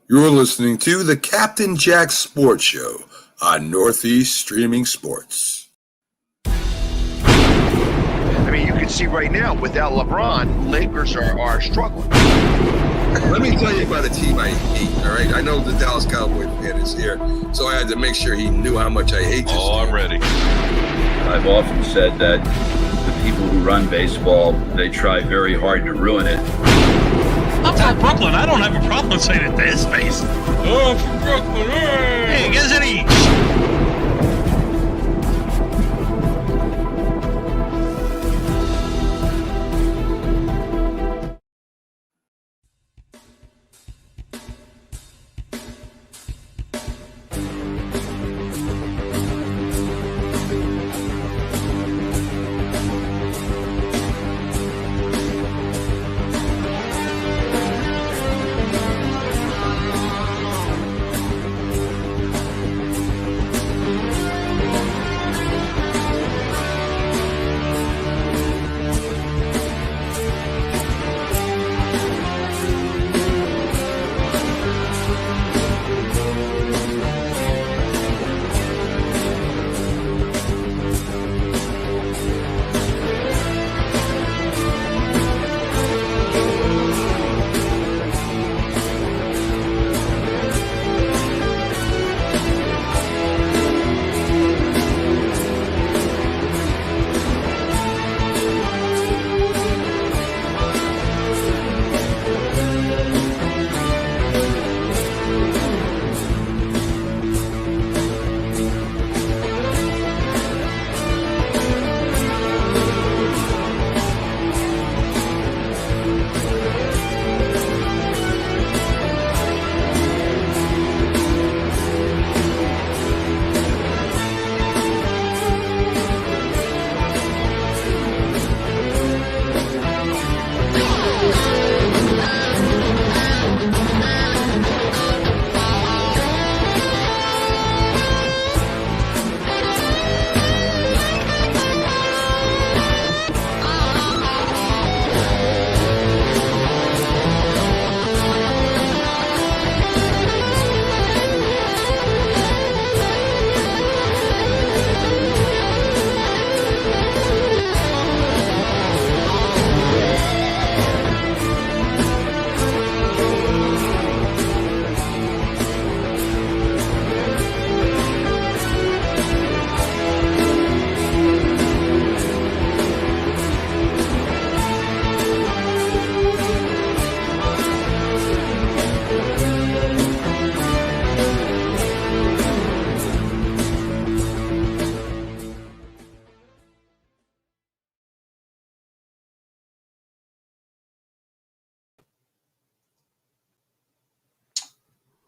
You're listening to the Captain Jack Sports Show on Northeast Streaming Sports. I mean, you can see right now, without LeBron, Lakers are struggling. Let me tell you about a team I hate, all right? I know the Dallas Cowboy fan is here, so I had to make sure he knew how much I hate this team. I'm ready. I've often said that the people who run baseball, they try very hard to ruin it. I'm from Brooklyn. I don't have a problem saying it to his face. Oh, I'm from Brooklyn. Hey, guess any.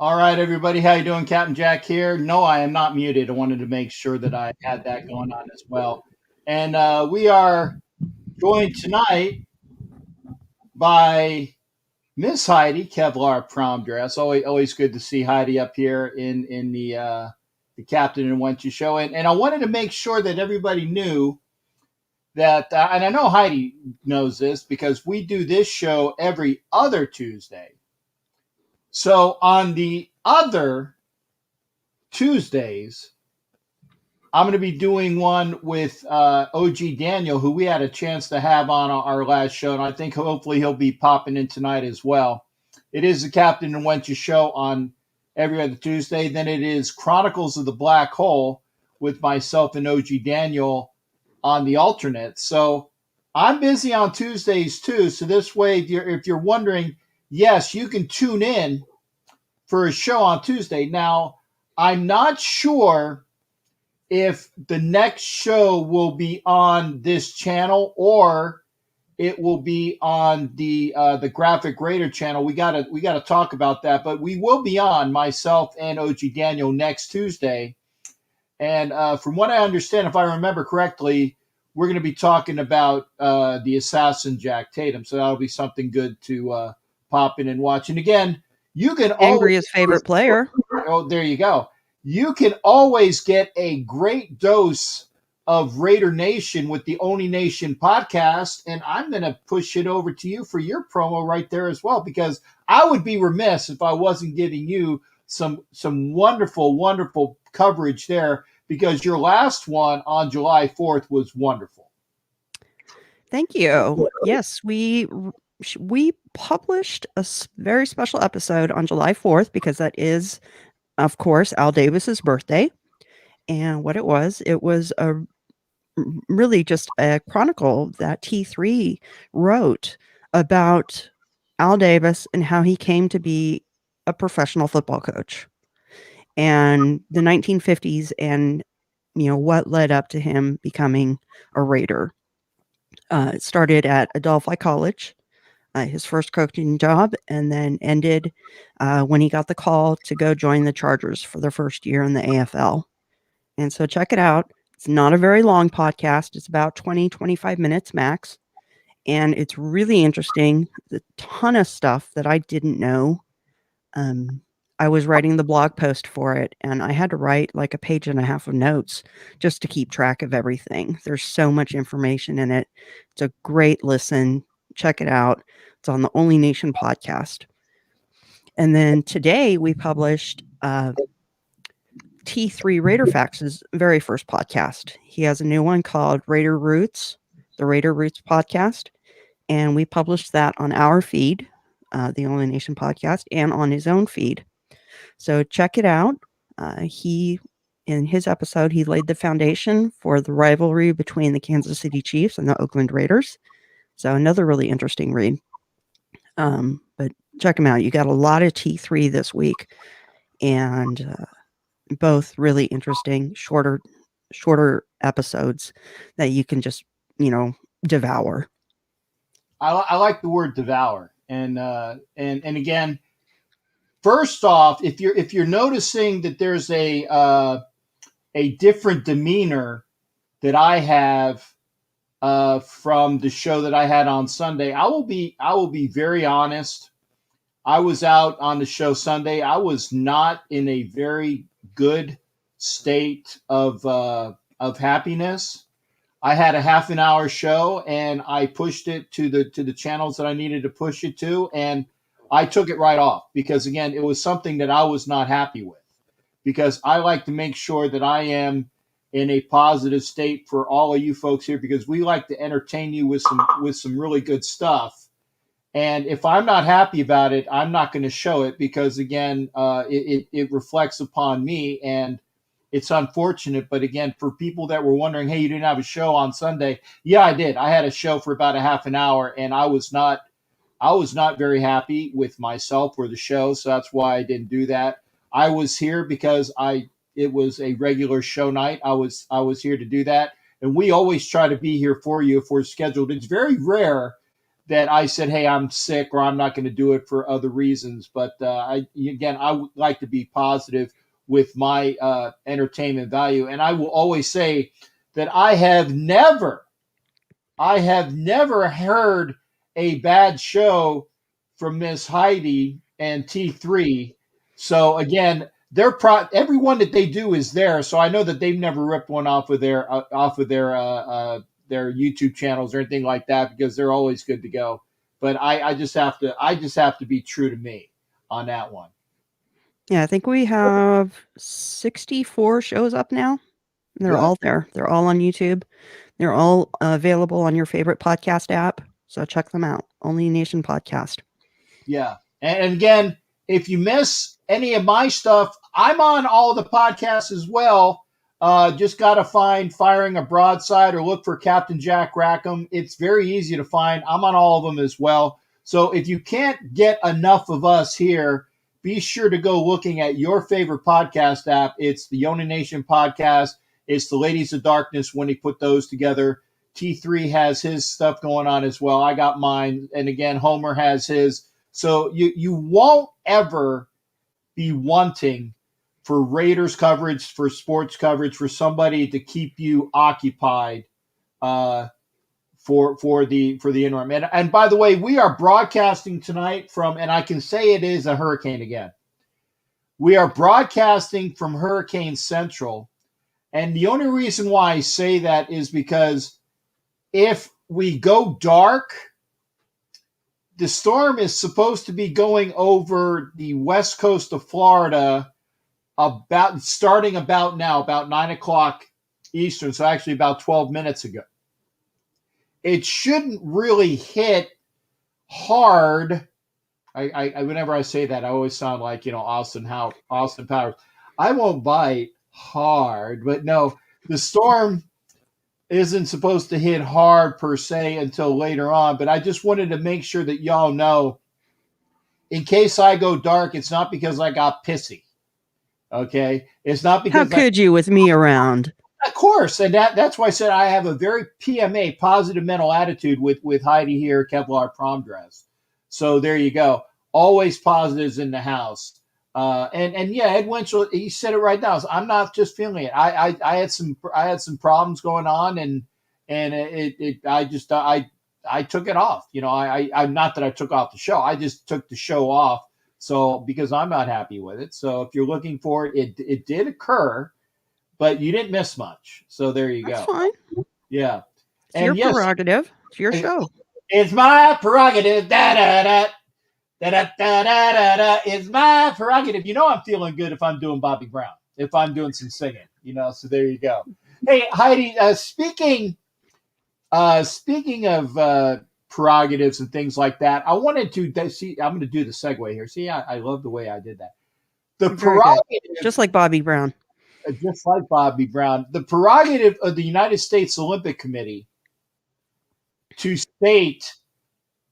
All right, everybody. How you doing? Captain Jack here. No, I am not muted. I wanted to make sure that I had that going on as well. And we are joined tonight by Miss Heidi, Kevlar prom dress. Always good to see Heidi up here in the Captain and Wenches Show. And I wanted to make sure that everybody knew that, and I know Heidi knows this because we do this show every other Tuesday. So on the other Tuesdays, I'm going to be doing one with OG Daniel, who we had a chance to have on our last show, and I think hopefully he'll be popping in tonight as well. It is the Captain and Wenches Show on every other Tuesday. Then it is Chronicles of the Black Hole with myself and OG Daniel on the alternate. So I'm busy on Tuesdays too. So this way, if you're wondering, yes, you can tune in for a show on Tuesday. Now, I'm not sure if the next show will be on this channel or it will be on the Graphic Raider channel. We gotta talk about that. But we will be on, myself and OG Daniel, next Tuesday. And from what I understand, if I remember correctly, we're going to be talking about the assassin Jack Tatum. So that'll be something good to pop in and watch. And again, you can Angriest favorite player. Oh, there you go. You can always get a great dose of Raider Nation with the Only Nation podcast. And I'm going to push it over to you for your promo right there as well, because I would be remiss if I wasn't giving you some wonderful, wonderful coverage there, because your last one on July 4th was wonderful. Thank you. Yes, we published a very special episode on July 4th because that is, of course, Al Davis's birthday. And what it was really just a chronicle that T3 wrote about Al Davis and how he came to be a professional football coach and the 1950s and, what led up to him becoming a Raider. It started at Adelphi College, his first coaching job, and then ended when he got the call to go join the Chargers for their first year in the AFL. And so check it out. It's not a very long podcast. It's about 20, 25 minutes max. And it's really interesting. A ton of stuff that I didn't know. I was writing the blog post for it, and I had to write like a page and a half of notes just to keep track of everything. There's so much information in it. It's a great listen. Check it out. It's on the Only Nation podcast. And then today we published T3 Raider Facts' very first podcast. He has a new one called Raider Roots, the Raider Roots podcast. And we published that on our feed, the Only Nation podcast, and on his own feed. So check it out. In his episode, he laid the foundation for the rivalry between the Kansas City Chiefs and the Oakland Raiders. So another really interesting read. But check him out. You got a lot of T3 this week, and both really interesting, shorter episodes that you can just, devour. I like the word devour. And again, first off, if you're noticing that there's a different demeanor that I have from the show that I had on Sunday, I will be very honest. I was out on the show Sunday. I was not in a very good state of happiness. I had a half an hour show, and I pushed it to the channels that I needed to push it to, and I took it right off because, again, it was something that I was not happy with, because I like to make sure that I am in a positive state for all of you folks here, because we like to entertain you with some really good stuff. And if I'm not happy about it, I'm not going to show it, because, again, it reflects upon me, and it's unfortunate. But again, for people that were wondering, hey, you didn't have a show on Sunday. Yeah, I did. I had a show for about a half an hour, and I was not very happy with myself or the show. So that's why I didn't do that. I was here because it was a regular show night. I was here to do that. And we always try to be here for you if we're scheduled. It's very rare that I said, hey, I'm sick or I'm not going to do it for other reasons. But I would like to be positive with my entertainment value. And I will always say that I have never heard a bad show from Miss Heidi and T3. So again, everyone that they do is there. So I know that they've never ripped one off of their YouTube channels or anything like that, because they're always good to go. But I just have to be true to me on that one. Yeah, I think we have 64 shows up now. They're all there. They're all on YouTube. They're all available on your favorite podcast app. So check them out. Only Nation podcast. Yeah. And again, if you miss any of my stuff, I'm on all of the podcasts as well. Just got to find Firing a Broadside or look for Captain Jack Rackham. It's very easy to find. I'm on all of them as well. So if you can't get enough of us here, be sure to go looking at your favorite podcast app. It's the Only Nation podcast. It's the Ladies of Darkness when he put those together. T3 has his stuff going on as well. I got mine. And again, Homer has his. So you won't ever be wanting for Raiders coverage, for sports coverage, for somebody to keep you occupied for the interim. And by the way, we are broadcasting tonight from, and I can say it is a hurricane again. We are broadcasting from Hurricane Central. And the only reason why I say that is because if we go dark, the storm is supposed to be going over the west coast of Florida starting about now, about 9 o'clock Eastern, so actually about 12 minutes ago. It shouldn't really hit hard. I whenever I say that, I always sound like, Austin Powers. I won't bite hard, but no, the storm isn't supposed to hit hard per se until later on. But I just wanted to make sure that y'all know, in case I go dark, it's not because I got pissy. Okay, it's not because How could you with me around? Of course, and that's why I said I have a very PMA, positive mental attitude with Heidi here, Kevlar prom dress. So there you go. Always positives in the house. And yeah, Ed Winchell, he said it right now. So I'm not just feeling it. I had some problems going on, and I took it off. I not that I took off the show. I just took the show off. So because I'm not happy with it. So if you're looking for it, it did occur, but you didn't miss much. So there you That's go. fine. Yeah. It's your prerogative. It's your show. It's my prerogative. Da da da. Da, da, da, da, da, da. It's my prerogative. I'm feeling good if I'm doing Bobby Brown, if I'm doing some singing, so there you go. Hey, Heidi, speaking of prerogatives and things like that, I wanted to see, I'm going to do the segue here. See, I love the way I did that. The prerogative, just like Bobby Brown. Just like Bobby Brown, the prerogative of the United States Olympic Committee to state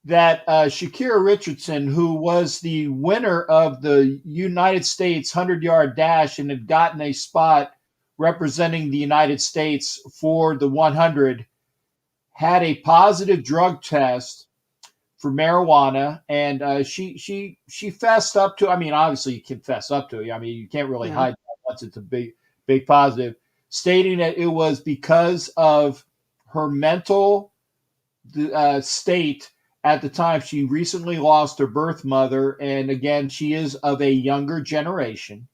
that Shakira Richardson, who was the winner of the United States 100-yard dash and had gotten a spot representing the United States for the 100, had a positive drug test for marijuana, and she fessed up to. I mean, obviously you can fess up to it. I mean, you can't really hide that once it's a big positive, stating that it was because of her mental state. At the time, she recently lost her birth mother, and again, she is of a younger generation.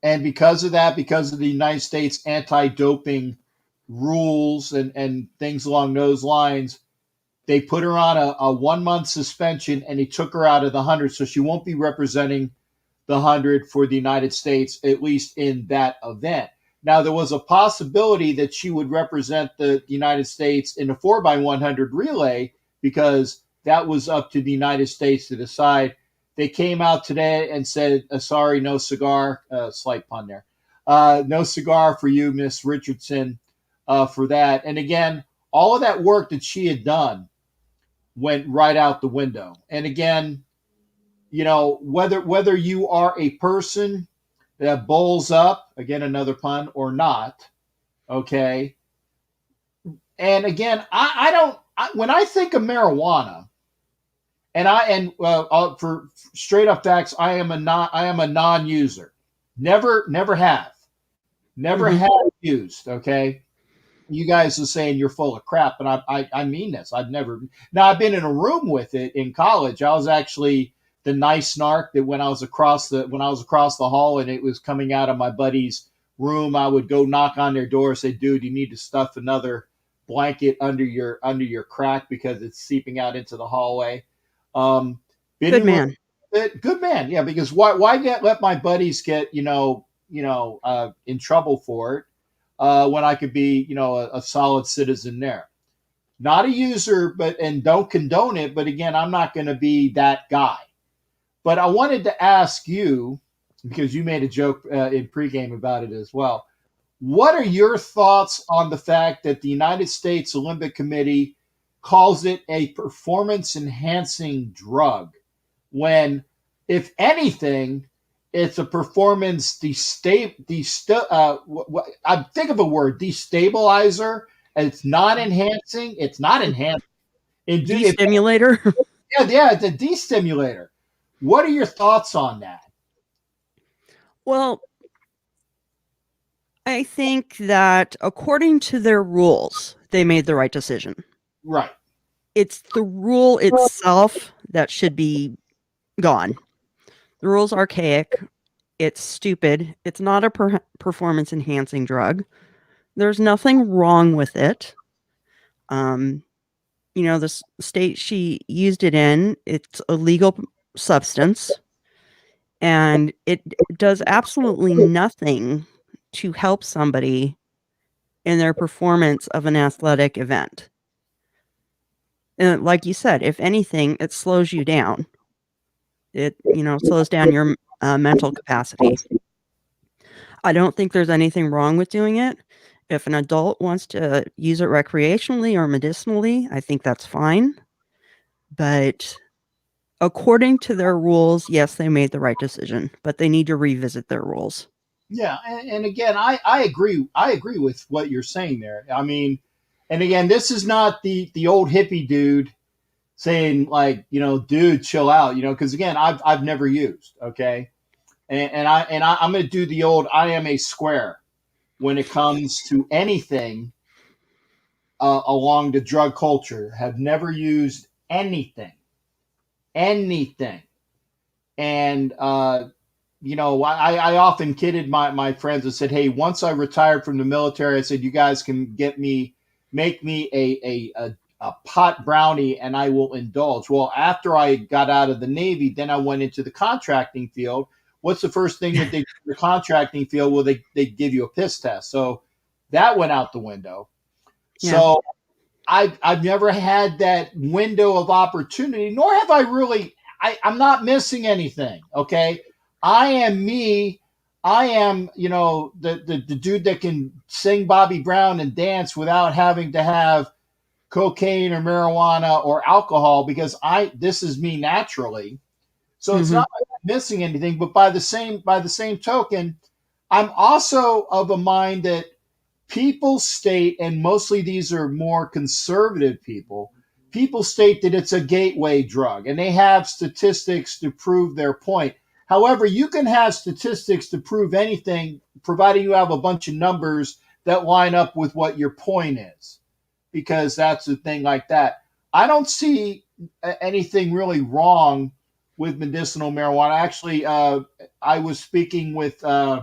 And because of that, because of the United States anti-doping rules and things along those lines, they put her on a 1-month suspension, and they took her out of the 100, so she won't be representing the 100 for the United States, at least in that event. Now, there was a possibility that she would represent the United States in the 4x100 relay, because that was up to the United States to decide. They came out today and said, sorry, no cigar, slight pun there. No cigar for you, Miss Richardson, for that. And again, all of that work that she had done went right out the window. And again, whether you are a person that bowls up, again, another pun, or not, okay. And again, when I think of marijuana, for straight up facts, I am a non-user. Never have used. Okay, you guys are saying you're full of crap, but I mean this. I've been in a room with it in college. I was actually the nice narc that when I was across the hall and it was coming out of my buddy's room, I would go knock on their door and say, "Dude, you need to stuff another blanket under your crack because it's seeping out into the hallway." Good man. Good man. Yeah, because why let my buddies get in trouble for it when I could be a solid citizen there. Not a user, and don't condone it. But again, I'm not going to be that guy. But I wanted to ask you, because you made a joke in pregame about it as well. What are your thoughts on the fact that the United States Olympic Committee calls it a performance-enhancing drug when, if anything, it's a performance I think of a word, destabilizer, and it's not enhancing. It's not enhancing. Destimulator? Yeah, it's a destimulator. What are your thoughts on that? Well, I think that according to their rules, they made the right decision. Right. It's the rule itself that should be gone. The rule's archaic. It's stupid. It's not a performance enhancing drug. There's nothing wrong with it. The state she used it in, it's a legal substance, and it does absolutely nothing to help somebody in their performance of an athletic event. And like you said, if anything, it slows you down. It, slows down your mental capacity. I don't think there's anything wrong with doing it. If an adult wants to use it recreationally or medicinally, I think that's fine. But according to their rules, yes, they made the right decision, but they need to revisit their rules. Yeah, and again, I agree. I agree with what you're saying there. I mean, and again, this is not the old hippie dude saying like, dude, chill out, because again, I've never used, okay, and I'm going to do the old I am a square when it comes to anything along the drug culture. Have never used anything, and I often kidded my friends and said, hey, once I retired from the military, I said, you guys can make me a pot brownie and I will indulge. Well, after I got out of the Navy, then I went into the contracting field. What's the first thing that they do in the contracting field? Well, they give you a piss test. So that went out the window. Yeah. So I've never had that window of opportunity, nor have I really. I'm not missing anything. Okay. I am me. I am, the dude that can sing Bobby Brown and dance without having to have cocaine or marijuana or alcohol, because this is me naturally. So it's not like I'm missing anything, but by the same token, I'm also of a mind that people state, and mostly these are more conservative people state that it's a gateway drug, and they have statistics to prove their point. However, you can have statistics to prove anything, providing you have a bunch of numbers that line up with what your point is, because that's the thing like that. I don't see anything really wrong with medicinal marijuana. Actually, I was speaking with, my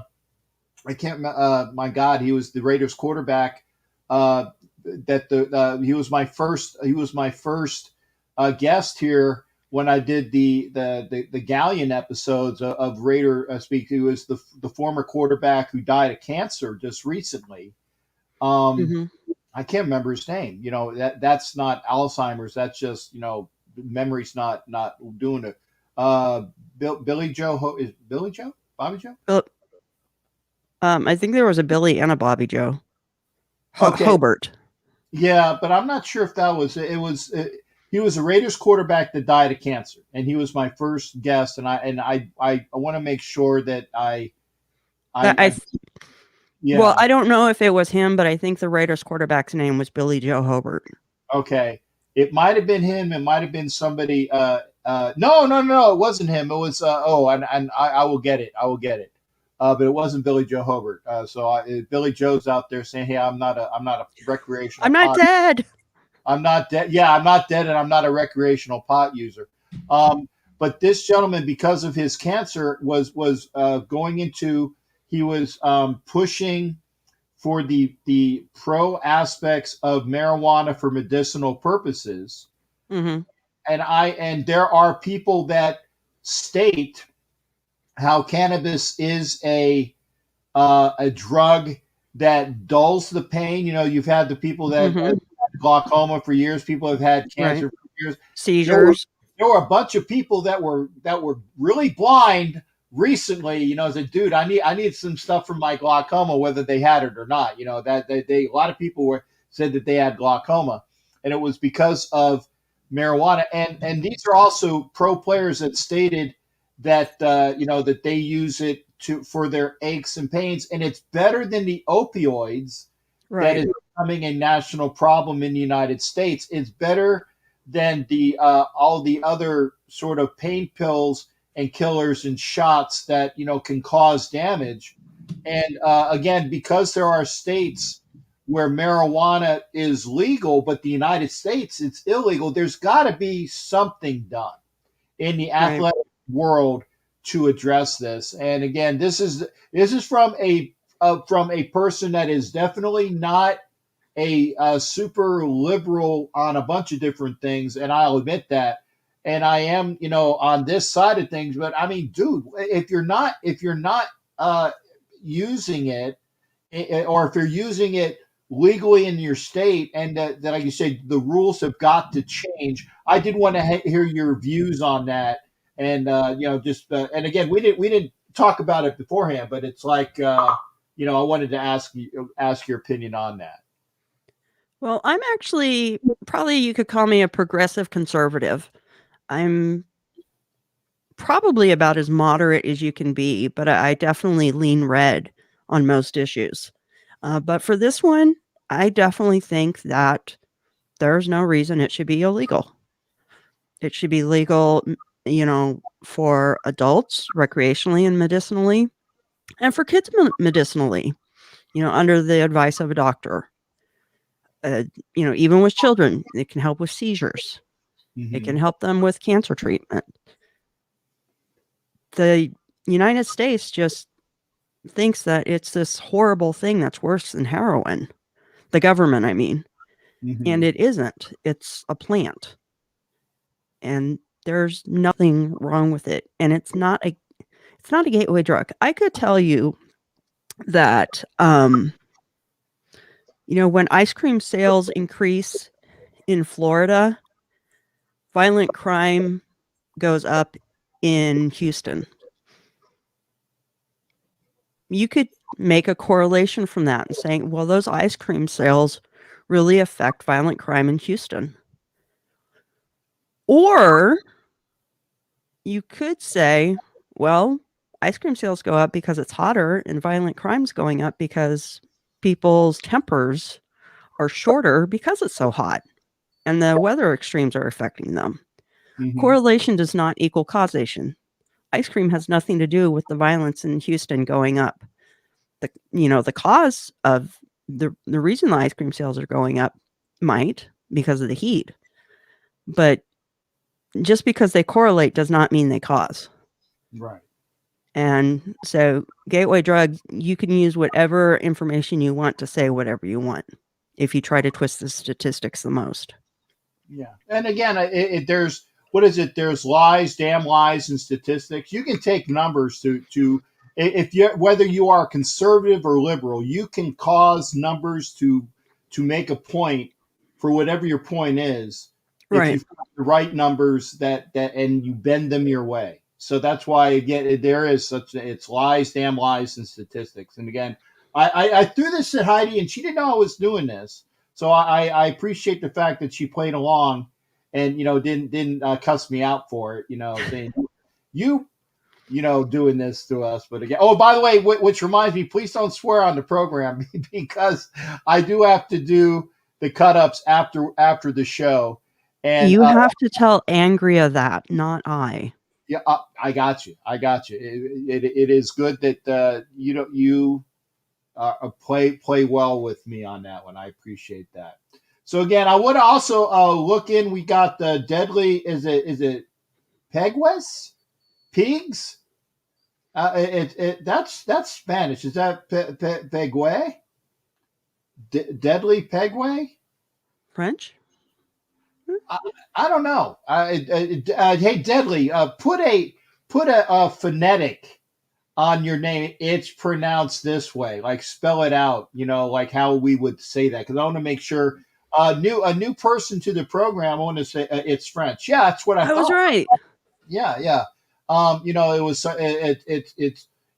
God, he was the Raiders quarterback. He was my first guest here when I did the Galleon episodes of Raider Speak. He was the former quarterback who died of cancer just recently. I can't remember his name. That's not Alzheimer's. That's just memory's not doing it. Billy Joe is Billy Joe? Bobby Joe? I think there was a Billy and a Bobby Joe. Okay. Hobart. Yeah, but I'm not sure if that was it. He was a Raiders quarterback that died of cancer, and he was my first guest. And I want to make sure that yeah. Well, I don't know if it was him, but I think the Raiders quarterback's name was Billy Joe Hobart. Okay, it might have been him. It might have been somebody. No, it wasn't him. It was and I will get it. But it wasn't Billy Joe Hobart. Billy Joe's out there saying, "Hey, I'm not a recreational. I'm not dead. I'm not dead. Yeah, I'm not dead, and I'm not a recreational pot user." But this gentleman, because of his cancer, was going into. He was pushing for the pro aspects of marijuana for medicinal purposes, and there are people that state how cannabis is a drug that dulls the pain. You've had the people that have glaucoma for years. People have had cancer for years. Seizures. There were a bunch of people that were really blind recently. Said, dude, I need some stuff from my glaucoma, whether they had it or not. That a lot of people said that they had glaucoma, and it was because of marijuana. And these are also pro players that stated that that they use it for their aches and pains, and it's better than the opioids that is becoming a national problem in the United States. It's better than the all the other sort of pain pills and killers and shots that can cause damage. And again, because there are states where marijuana is legal, but the United States it's illegal, there's got to be something done in the athletic world to address this. And again, this is from a person that is definitely not a super liberal on a bunch of different things, and I'll admit that. And I am, on this side of things. But I mean, dude, if you're not using it, or if you're using it legally in your state, and that like you said, the rules have got to change. I did want to hear your views on that, and and again, we didn't talk about it beforehand, but it's like I wanted to ask your opinion on that. Well, I'm actually, probably you could call me a progressive conservative. I'm probably about as moderate as you can be, but I definitely lean red on most issues. But for this one, I definitely think that there's no reason it should be illegal. It should be legal, for adults recreationally and medicinally, and for kids medicinally, under the advice of a doctor. Even with children, it can help with seizures. Mm-hmm. It can help them with cancer treatment. The United States just thinks that it's this horrible thing that's worse than heroin. The government, I mean. Mm-hmm. And it isn't. It's a plant. And there's nothing wrong with it. And it's not a gateway drug. I could tell you that when ice cream sales increase in Florida, violent crime goes up in Houston. You could make a correlation from that and saying, well, those ice cream sales really affect violent crime in Houston. Or you could say, well, ice cream sales go up because it's hotter, and violent crime's going up because people's tempers are shorter because it's so hot and the weather extremes are affecting them. Mm-hmm. Correlation does not equal causation. Ice cream has nothing to do with the violence in Houston going up. The cause of the reason the ice cream sales are going up might because of the heat, but just because they correlate does not mean they cause. Right. And so gateway drugs, you can use whatever information you want to say whatever you want if you try to twist the statistics the most. Yeah. And again, there's, what is it? There's lies, damn lies, and statistics. You can take numbers to if you, whether you are conservative or liberal, you can cause numbers to make a point for whatever your point is. Right. If you find the right numbers that and you bend them your way. So that's why, again, there is it's lies, damn lies, and statistics. And again, I threw this at Heidi, and she didn't know I was doing this. So I appreciate the fact that she played along, and didn't cuss me out for it. Saying you doing this to us. But again, oh, by the way, which reminds me, please don't swear on the program because I do have to do the cut-ups after the show. And you have to tell Angria that, not I. Yeah, I got you. It is good that you play well with me on that one. I appreciate that. So again, I would also look in. We got the deadly. Is it Pegues? Pigs? That's Spanish. Is that Pegue? Deadly Pegue? French? I don't know. Hey, Deadly, put a phonetic on your name. It's pronounced this way. Like spell it out. Like how we would say that. Because I want to make sure. A new person to the program. I want to say it's French. Yeah, that's what I thought. I was right. Yeah. It was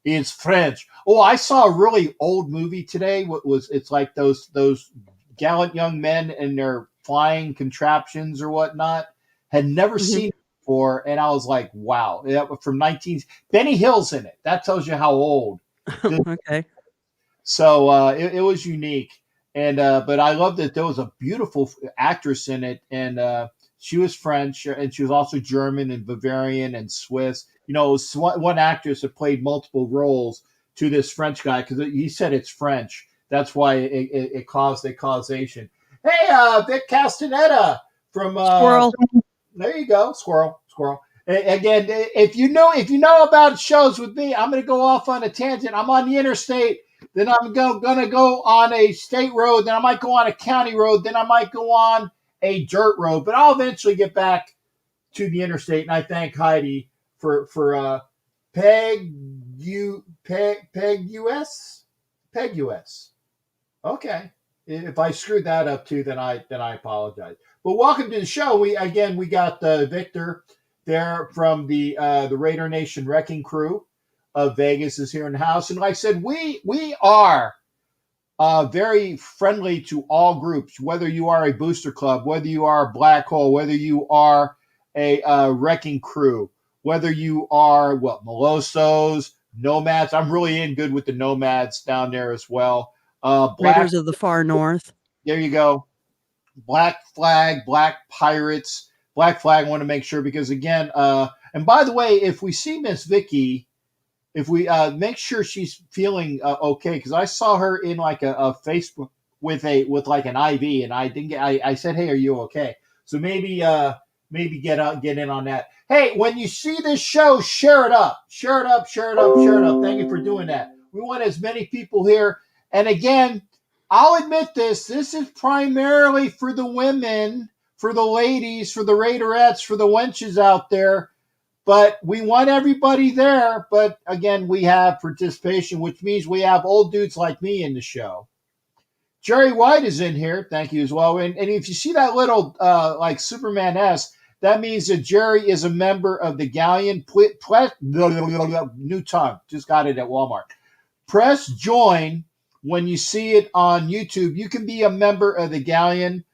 it's French. Oh, I saw a really old movie today. It's like those gallant young men and their flying contraptions or whatnot. Had never seen it before, and I was like, wow. From Benny Hill's in it. That tells you how old. Okay. So it was unique. And but I loved that there was a beautiful actress in it, and she was French, and she was also German and Bavarian and Swiss. It was one actress that played multiple roles to this French guy because he said it's French. That's why it caused a causation. Hey, Vic Castaneda from Squirrel. There you go, squirrel. Again, if you know about shows with me, I'm going to go off on a tangent. I'm on the interstate, then I'm going to go on a state road, then I might go on a county road, then I might go on a dirt road, but I'll eventually get back to the interstate. And I thank Heidi for Peg US. Okay, if I screwed that up too, then I apologize. But welcome to the show. We got Victor there from the Raider Nation Wrecking Crew of Vegas is here in the house, and like I said, we are very friendly to all groups, whether you are a booster club, whether you are a black hole, whether you are a wrecking crew, whether you are Molossos, nomads. I'm really in good with the nomads down there as well. Raiders of the Far North. There you go. Black Flag, Black Pirates. Black Flag, I want to make sure because, again, and by the way, if we see Miss Vicky, if we make sure she's feeling okay, because I saw her in like a Facebook with like an IV, and I didn't get. I said, "Hey, are you okay?" So maybe get in on that. Hey, when you see this show, share it up. Thank you for doing that. We want as many people here. And again, I'll admit this is primarily for the women, for the ladies, for the Raiderettes, for the wenches out there. But we want everybody there. But again, we have participation, which means we have old dudes like me in the show. Jerry White is in here. Thank you as well. And if you see that little like Superman S, that means that Jerry is a member of the Galleon. New tongue. Just got it at Walmart. Press join when you see it on YouTube. You can be a member of the Galleon.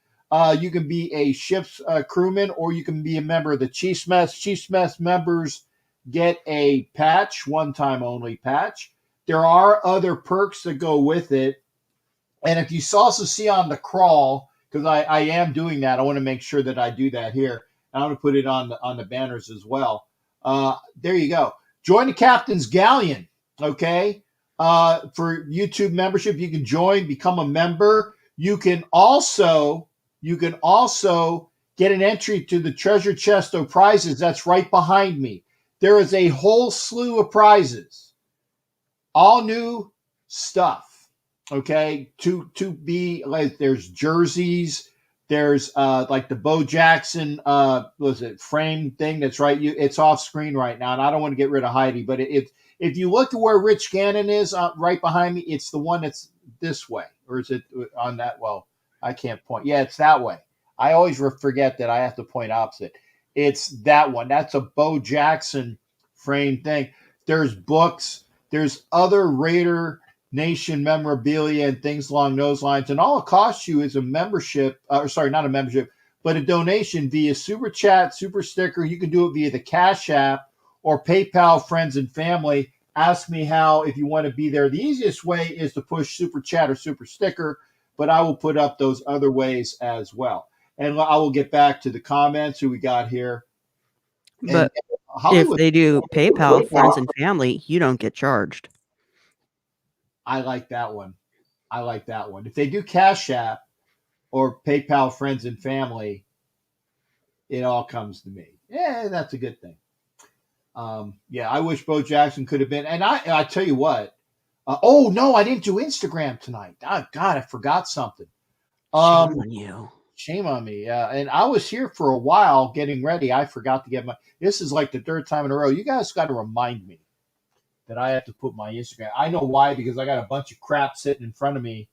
You can be a ship's crewman, or you can be a member of the Chiefs Mess. Chiefs Mess members get a patch, one-time only patch. There are other perks that go with it. And if you also see on the crawl, because I am doing that, I want to make sure that I do that here. I'm going to put it on the banners as well. There you go. Join the Captain's Galleon, okay? For YouTube membership, you can join, become a member. You can also get an entry to the treasure chest of prizes that's right behind me. There is a whole slew of prizes, all new stuff, okay? To be like, there's jerseys. There's like the Bo Jackson, frame thing that's right. It's off screen right now, and I don't want to get rid of Heidi, but if you look at where Rich Gannon is right behind me, it's the one that's this way, or is it on that? Well, I can't point. Yeah, it's that way. I always forget that I have to point opposite. It's that one. That's a Bo Jackson frame thing. There's books. There's other Raider Nation memorabilia and things along those lines, and all it costs you is a membership, not a membership, but a donation via Super Chat, Super Sticker. You can do it via the Cash App or PayPal, friends and family. Ask me how if you want to be there. The easiest way is to push Super Chat or Super Sticker, but I will put up those other ways as well. And I will get back to the comments who we got here. But if they do PayPal, friends and family, you don't get charged. I like that one. If they do Cash App or PayPal, friends and family, it all comes to me. Yeah, that's a good thing. I wish Bo Jackson could have been. And I tell you what. Oh, no, I didn't do Instagram tonight. Oh, God, I forgot something. Shame on you. Shame on me. And I was here for a while getting ready. I forgot to get this is like the third time in a row. You guys got to remind me that I have to put my Instagram. I know why, because I got a bunch of crap sitting in front of me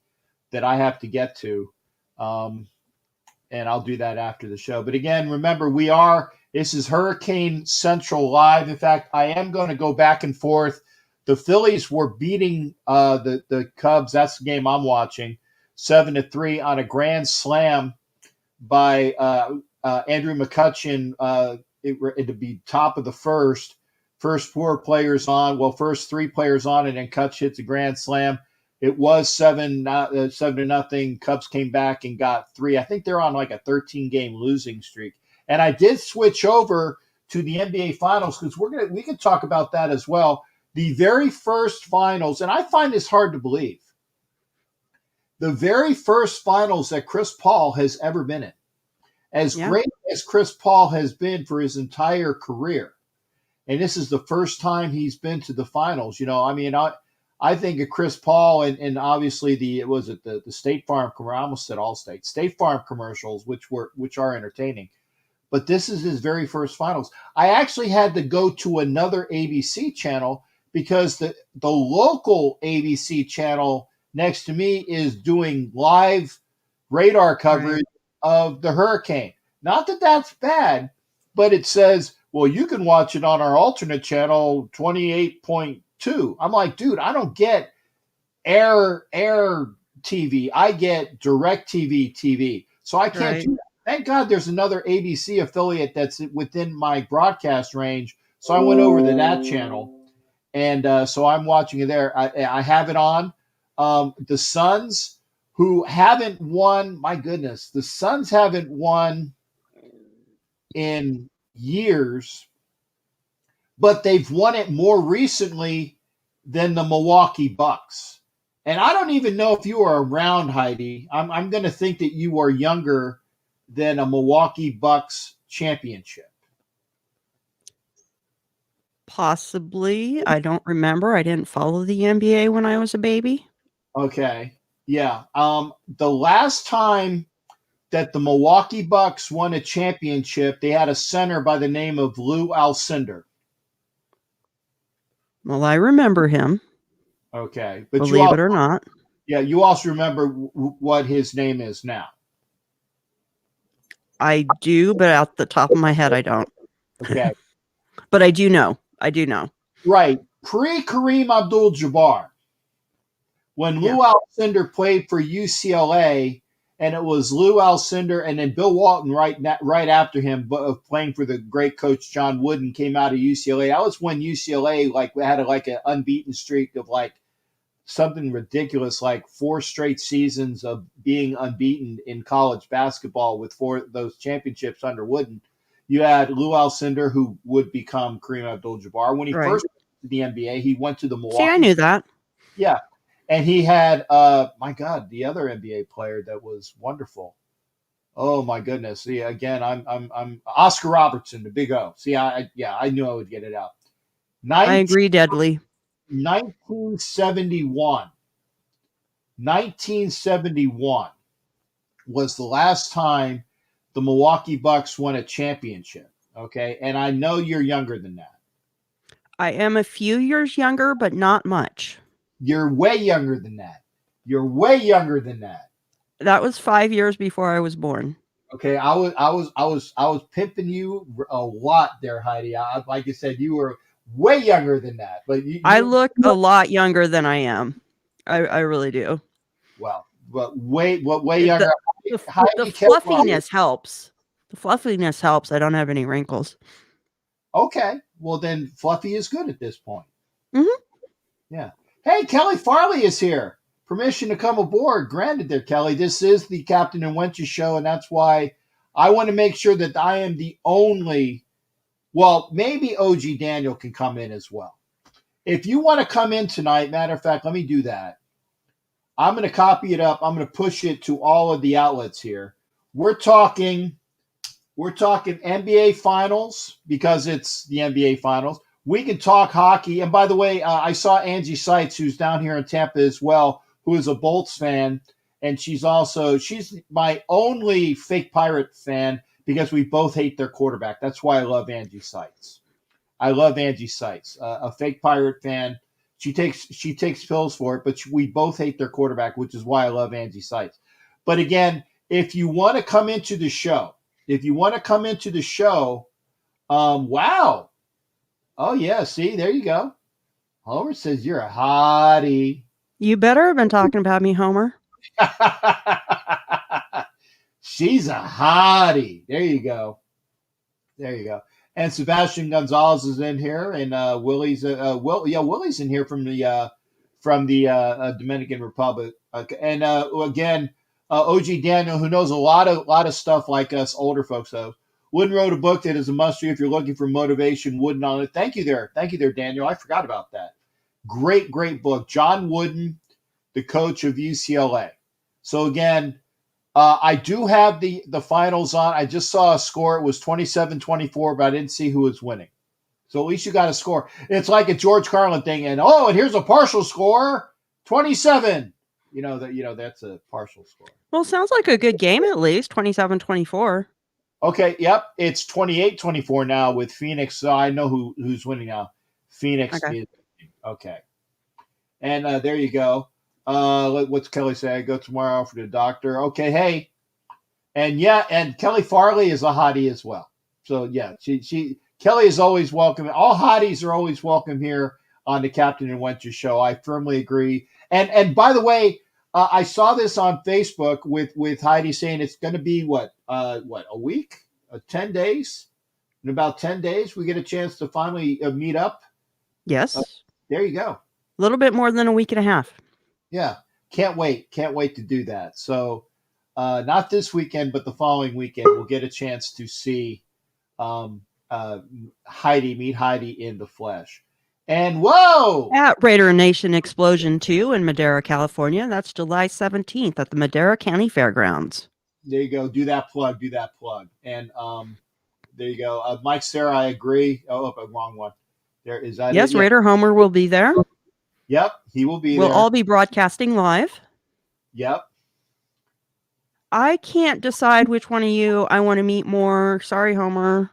that I have to get to. And I'll do that after the show. But again, remember, this is Hurricane Central Live. In fact, I am going to go back and forth. The Phillies were beating the Cubs. That's the game I'm watching, 7-3 on a grand slam by Andrew McCutchen. It'd be top of the first. First four players on, first three players on, and then Cutch hits a grand slam. It was 7-0. Cubs came back and got 3. I think they're on like a 13-game losing streak. And I did switch over to the NBA Finals because we can talk about that as well. The very first finals, and I find this hard to believe, the very first finals that Chris Paul has ever been in. As Yeah. great as Chris Paul has been for his entire career, and this is the first time he's been to the finals. I mean, I think of Chris Paul and obviously the State Farm commercial. I almost said Allstate. State Farm commercials, which are entertaining. But this is his very first finals. I actually had to go to another ABC channel because the local ABC channel next to me is doing live radar coverage of the hurricane. Not that that's bad, but it says, well, you can watch it on our alternate channel 28.2. I'm like, dude, I don't get air TV. I get direct TV. So I can't do that. Thank God there's another ABC affiliate that's within my broadcast range. So I went over to that channel, and so I'm watching it there. I have it on. The Suns, who haven't won, my goodness, the Suns haven't won in years, but they've won it more recently than the Milwaukee Bucks. And I don't even know if you are around, Heidi. I'm going to think that you are younger than a Milwaukee Bucks championship. Possibly. I don't remember. I didn't follow the NBA when I was a baby. Okay. Yeah. The last time that the Milwaukee Bucks won a championship, they had a center by the name of Lou Alcindor. Well, I remember him. Okay. But believe it or not. Yeah, you also remember what his name is now. I do, but at the top of my head, I don't. Okay. But I do know. Right. Pre-Kareem Abdul-Jabbar, when Lou Alcindor played for UCLA, and it was Lou Alcindor and then Bill Walton right after him, playing for the great coach John Wooden, came out of UCLA. That was when UCLA had an unbeaten streak of something ridiculous, like 4 straight seasons of being unbeaten in college basketball with 4 of those championships under Wooden. You had Lou Alcindor, who would become Kareem Abdul-Jabbar. When he first went to the NBA, he went to the Milwaukee. See, I knew that. Yeah. And he had, my God, the other NBA player that was wonderful. Oh, my goodness. See, again, I'm Oscar Robertson, the big O. See, I knew I would get it out. I agree, deadly. 1971 was the last time the Milwaukee Bucks won a championship. Okay. And I know you're younger than that. I am a few years younger, but not much. You're way younger than that. That was 5 years before I was born. Okay. I was pimping you a lot there, Heidi. Like I said, you were way younger than that, but I look a lot younger than I am. I really do. Well, but way younger. The fluffiness helps. The fluffiness helps. I don't have any wrinkles. Okay, well then, Fluffy is good at this point. Mm-hmm. Yeah. Hey, Kelly Farley is here. Permission to come aboard granted there, Kelly. This is the Captain and Wenches Show, and that's why I want to make sure that I am the only. Well, maybe OG Daniel can come in as well. If you want to come in tonight, matter of fact, let me do that. I'm going to copy it up. I'm going to push it to all of the outlets here. We're talking NBA Finals because it's the NBA Finals. We can talk hockey. And by the way, I saw Angie Seitz, who's down here in Tampa as well, who is a Bolts fan. And she's my only fake Pirate fan, because we both hate their quarterback. That's why I love Angie Seitz. A fake Pirate fan. She takes pills for it, but we both hate their quarterback, which is why I love Angie Seitz. But again, if you want to come into the show, wow. Oh yeah, see, there you go. Homer says you're a hottie. You better have been talking about me, Homer. She's a hottie. There you go. And Sebastian Gonzalez is in here, and Willie's Willie's in here from the Dominican Republic. And again, OG Daniel, who knows a lot of stuff like us older folks though. Wooden wrote a book that is a must-read if you're looking for motivation. Wooden on it. Thank you there, Daniel. I forgot about that. Great book. John Wooden, the coach of UCLA. So again, I do have the finals on. I just saw a score. It was 27-24, but I didn't see who was winning. So at least you got a score. It's like a George Carlin thing, and here's a partial score, 27. That's a partial score. Well, sounds like a good game at least, 27-24. Okay, yep. It's 28-24 now with Phoenix. So I know who's winning now. Phoenix Okay. is okay. And there you go. What's Kelly say? I go tomorrow for the doctor. Okay, hey. And Kelly Farley is a hottie as well. So yeah, Kelly is always welcome. All hotties are always welcome here on the Captain and Wenches Show. I firmly agree. And by the way, I saw this on Facebook with Heidi saying it's going to be a week, 10 days. In about 10 days, we get a chance to finally meet up. Yes. There you go. A little bit more than a week and a half. Yeah. Can't wait to do that. So not this weekend, but the following weekend, we'll get a chance to see meet Heidi in the flesh. And whoa! At Raider Nation Explosion 2 in Madera, California. That's July 17th at the Madera County Fairgrounds. There you go. Do that plug. And there you go. Mike, Sarah, I agree. Oh, wrong one. There is that. Yes, Yeah. Raider Homer will be there. Yep, he will be We'll there. all be broadcasting live. Yep. I can't decide which one of you I want to meet more. Sorry, Homer.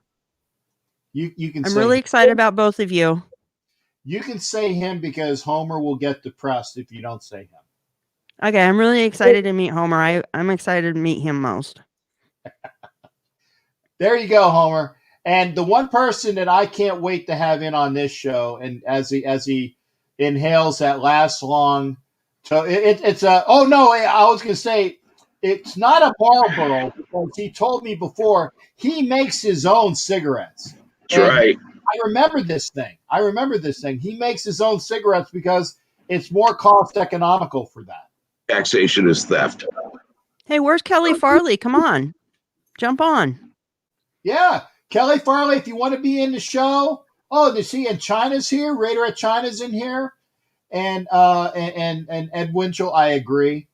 You can. I'm really excited about both of you. You can say him because Homer will get depressed if you don't say him. Okay, I'm really excited to meet Homer. I'm excited to meet him most. There you go, Homer. And the one person that I can't wait to have in on this show, and as he inhales that last long, it's a. Oh no, I was going to say it's not a Marlboro because he told me before he makes his own cigarettes. That's right. I remember this thing. He makes his own cigarettes because it's more cost economical for that. Taxation is theft. Hey, where's Kelly Farley? Come on. Jump on. Yeah. Kelly Farley, if you want to be in the show. Oh, you see, and China's here. Raider at China's in here. And Ed Winchell, I agree.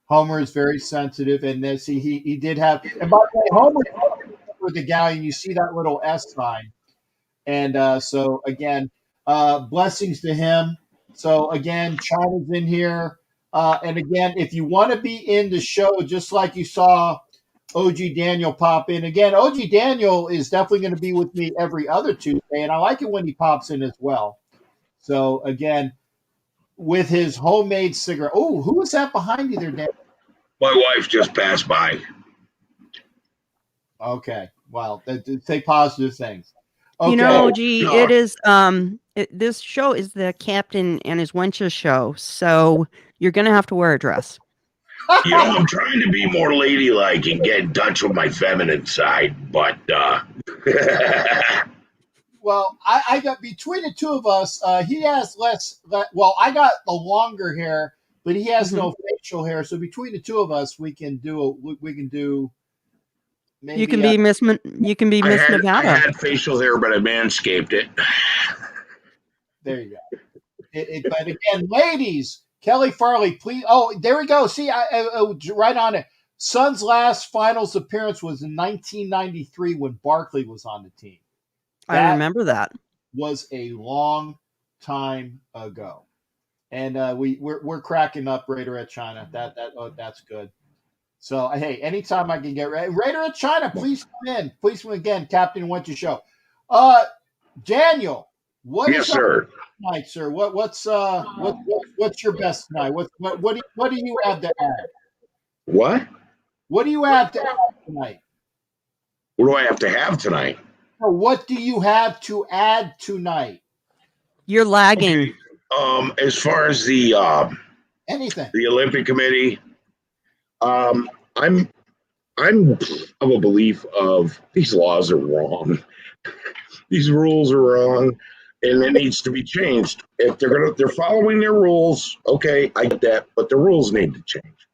Homer is very sensitive. And then see, he did have, and by the way, Homer with the galleon, you see that little S sign. And so, again, blessings to him. So, again, China's in here. And, again, if you want to be in the show, just like you saw OG Daniel pop in. Again, OG Daniel is definitely going to be with me every other Tuesday, and I like it when he pops in as well. So, again, with his homemade cigarette. Oh, who is that behind you there, Dan? My wife just passed by. Okay. Well, say positive things. Okay. You know, it is this show is the Captain and his Wenches show, so you're gonna have to wear a dress. I'm trying to be more ladylike and get in touch with my feminine side, but well, I got between the two of us, he has less. Well, I got the longer hair, but he has no facial hair. So between the two of us, we can do. Maybe, you can be Miss Nevada. I had facial hair, but I manscaped it. There you go. But again, ladies, Kelly Farley, please. Oh, there we go. See, I right on it. Sun's last finals appearance was in 1993 when Barkley was on the team. I remember that. Was a long time ago, and we're cracking up Raider at China. That's good. So hey, anytime I can get Raider at China, please come in. Please come again, Captain and Wenches Show. Daniel, Yes, sir. Tonight, sir. What's your best tonight? What do you have to add? What? What do you have to add tonight? What do I have to have tonight? What do you have to add tonight? You're lagging. As far as the anything, the Olympic Committee, I'm of a belief of these laws are wrong. These rules are wrong, and it needs to be changed. If they're following their rules, okay, I get that, but the rules need to change.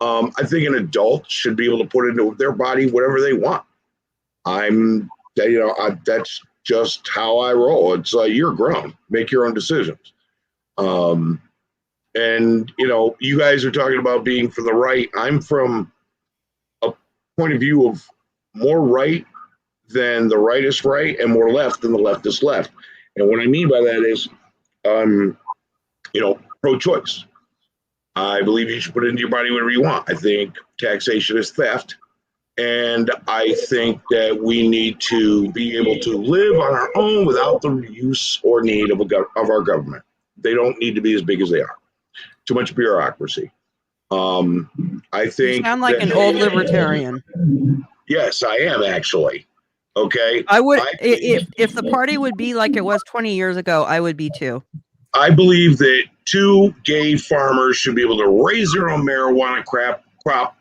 I think an adult should be able to put into their body whatever they want. That's just how I roll. It's you're grown, make your own decisions. And you guys are talking about being for the right. I'm from point of view of more right than the right is right and more left than the left is left. And what I mean by that is, pro-choice. I believe you should put into your body whatever you want. I think taxation is theft. And I think that we need to be able to live on our own without the use or need of our government. They don't need to be as big as they are. Too much bureaucracy. I think You sound like an old libertarian. Yes, I am actually. Okay. I would if the party would be like it was 20 years ago, I would be too. I believe that 2 gay farmers should be able to raise their own marijuana crop,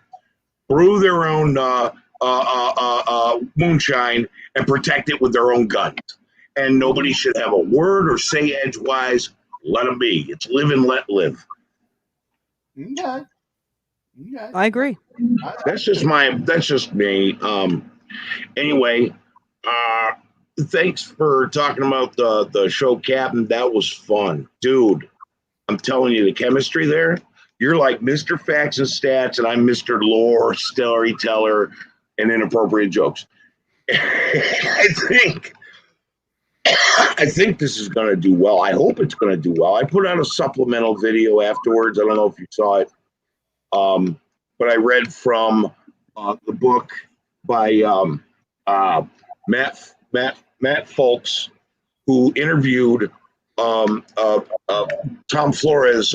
brew their own moonshine, and protect it with their own guns. And nobody should have a word or say edgewise. Let them be. It's live and let live. Okay. I agree. That's just me. Anyway, thanks for talking about the show, Captain. That was fun, dude. I'm telling you, the chemistry there. You're like Mr. Facts and Stats, and I'm Mr. Lore, storyteller, and inappropriate jokes. I think this is going to do well. I hope it's going to do well. I put out a supplemental video afterwards. I don't know if you saw it, but I read from the book by Matt Folks, who interviewed Tom Flores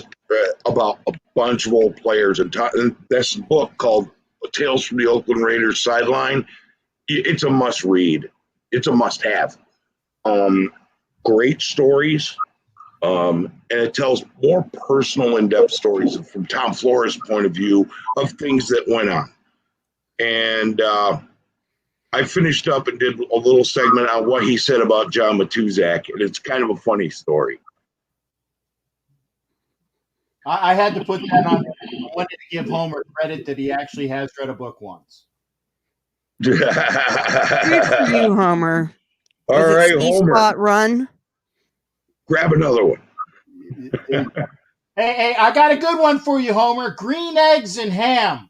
about a bunch of old players, and that's a book called Tales from the Oakland Raiders Sideline. It's a must read. It's a must have. Great stories, and it tells more personal, in-depth stories from Tom Flores' point of view of things that went on. And I finished up and did a little segment on what he said about John Matuszak, and it's kind of a funny story. I had to put that on. I wanted to give Homer credit that he actually has read a book once. Good for you, Homer. All right, Homer. Spot run. Grab another one. Hey, I got a good one for you, Homer. Green eggs and ham.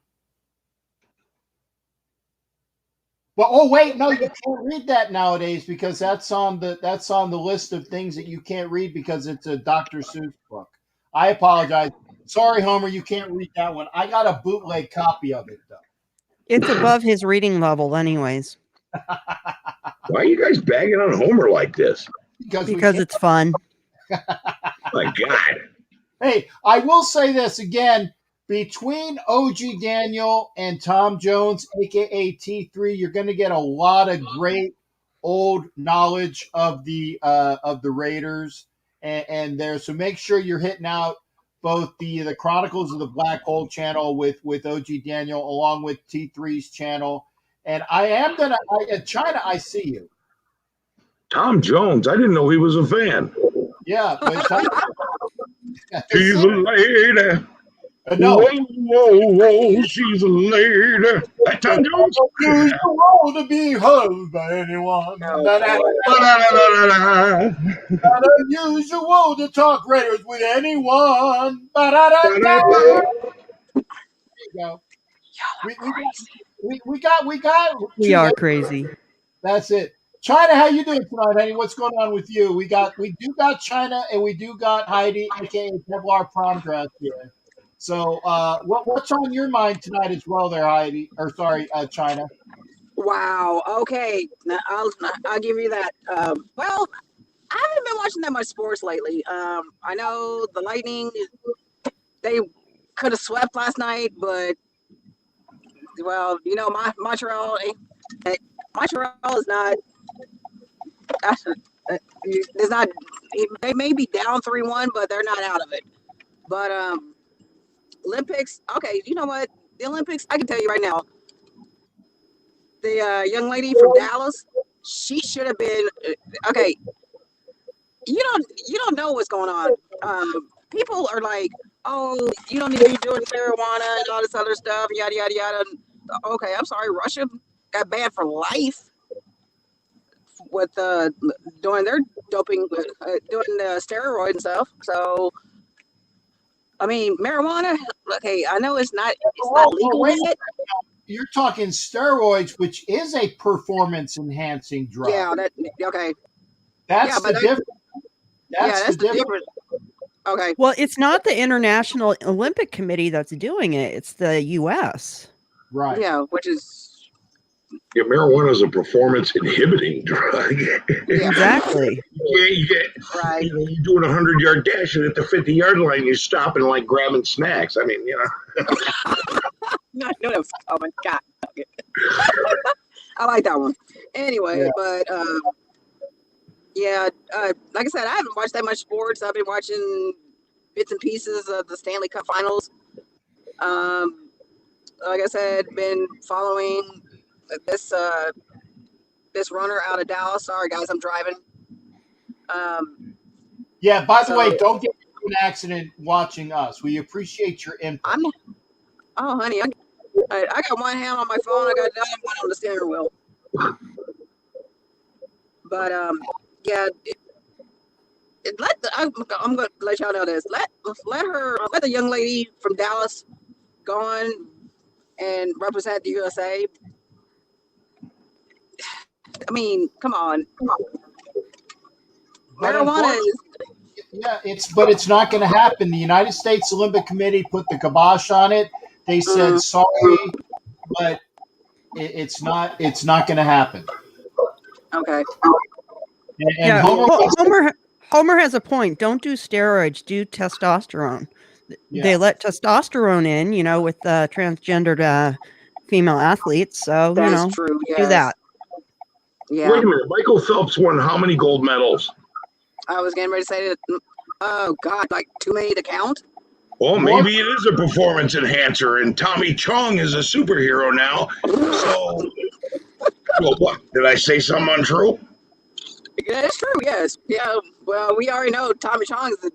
Well, oh wait, no, you can't read that nowadays because that's on the list of things that you can't read because it's a Dr. Seuss book. I apologize. Sorry, Homer, you can't read that one. I got a bootleg copy of it though. It's above his reading level, anyways. Why are you guys bagging on Homer like this? Because it's fun. My God. Hey, I will say this again. Between OG Daniel and Tom Jones, a.k.a. T3, you're going to get a lot of great old knowledge of the Raiders and there. So make sure you're hitting out both the Chronicles of the Black Hole channel with OG Daniel along with T3's channel. And I am going to – China, I see you. Tom Jones. I didn't know he was a fan. Yeah. She's a lady. No. Whoa, she's a lady. Tom Jones. Unusual to be heard by anyone. Not unusual to talk Raiders with anyone. There you go. We are crazy. That's it. China, how you doing tonight, honey? What's going on with you? We do got China and we do got Heidi, aka Kevlar Prom Dress here. So, what's on your mind tonight as well, there, Heidi? Or sorry, China. Wow. Okay, now, I'll give you that. Well, I haven't been watching that much sports lately. I know the Lightning, they could have swept last night, but well, you know, Montreal is not. It's not. They may be down 3-1, but they're not out of it. But Olympics. Okay, you know what? The Olympics. I can tell you right now. The young lady from Dallas. She should have been. Okay. You don't know what's going on. People are like, oh, you don't need to be doing marijuana and all this other stuff, yada yada yada. Okay, I'm sorry. Russia got banned for life with doing their doping, doing steroid and stuff. So, I mean, marijuana. Okay, I know it's not legal yet. you're talking steroids, which is a performance enhancing drug. Yeah, okay. That's the difference. That's the difference. Okay. Well, it's not the International Olympic Committee that's doing it. It's the U.S. Right. Yeah, which is... Yeah, marijuana is a performance inhibiting drug. Exactly. You get right. You're doing 100-yard dash, and at the 50-yard line, you're stopping like grabbing snacks. I mean, No, oh my God. I like that one. Anyway, but like I said, I haven't watched that much sports. I've been watching bits and pieces of the Stanley Cup Finals. Like I said, been following this runner out of Dallas. Sorry guys, I'm driving. By the way, don't get into an accident watching us. We appreciate your input. Honey, I got one hand on my phone, I got another one on the steering wheel. But I'm gonna let y'all know this. Let the young lady from Dallas go on and represent the USA. I mean, come on. Marijuana is... Yeah, it's not going to happen. The United States Olympic Committee put the kibosh on it. They said sorry, but it's not going to happen. Okay. And Homer has a point. Don't do steroids. Do testosterone. Yeah. They let testosterone in, with transgendered female athletes. So that's true. Yes. Do that. Yeah. Wait a minute. Michael Phelps won how many gold medals? I was getting ready to say that. Oh God, like too many to count. Well, maybe it is a performance enhancer, and Tommy Chong is a superhero now. So, well, what? Did I say something untrue? Yeah, it's true. Yes. Yeah. Well, we already know Tommy Chong is the.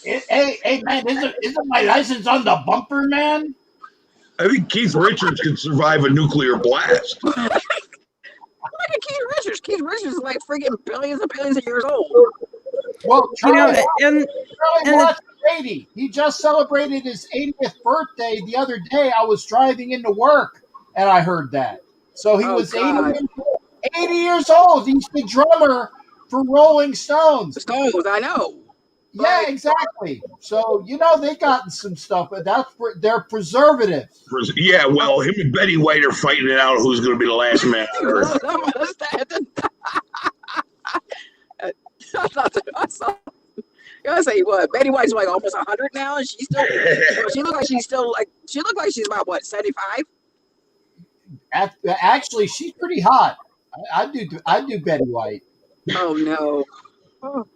Hey, man! Isn't my license on the bumper, man? I think Keith Richards could survive a nuclear blast. Look at Keith Richards. Keith Richards is like freaking billions and billions of years old. Well, Charlie and Brady, he just celebrated his 80th birthday the other day. I was driving into work, and I heard that. So he was 80 years old. He's the drummer for Rolling Stones. I know. Yeah, exactly. So, they gotten some stuff, but they're preservatives. Yeah, well, him and Betty White are fighting it out who's going to be the last man on Earth. I gotta say, what? Betty White's like almost 100 now, and she's still. She looked like she's about what, 75? Actually, she's pretty hot. I do Betty White. Oh no.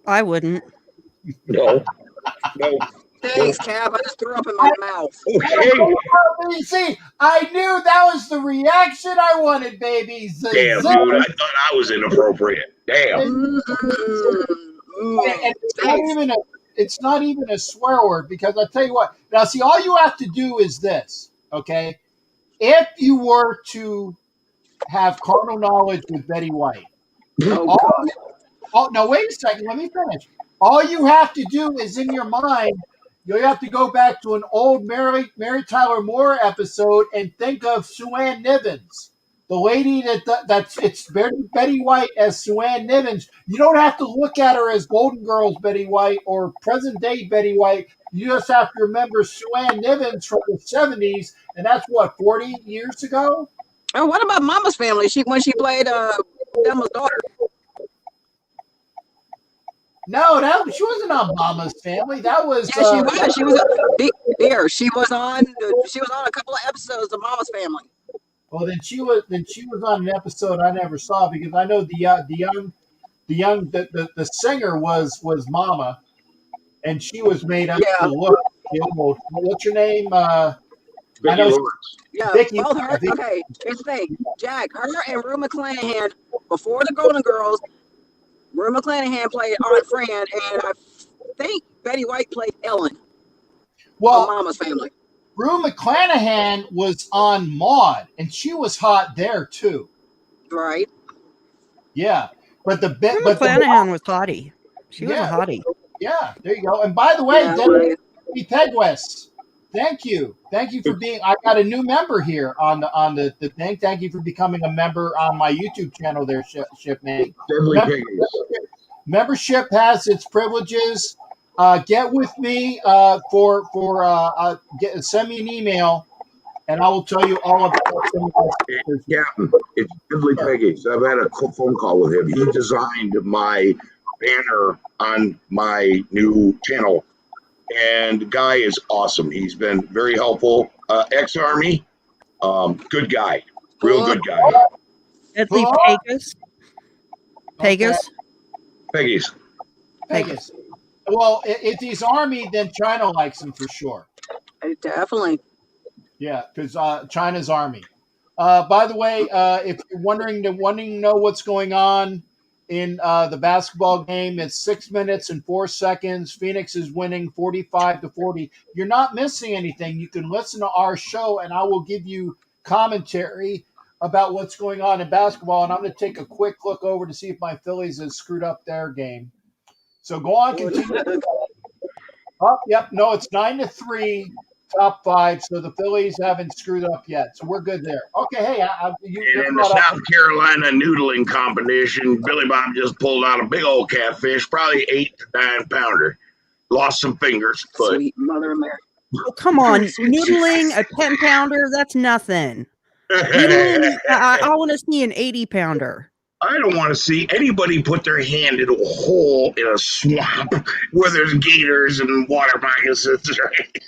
I wouldn't. No. Thanks, Cap. I just threw up in my mouth. Okay. See, I knew that was the reaction I wanted, baby. Damn, dude, I thought I was inappropriate. Damn. And it's not even a swear word, because I'll tell you what. Now, see, all you have to do is this, okay? If you were to have carnal knowledge with Betty White. No, wait a second. Let me finish. All you have to do is in your mind, you have to go back to an old Mary Tyler Moore episode and think of Sue-Ann Nivens, the lady it's Betty White as Sue-Ann Nivens. You don't have to look at her as Golden Girls Betty White or present day Betty White. You just have to remember Sue-Ann Nivens from the 70s, and that's what, 40 years ago? Oh, what about Mama's Family? When she played Thelma's daughter. No, she wasn't on Mama's Family. That was. Yeah, she was. She was there. She was on a couple of episodes of Mama's Family. Well, then she was on an episode I never saw, because I know the singer was Mama, and she was made up to look old. What's your name? Vicky Lawrence. Yeah, Vicky, both her. Okay, here's the thing, Jack. Her and Rue McClanahan before the Golden Girls. Rue McClanahan played Aunt Fran, and I think Betty White played Ellen. Well, Mama's Family. Rue McClanahan was on Maude, and she was hot there too. Right. Yeah, but Rue McClanahan was hottie. She was a hottie. Yeah, there you go. And by the way, Debbie Pegwest Thank you for being. I got a new member here on the thing. Thank you for becoming a member on my YouTube channel. There, Shipmate. Deadly Piggies. Membership has its privileges. Get with me send me an email, and I will tell you all about it. Captain, it's Deadly Piggies. I've had a phone call with him. He designed my banner on my new channel, and the guy is awesome. He's been very helpful. Ex-Army, good guy, real good guy. Deadly Pegasus. Pegasus. Well, if he's Army, then China likes him for sure. Definitely. Yeah, because China's Army. By the way, if you're wanting to know what's going on in the basketball game, it's 6 minutes and 4 seconds. Phoenix is winning 45-40. You're not missing anything. You can listen to our show, and I will give you commentary about what's going on in basketball. And I'm going to take a quick look over to see if my Phillies has screwed up their game. So go on, continue. Oh, yep. No, it's 9-3, top 5. So the Phillies haven't screwed up yet. So we're good there. Okay, hey, and in the South Carolina noodling competition, Billy Bob just pulled out a big old catfish, probably 8 to 9 pounder. Lost some fingers, but Sweet Mother America. Oh, come on, noodling a 10 pounder, that's nothing. Noodling, I want to see an 80 pounder. I don't want to see anybody put their hand in a hole in a swamp where there's gators and water moccasins. Right?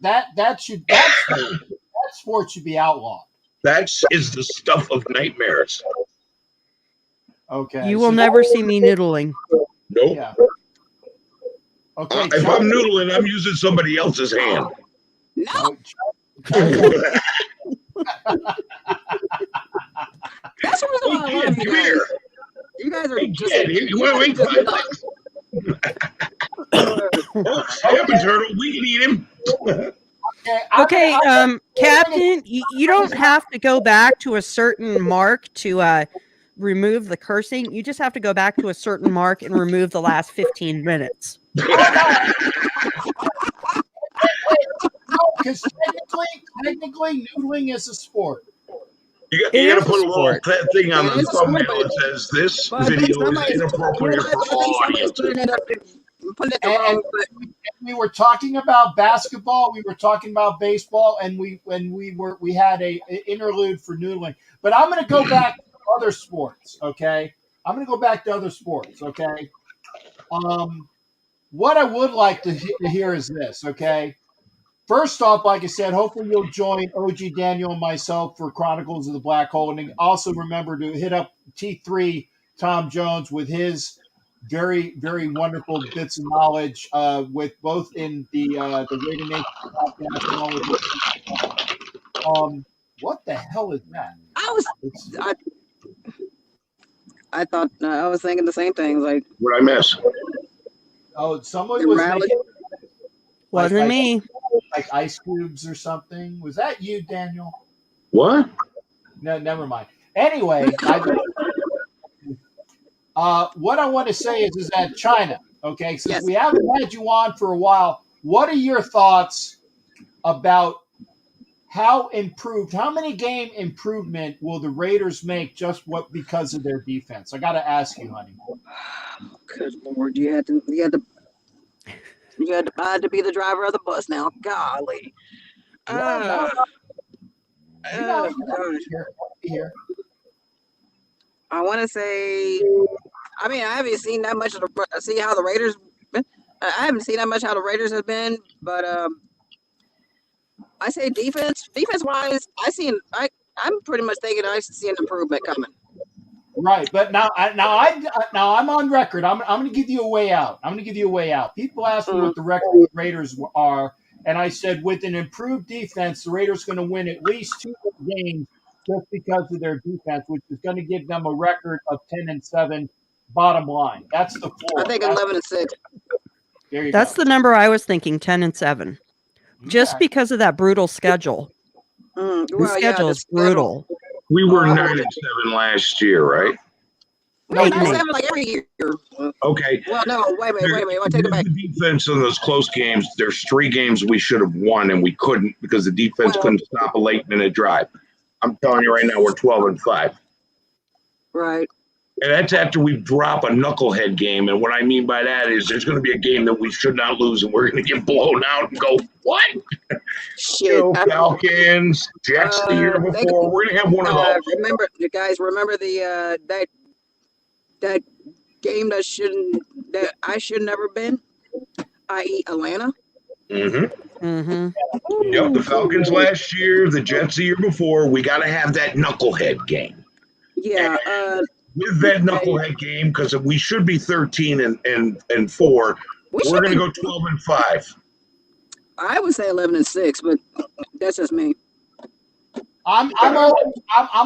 That sport should be outlawed. That is the stuff of nightmares. Okay. You will never see me noodling. Nope. Yeah. Okay. If I'm noodling, I'm using somebody else's hand. No. That's what I love you guys. You guys are just. Wait. Turtle, we can eat him. Okay, Captain, you don't have to go back to a certain mark to remove the cursing. You just have to go back to a certain mark and remove the last 15 minutes. Because technically, noodling is a sport. You got to put a little thing on the thumbnail that says this video is inappropriate for all audiences. And we were talking about basketball, we were talking about baseball, and we had a interlude for noodling. But I'm going to go back to other sports. Okay, what I would like to hear is this. Okay. First off, like I said, hopefully you'll join OG Daniel and myself for Chronicles of the Black Hole. And also remember to hit up T3 Tom Jones with his very, very wonderful bits of knowledge with both in the Raider Nation podcast. What the hell is that? I thought I was thinking the same thing. Like, what I miss? Oh, somebody was making, wasn't me. Like ice cubes or something. Was that you, Daniel? What? No, never mind. Anyway, what I want to say is that China, okay, since we haven't had you on for a while, what are your thoughts about how many game improvement will the Raiders make just because of their defense? I got to ask you, honey. Good Lord, you had to be the driver of the bus now. Golly. Here. I want to say, I mean, I haven't seen that much of how the Raiders have been, but I say defense wise, I'm pretty much thinking I see an improvement coming. Right, but now I'm on record. I'm going to give you a way out. People ask me what the record of the Raiders are, and I said with an improved defense, the Raiders are going to win at least 2 games just because of their defense, which is going to give them a record of 10-7. Bottom line, that's the floor. I think 11-6. There you That's go. the number I was thinking, 10-7, just because of that brutal schedule. The schedule is brutal. We were 9-7 last year, right? We had 8-8. 97 like every year. Okay. Well, no, wait a minute. I take it back. The defense in those close games, there's 3 games we should have won, and we couldn't because the defense couldn't stop a late-minute drive. I'm telling you right now, we're 12-5. Right. And that's after we drop a knucklehead game. And what I mean by that is there's going to be a game that we should not lose, and we're going to get blown out and go, what? Shit. Falcons, Jets the year before. We're going to have one of those. Remember the that game that I should never been, i.e. Atlanta. Yep, the Falcons last year, the Jets the year before. We got to have that knucklehead game. Yeah. With that knucklehead game, because we should be 13-4, we're going to go 12-5. I would say 11-6, but that's just me. I'm a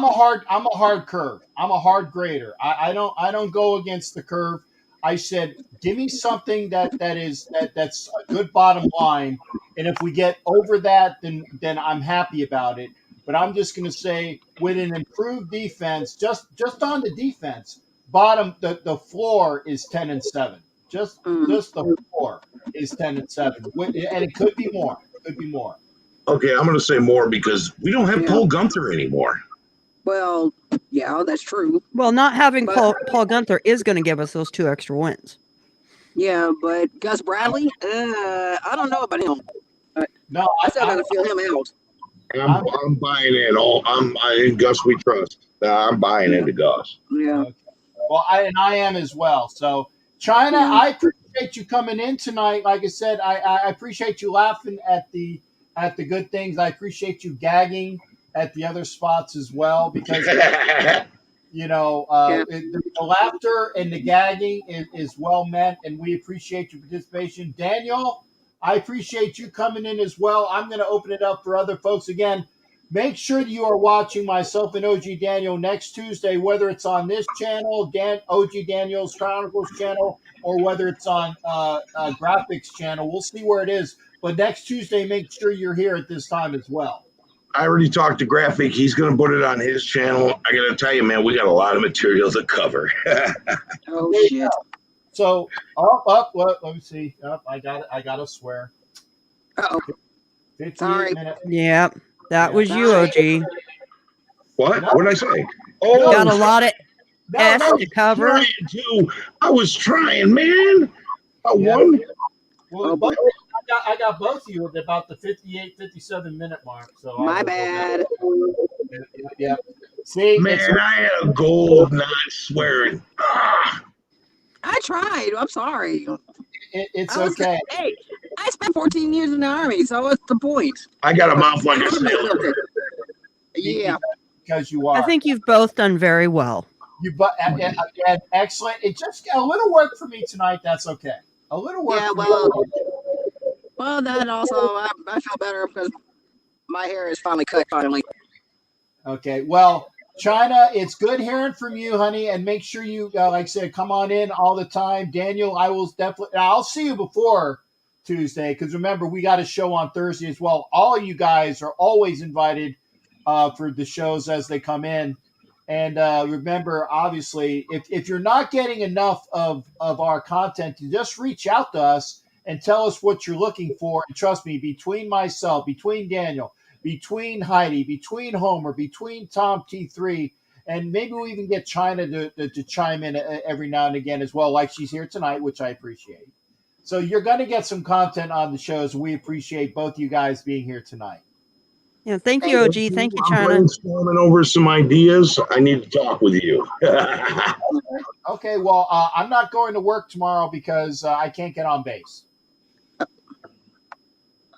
hard curve. I'm a hard grader. I don't go against the curve. I said, give me something that's a good bottom line, and if we get over that, then I'm happy about it. But I'm just going to say, with an improved defense, just on the defense, the floor is 10-7. Just the floor is 10-7, and it could be more. Okay, I'm going to say more because we don't have Paul Gunther anymore. Well, yeah, that's true. Well, not having Paul Gunther is going to give us those 2 extra wins. Yeah, but Gus Bradley, I don't know about him. No, I still got to feel him out. I'm buying in. In Gus we trust. I'm buying into Gus. Yeah. Okay. Well, I am as well. So, China, I appreciate you coming in tonight. Like I said, I appreciate you laughing at the good things. I appreciate you gagging at the other spots as well, because the laughter and the gagging is well meant, and we appreciate your participation. Daniel, I appreciate you coming in as well. I'm going to open it up for other folks. Again, make sure that you are watching myself and OG Daniel next Tuesday, whether it's on this channel, OG Daniel's Chronicles channel, or whether it's on Graphics channel. We'll see where it is. But next Tuesday, make sure you're here at this time as well. I already talked to Graphic. He's going to put it on his channel. I got to tell you, man, we got a lot of material to cover. Oh, shit. So, let me see. I got to swear. Uh-oh. 58 Sorry. minutes. Yeah, that was you, OG. What? No. What did I say? You got a lot of S I to cover. was trying too. I was trying, man. I won. Well, I got both of you at about the 58, 57 minute mark. So My bad. Yeah. See, Man, I had a goal of not swearing. I tried. I'm sorry. it's okay. Hey, I spent 14 years in the Army, so what's the point? I got a mouth like a sailor. Yeah. Because you are. I think you've both done very well. Again, excellent. It just a little work for me tonight. That's okay. A little work. Yeah, for well, me. well, that also, I feel better because my hair is finally cut, finally. Okay. Well, China, it's good hearing from you, honey, and make sure you, like I said, come on in all the time. Daniel, I'll see you before Tuesday, because remember, we got a show on Thursday as well. All of you guys are always invited for the shows as they come in. And remember, obviously, if you're not getting enough of our content, you just reach out to us and tell us what you're looking for. And trust me, between myself, between Daniel, between Heidi, between Homer, between Tom T3, and maybe we even get China to chime in every now and again as well, like she's here tonight, which I appreciate. So you're going to get some content on the shows. We appreciate both you guys being here tonight. Yeah, thank you, OG. Thank you, I'm China. brainstorming over some ideas. I need to talk with you. Okay, well, I'm not going to work tomorrow because I can't get on base.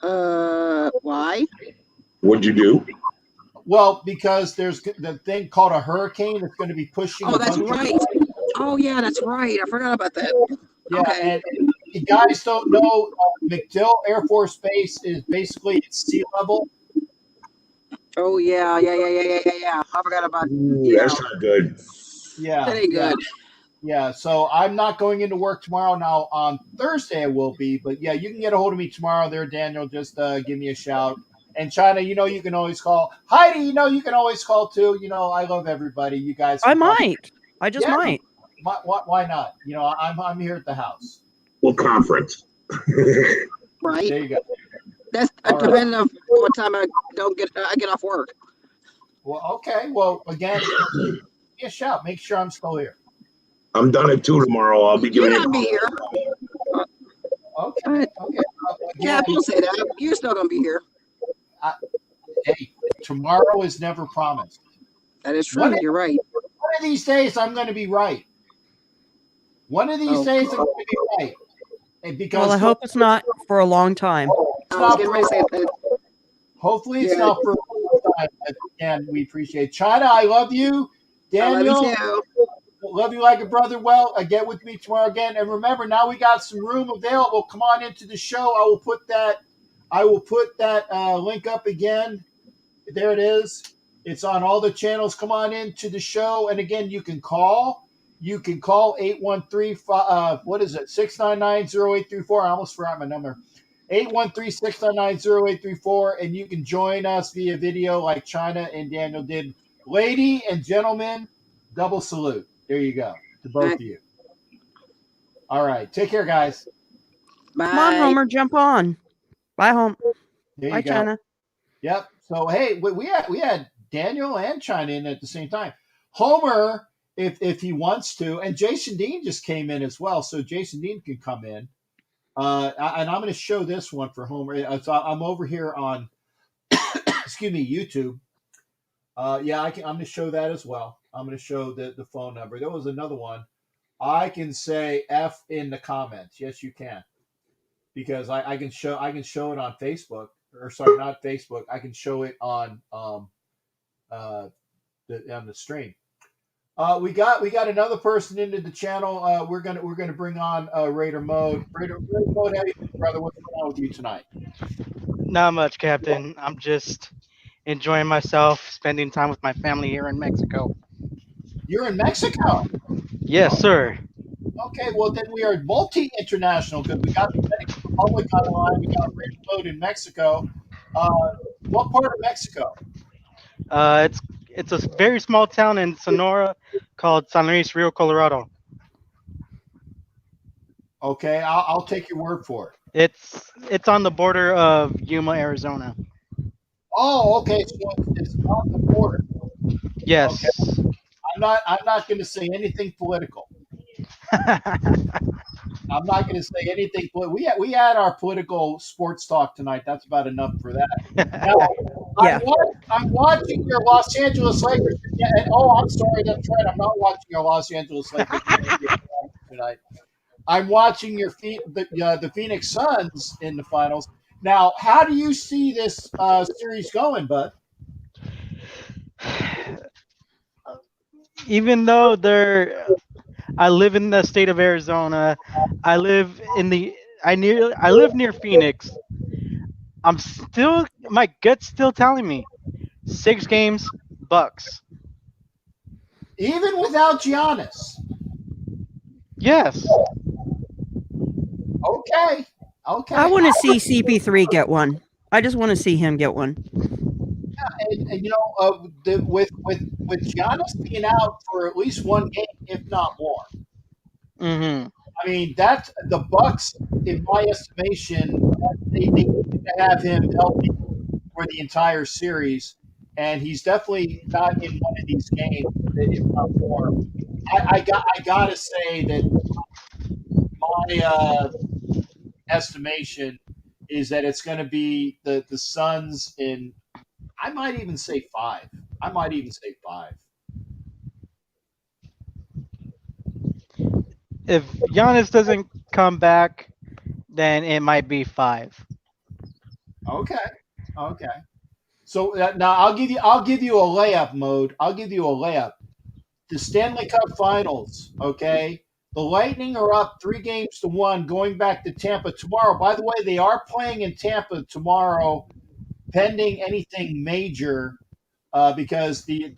Why? What'd you do? Well, because there's the thing called a hurricane that's going to be pushing. Oh, that's right. Oh, yeah, that's right. I forgot about that. Yeah, Okay. and if you guys don't know, MacDill Air Force Base is basically at sea level. Oh, yeah. I forgot about That's not good. Yeah. That ain't good. Yeah, so I'm not going into work tomorrow. Now, on Thursday I will be, but yeah, you can get a hold of me tomorrow there, Daniel. Just give me a shout. And China, you can always call. Heidi, you can always call too. I love everybody. You guys. I might. I just might. Why not? You know, I'm here at the house. Well, conference. Right. There you go. That's All right. depending on what time I get off work. Well, okay. Well, again, give me a shout. Make sure I'm still here. I'm done at 2 tomorrow. I'll be You're giving gonna be you. here. Okay. Yeah, Again, don't say that. You're still gonna be here. hey, tomorrow is never promised. That is true. You're right. One of these days, I'm going to be right. One of these days, I'm going to be right. And because Well, I hope it's not for a long time. I was getting ready to say that. Hopefully, it's Yeah. not for a long time. But again, we appreciate China. I love you, Daniel. I love you too. Love you like a brother. Well, get with me tomorrow again. And remember, now we got some room available. Come on into the show. I will put that link up again. There it is. It's on all the channels. Come on into the show. And again, you can call. You can call 813-699-0834. I almost forgot my number. 813-699-0834. And you can join us via video like China and Daniel did. Lady and gentlemen, double salute. There you go to both of you. All right. Take care, guys. Bye. Come on, Homer, jump on. Bye, home. There you Bye, go. China. Yep. So hey, we had Daniel and China in at the same time. Homer, if he wants to, and Jason Dean just came in as well, so Jason Dean can come in. And I'm going to show this one for Homer. So I'm over here on, excuse me, YouTube. I'm going to show that as well. I'm going to show the phone number. There was another one. I can say F in the comments. Yes, you can, because I can show it on Facebook. Or sorry, not Facebook. I can show it on the stream. We got another person into the channel. We're gonna bring on Raider Mode. Raider Mode, how you doing, brother? What's going on with you tonight? Not much, Captain. I'm just enjoying myself, spending time with my family here in Mexico. You're in Mexico. Yes, sir. Okay, well then we are multi-international because we got the Dominican Republic on the line. We got Raider Mode in Mexico. What part of Mexico? It's a very small town in Sonora called San Luis Rio Colorado. Okay, I'll take your word for it. It's on the border of Yuma, Arizona. Oh, okay, so it's on the border. Yes. Okay. I'm not going to say anything political. I'm not going to say anything. We had our political sports talk tonight. That's about enough for that. Now, Yeah. I'm watching your Los Angeles Lakers. And, I'm sorry. That's right. I'm not watching your Los Angeles Lakers tonight. I'm watching the Phoenix Suns in the finals. Now, how do you see this series going, bud? Even though I live in the state of Arizona, I live near Phoenix. My gut's still telling me 6 games, Bucks. Even without Giannis. Yes. Okay. I want to see CP3 get one. I just want to see him get one. Yeah, and with Giannis being out for at least one game, if not more. Mm-hmm. I mean, that's the Bucks, in my estimation, they need to have him healthy for the entire series, and he's definitely not in one of these games, if not more. I gotta say that my estimation is that it's going to be the Suns in. I might even say 5. If Giannis doesn't come back, then it might be 5. Okay. So now I'll give you a layup mode. I'll give you a layup. The Stanley Cup Finals. Okay. The Lightning are up 3-1 going back to Tampa tomorrow. By the way, they are playing in Tampa tomorrow, pending anything major, because the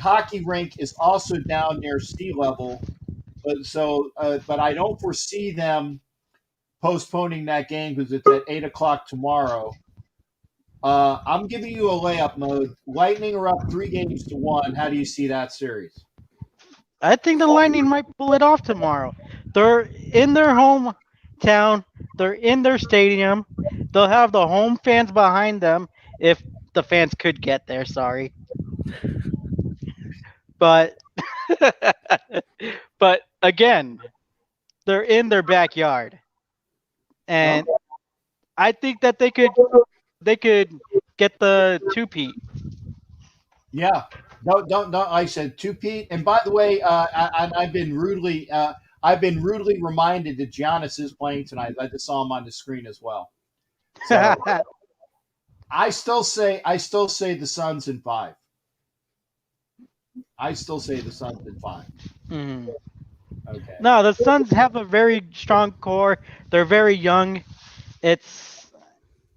hockey rink is also down near sea level. But I don't foresee them postponing that game because it's at 8:00 tomorrow. I'm giving you a layup mode. Lightning are up 3-1. How do you see that series? I think the Lightning might pull it off tomorrow. They're in their hometown. They're in their stadium. They'll have the home fans behind them if the fans could get there. Sorry, but but again, they're in their backyard, and I think that they could get the two-peat. Yeah. Don't. I said two Pete. And by the way, I've been rudely reminded that Giannis is playing tonight. I just saw him on the screen as well. So I still say the Suns in 5. I still say the Suns in 5. Mhm. Okay. No, the Suns have a very strong core. They're very young. It's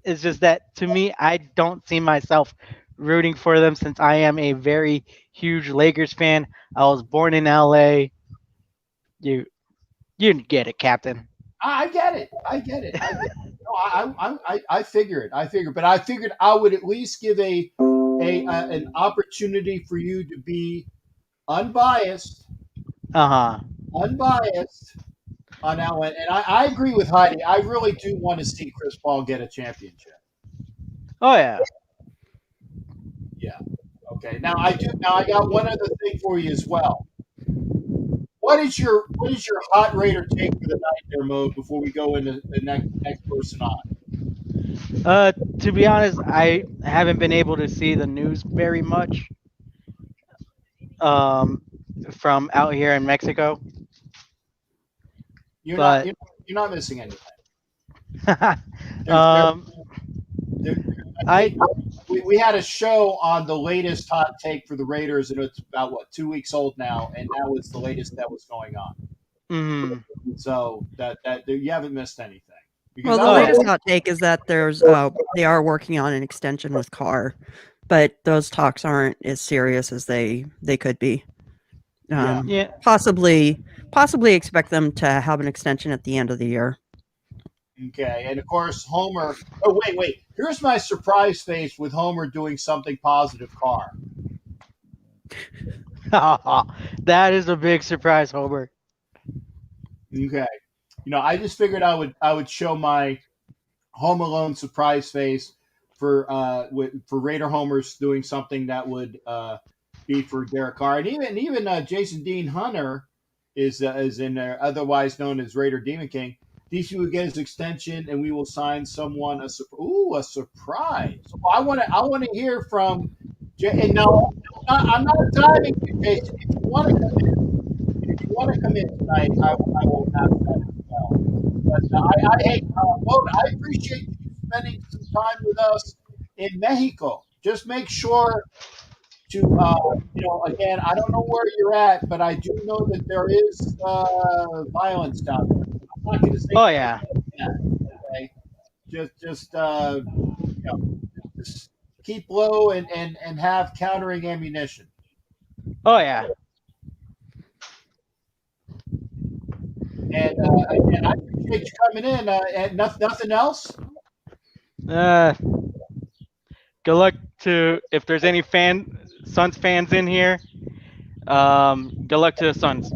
just that to me, I don't see myself rooting for them since I am a very huge Lakers fan. I was born in LA. You get it, Captain. I get it. No, I figure it. But I figured I would at least give an opportunity for you to be unbiased Uh-huh. on that one. And I agree with Heidi. I really do want to see Chris Paul get a championship. Oh yeah. Yeah. Okay. Now I got one other thing for you as well. What is your hot Raider take for the night there, Mo, before we go into the next person on? To be honest, I haven't been able to see the news very much. From out here in Mexico. You're But not missing anything. We had a show on the latest hot take for the Raiders, and it's about 2 weeks old now, and that was the latest that was going on. Mm-hmm. So that you haven't missed anything. Well, the latest hot take is that they are working on an extension with Carr, but those talks aren't as serious as they could be. Yeah. Possibly expect them to have an extension at the end of the year. Okay, and of course Homer. Oh wait! Here's my surprise face with Homer doing something positive. Carr. That is a big surprise, Homer. Okay, I just figured I would show my Home Alone surprise face for Raider Homers doing something that would be for Derek Carr, and even Jason Dean Hunter is in there, otherwise known as Raider Demon King. DC will get his extension, and we will sign someone a surprise. So I want to hear from. And no, I'm not diving to Jason. If you want to come in tonight, I will have that as well. But I appreciate you spending some time with us in Mexico. Just make sure to again, I don't know where you're at, but I do know that there is violence down there. I'm not going to say. Oh yeah. Okay? Just keep low and have countering ammunition. Oh yeah. And I appreciate you coming in. And nothing else. Good luck to if there's any Suns fans in here. Good luck to the Suns.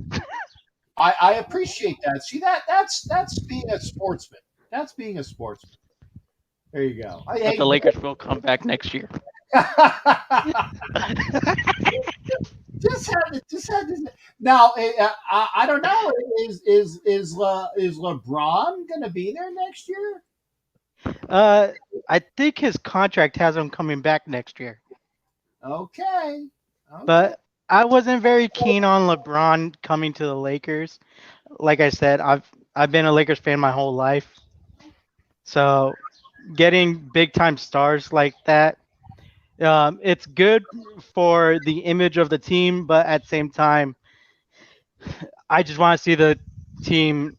I appreciate that. See that's being a sportsman. That's being a sportsman. There you go. But the Lakers will come back next year. just had this. Now I don't know. Is LeBron going to be there next year? I think his contract has him coming back next year. Okay. But I wasn't very keen on LeBron coming to the Lakers. Like I said, I've been a Lakers fan my whole life. So getting big time stars like that, it's good for the image of the team, but at the same time, I just want to see the team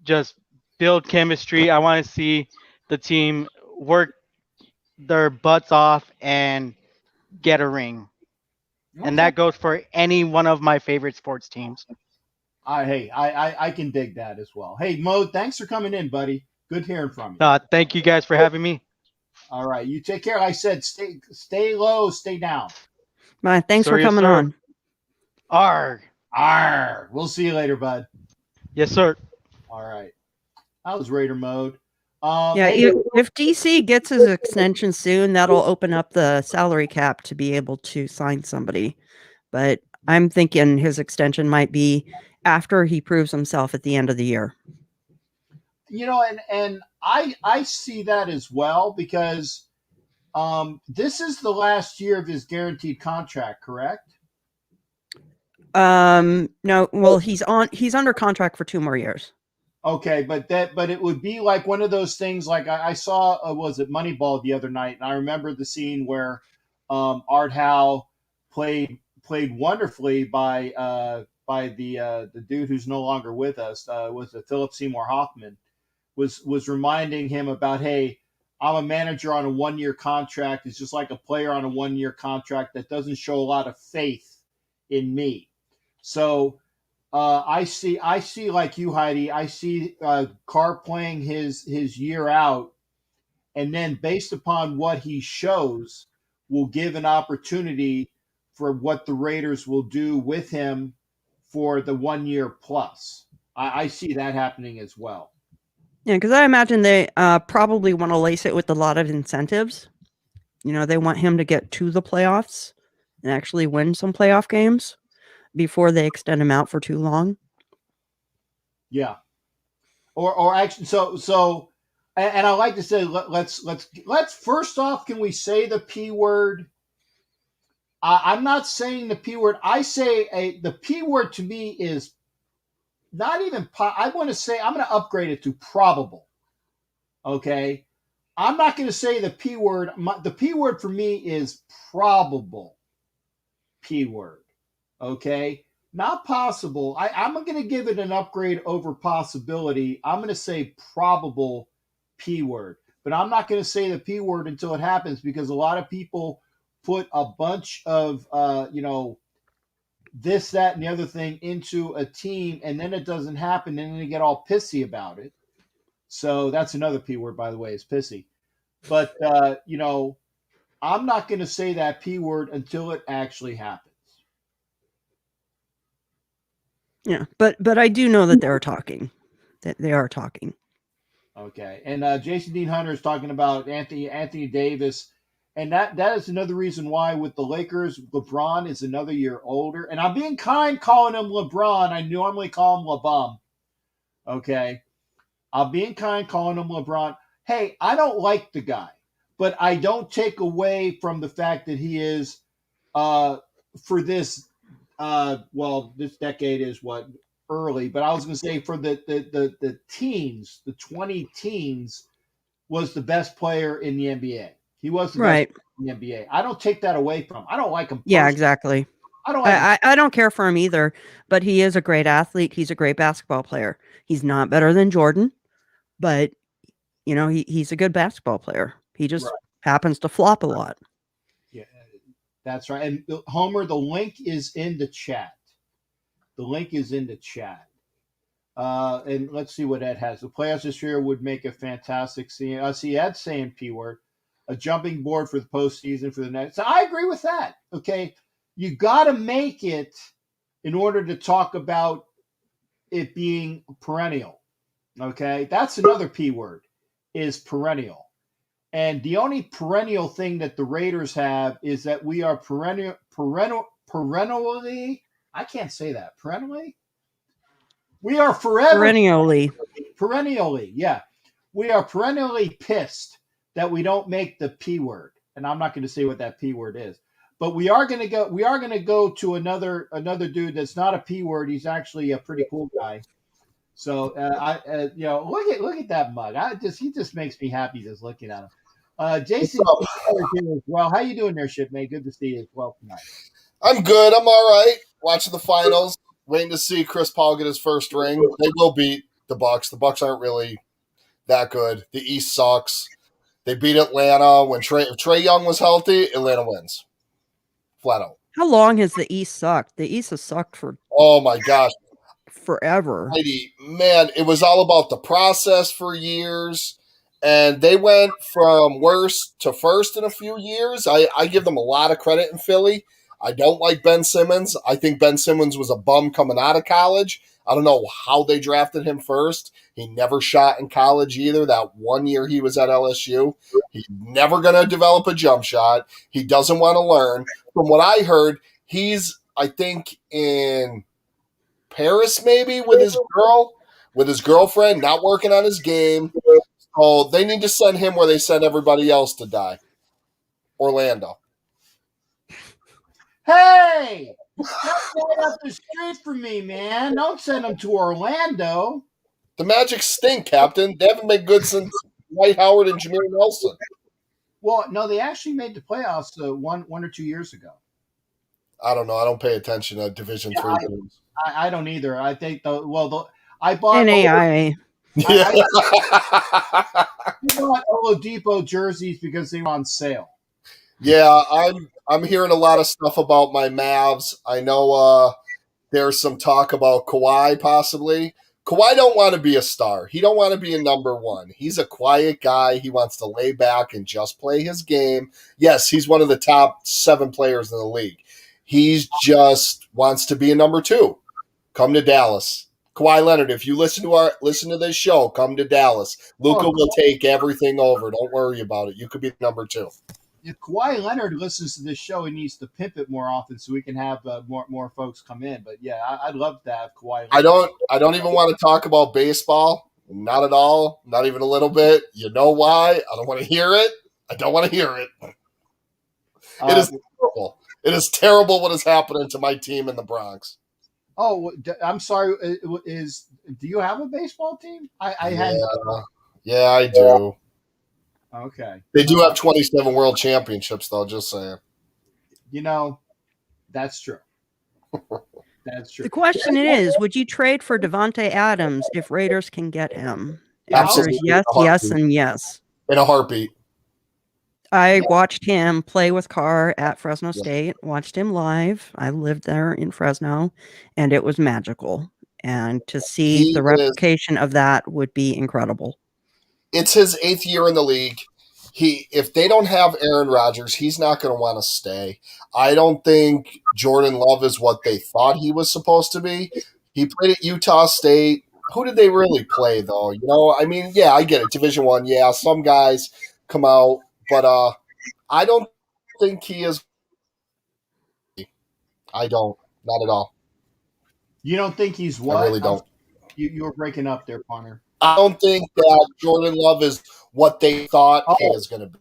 just build chemistry. I want to see the team work their butts off and get a ring. Okay. And that goes for any one of my favorite sports teams. I can dig that as well. Hey, Mo, thanks for coming in, buddy. Good hearing from you. Thank you guys for having me. All right. You take care. I said stay low, stay down. Thanks for coming on. Arg. Arr, we'll see you later, bud. Yes, sir. All right. That was Raider mode. Yeah, if DC gets his extension soon, that'll open up the salary cap to be able to sign somebody. But I'm thinking his extension might be after he proves himself at the end of the year. And I see that as well, because this is the last year of his guaranteed contract, correct? No, well, he's under contract for 2 more years. Okay, but it would be like one of those things. Like I saw, was it Moneyball the other night, and I remember the scene where Art Howe played wonderfully by the dude who's no longer with us. Was it Philip Seymour Hoffman? Was reminding him about, hey, I'm a manager on a 1-year contract. It's just like a player on a 1-year contract that doesn't show a lot of faith in me. So I see like you, Heidi. I see Carr playing his year out, and then based upon what he shows, will give an opportunity for what the Raiders will do with him for the 1 year plus. I see that happening as well. Yeah, because I imagine they probably want to lace it with a lot of incentives. They want him to get to the playoffs and actually win some playoff games before they extend him out for too long. Yeah. Or actually, so, and I like to say, let's first off, can we say the P word? I'm not saying the P word. I say the P word to me is not even, I want to say, I'm going to upgrade it to probable. Okay. I'm not going to say the P word. The P word for me is probable P word. Okay. Not possible. I'm going to give it an upgrade over possibility. I'm going to say probable P word, but I'm not going to say the P word until it happens, because a lot of people put a bunch of, this, that, and the other thing into a team, and then it doesn't happen, and then they get all pissy about it. So that's another P word, by the way, is pissy. But, I'm not going to say that P word until it actually happens. Yeah, but I do know that they're talking. That they are talking. Okay, and Jason Dean Hunter is talking about Anthony Davis, and that is another reason why with the Lakers, LeBron is another year older. And I'm being kind calling him LeBron. I normally call him LeBum. Okay, I'm being kind calling him LeBron. Hey, I don't like the guy, but I don't take away from the fact that he is for this. This decade is early, but I was going to say for the teens, the 20 teens, was the best player in the NBA. He was the best player in the NBA. I don't take that away from him. I don't like him. Yeah, exactly. I don't care for him either, but he is a great athlete. He's a great basketball player. He's not better than Jordan, but he's a good basketball player. He just happens to flop a lot. Yeah, that's right. And Homer, the link is in the chat. The link is in the chat. And let's see what Ed has. The playoffs this year would make a fantastic scene. I see Ed saying P word. A jumping board for the postseason for the next. So I agree with that. Okay. You got to make it in order to talk about it being perennial. Okay. That's another P word, is perennial. And the only perennial thing that the Raiders have is that we are perennially, I can't say that. Perennially? We are forever. Perennially. Yeah. We are perennially pissed that we don't make the P word. And I'm not going to say what that P word is. But we are going to go to another dude that's not a P word. He's actually a pretty cool guy. So look at that mug. He just makes me happy just looking at him. Jason here as well. How you doing there, shipmate? Good to see you as well tonight. I'm good. I'm all right. Watching the finals, waiting to see Chris Paul get his first ring. They will beat the Bucks. The Bucks aren't really that good. The East sucks. They beat Atlanta when if Trae Young was healthy. Atlanta wins, flat out. How long has the East sucked? The East has sucked for my gosh, forever. Man, it was all about the process for years. And they went from worst to first in a few years. I give them a lot of credit in Philly. I don't like Ben Simmons. I think Ben Simmons was a bum coming out of college. I don't know how they drafted him first. He never shot in college either. That 1 year he was at LSU. He's never going to develop a jump shot. He doesn't want to learn. From what I heard, he's, I think, in Paris maybe with his girlfriend, not working on his game. So they need to send him where they send everybody else to die. Orlando. Hey, that's right up the street from me, man. Don't send him to Orlando. The Magic stink, Captain. They haven't been good since Dwight Howard and Jameer Nelson. Well, no, they actually made the playoffs 1 or 2 years ago. I don't know. I don't pay attention to Division III games. I don't either. I think I bought NAIA. I bought Oladipo jerseys because they were on sale. Yeah, I'm hearing a lot of stuff about my Mavs. I know there's some talk about Kawhi possibly. Kawhi don't want to be a star. He don't want to be a number one. He's a quiet guy. He wants to lay back and just play his game. Yes, he's one of the top 7 players in the league. He just wants to be a number 2. Come to Dallas. Kawhi Leonard, if you listen to this show, come to Dallas. Luka will take everything over. Don't worry about it. You could be number 2. If Kawhi Leonard listens to this show, he needs to pimp it more often so we can have more folks come in. But yeah, I'd love to have Kawhi Leonard. I don't even want to talk about baseball. Not at all. Not even a little bit. You know why? I don't want to hear it. I don't want to hear it. It is terrible. It is terrible what is happening to my team in the Bronx. Oh, I'm sorry. Do you have a baseball team? Yeah, I do. Okay. They do have 27 world championships, though, just saying. That's true. That's true. The question is, would you trade for Devontae Adams if Raiders can get him? Absolutely. Yes, yes, and yes. In a heartbeat. I watched him play with Carr at Fresno State, watched him live. I lived there in Fresno, and it was magical. And to see the replication of that would be incredible. It's his 8th year in the league. If they don't have Aaron Rodgers, he's not going to want to stay. I don't think Jordan Love is what they thought he was supposed to be. He played at Utah State. Who did they really play, though? I get it. Division I, yeah, some guys come out. But I don't think he is. I don't. Not at all. You don't think he's what? I really don't. You were breaking up there, partner. I don't think that Jordan Love is what they thought he is going to be.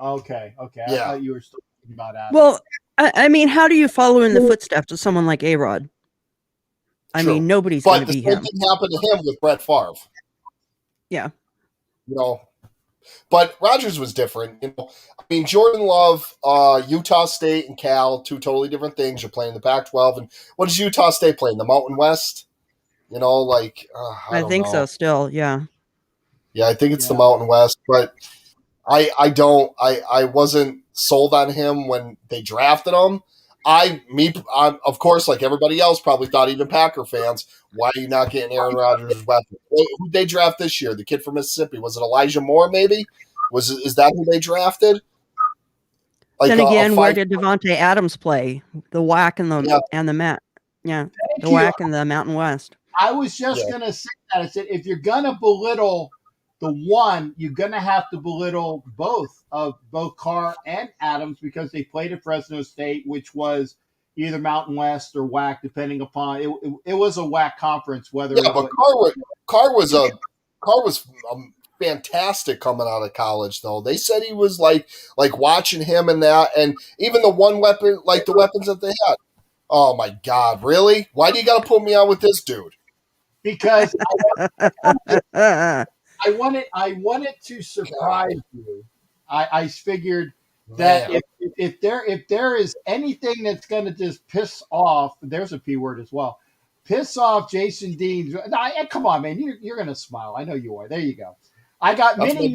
Okay. Yeah. I thought you were still thinking about Adam. Well, I mean, how do you follow in the footsteps of someone like A-Rod? I mean, nobody's going to be him. But the same thing happened to him with Brett Favre. Yeah. But Rodgers was different. I mean, Jordan Love, Utah State and Cal, 2 totally different things. You're playing the Pac-12. And what does Utah State play in? The Mountain West? I think so still, yeah. Yeah, I think it's the Mountain West. But I wasn't sold on him when they drafted him. I'm, of course, like everybody else, probably thought, even Packer fans, why are you not getting Aaron Rodgers' weapon? Who did they draft this year? The kid from Mississippi. Was it Elijah Moore, maybe? Is that who they drafted? Then again, where did Devontae Adams play? The WAC and the mat. Yeah, the WAC and the Mountain West. I was just going to say that. I said, if you're going to belittle the one, you're going to have to belittle both Carr and Adams because they played at Fresno State, which was either Mountain West or WAC, depending upon it was a WAC conference. But Carr was fantastic coming out of college, though. They said he was like watching him and that, and even the one weapon, like the weapons that they had. Oh my God, really? Why do you got to put me on with this dude? Because I wanted to surprise you. I figured that if there is anything that's going to just piss off, there's a P word as well, piss off Jason Dean. Come on, man, you're going to smile. I know you are. There you go. I got Mini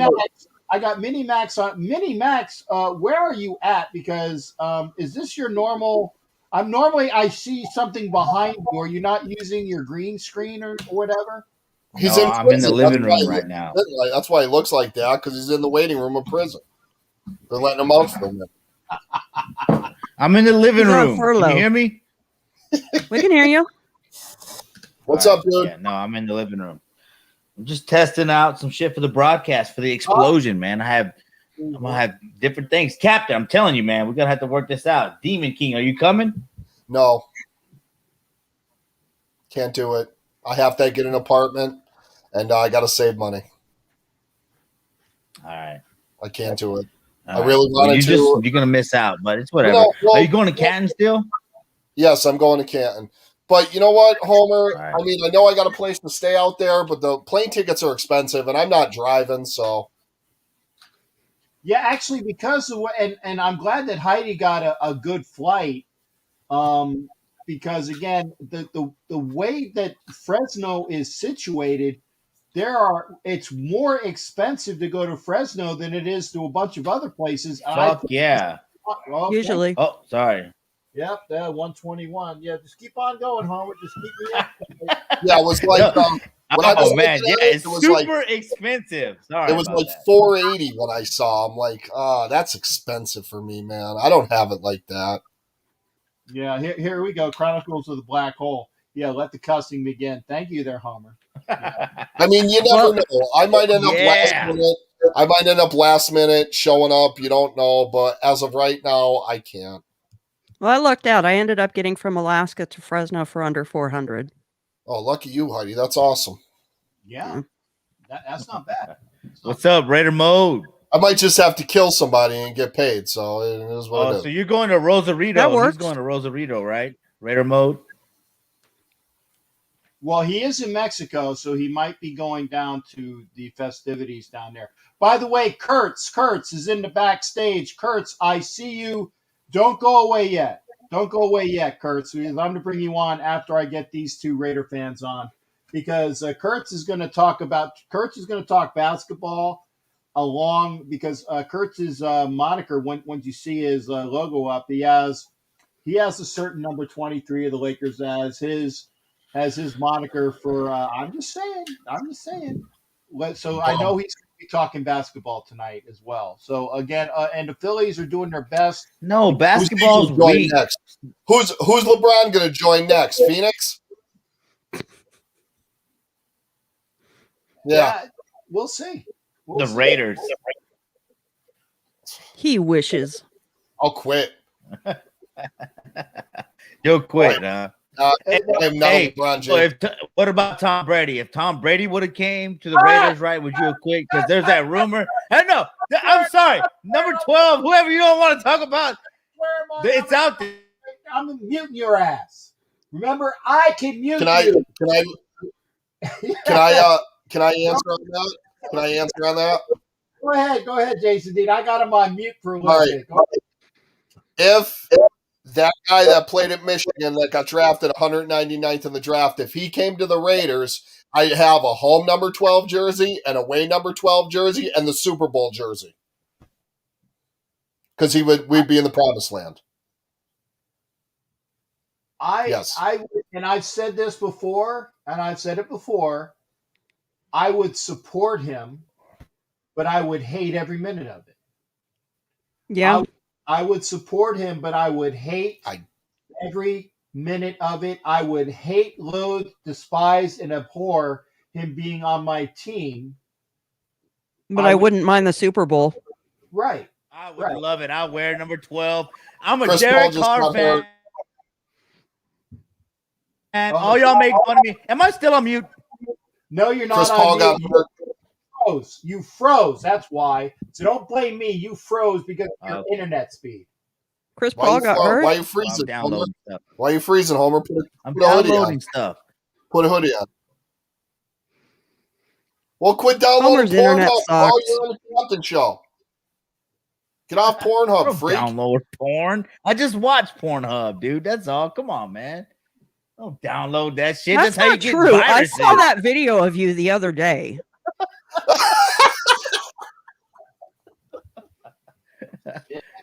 Max on Mini Max. Where are you at? Because is this your normal? I see something behind you. Are you not using your green screen or whatever? I'm in the living room right now. That's why he looks like that, because he's in the waiting room of prison. They're letting him out for a minute. I'm in the living He's on room. Can furlough. you hear me? We can hear you. What's All up, dude? Yeah, no, I'm in the living room. I'm just testing out some shit for the broadcast for the explosion, man. I'm gonna have different things. Captain, I'm telling you, man, we're gonna have to work this out. Demon King, are you coming? No. Can't do it. I have to get an apartment, and I got to save money. All right. I can't do it. All I really Well, wanted to. you're gonna miss out, but it's whatever. No, well, Are you going to Canton still? Yes, I'm going to Canton. But you know what, Homer? Right. I mean, I know I got a place to stay out there, but the plane tickets are expensive, and I'm not driving, so. Yeah, actually, because of and I'm glad that Heidi got a good flight. Because again, the way that Fresno is situated, it's more expensive to go to Fresno than it is to a bunch of other places. Fuck yeah. Okay. Usually. Oh, sorry. Yep, 121. Yeah, just keep on going, Homer. Just keep me up. Yeah, it was like when I was man, looking at yeah, it, it's it was super expensive. Sorry, it was about like that. $480 when I saw. I'm like, that's expensive for me, man. I don't have it like that. Yeah, here we go. Chronicles of the Black Hole. Yeah, let the cussing begin. Thank you there, Homer. Yeah. I mean, you never know. I might end up last Yeah. minute. I might end up last minute showing up. You don't know, but as of right now, I can't. Well, I lucked out. I ended up getting from Alaska to Fresno for under 400. Oh, lucky you, Heidi. That's awesome. Yeah, that's not bad. What's up, Raider Mode? I might just have to kill somebody and get paid. So it is what it Oh, is. so you're going to Rosarito. That works. He's going to Rosarito, right? Raider Mode. Well, he is in Mexico, so he might be going down to the festivities down there. By the way, Kurtz is in the backstage. Kurtz, I see you. Don't go away yet. Don't go away yet, Kurtz. I'm going to bring you on after I get these two Raider fans on, because Kurtz is going to talk basketball because Kurtz's moniker, when you see his logo up, he has a certain number 23 of the Lakers as his moniker for. I'm just saying. So I know he's going to be talking basketball tonight as well. So again, and the Phillies are doing their best. No, basketball's Who's going weak. next? Who's LeBron going to join next? Phoenix? Yeah. We'll see. The Raiders. He wishes. I'll quit. You'll quit, huh? I'm not Hey, LeBron so James. what about Tom Brady? If Tom Brady would have came to the Raiders, right, would you have quit? Because there's that rumor. Hey, no, I'm sorry. Number 12, whoever you don't want to talk about, it's out there. I'm muting your ass. Remember, I can mute Can I you. can I answer on that? Can I answer on that? Go ahead, Jason Dean. I got him on mute for a little All right. bit. Go If that guy that played at Michigan that got drafted 199th in the draft, if he came to the Raiders, I'd have a home number 12 jersey, an away number 12 jersey, and the Super Bowl jersey. Because we'd be in the promised land. And I've said this before, and I've said it before. I would support him, but I would hate every minute of it. Yeah. I would support him, but I would hate every minute of it. I would hate, loathe, despise, and abhor him being on my team. But I wouldn't mind the Super Bowl. Right. I would love it. I'll wear number 12. I'm a Chris Derek Paul just Carr got fan. hurt. And all y'all make fun of me. Am I still on mute? No, you're not. Chris Paul got hurt. You froze. That's why. So don't blame me. You froze because of your internet speed. Chris Paul got hurt. Why are you freezing? I'm Homer? downloading stuff. Why are you freezing, Homer? I'm put a hoodie downloading on. stuff. Put a hoodie on. Well, quit downloading Homer's internet Pornhub. sucks. Oh, you're on the Captain Show. Get off Pornhub, freak. Download porn. I just watch Pornhub, dude. That's all. Come on, man. Don't download that shit. That's how you not get true. I viruses. saw that video of you the other day.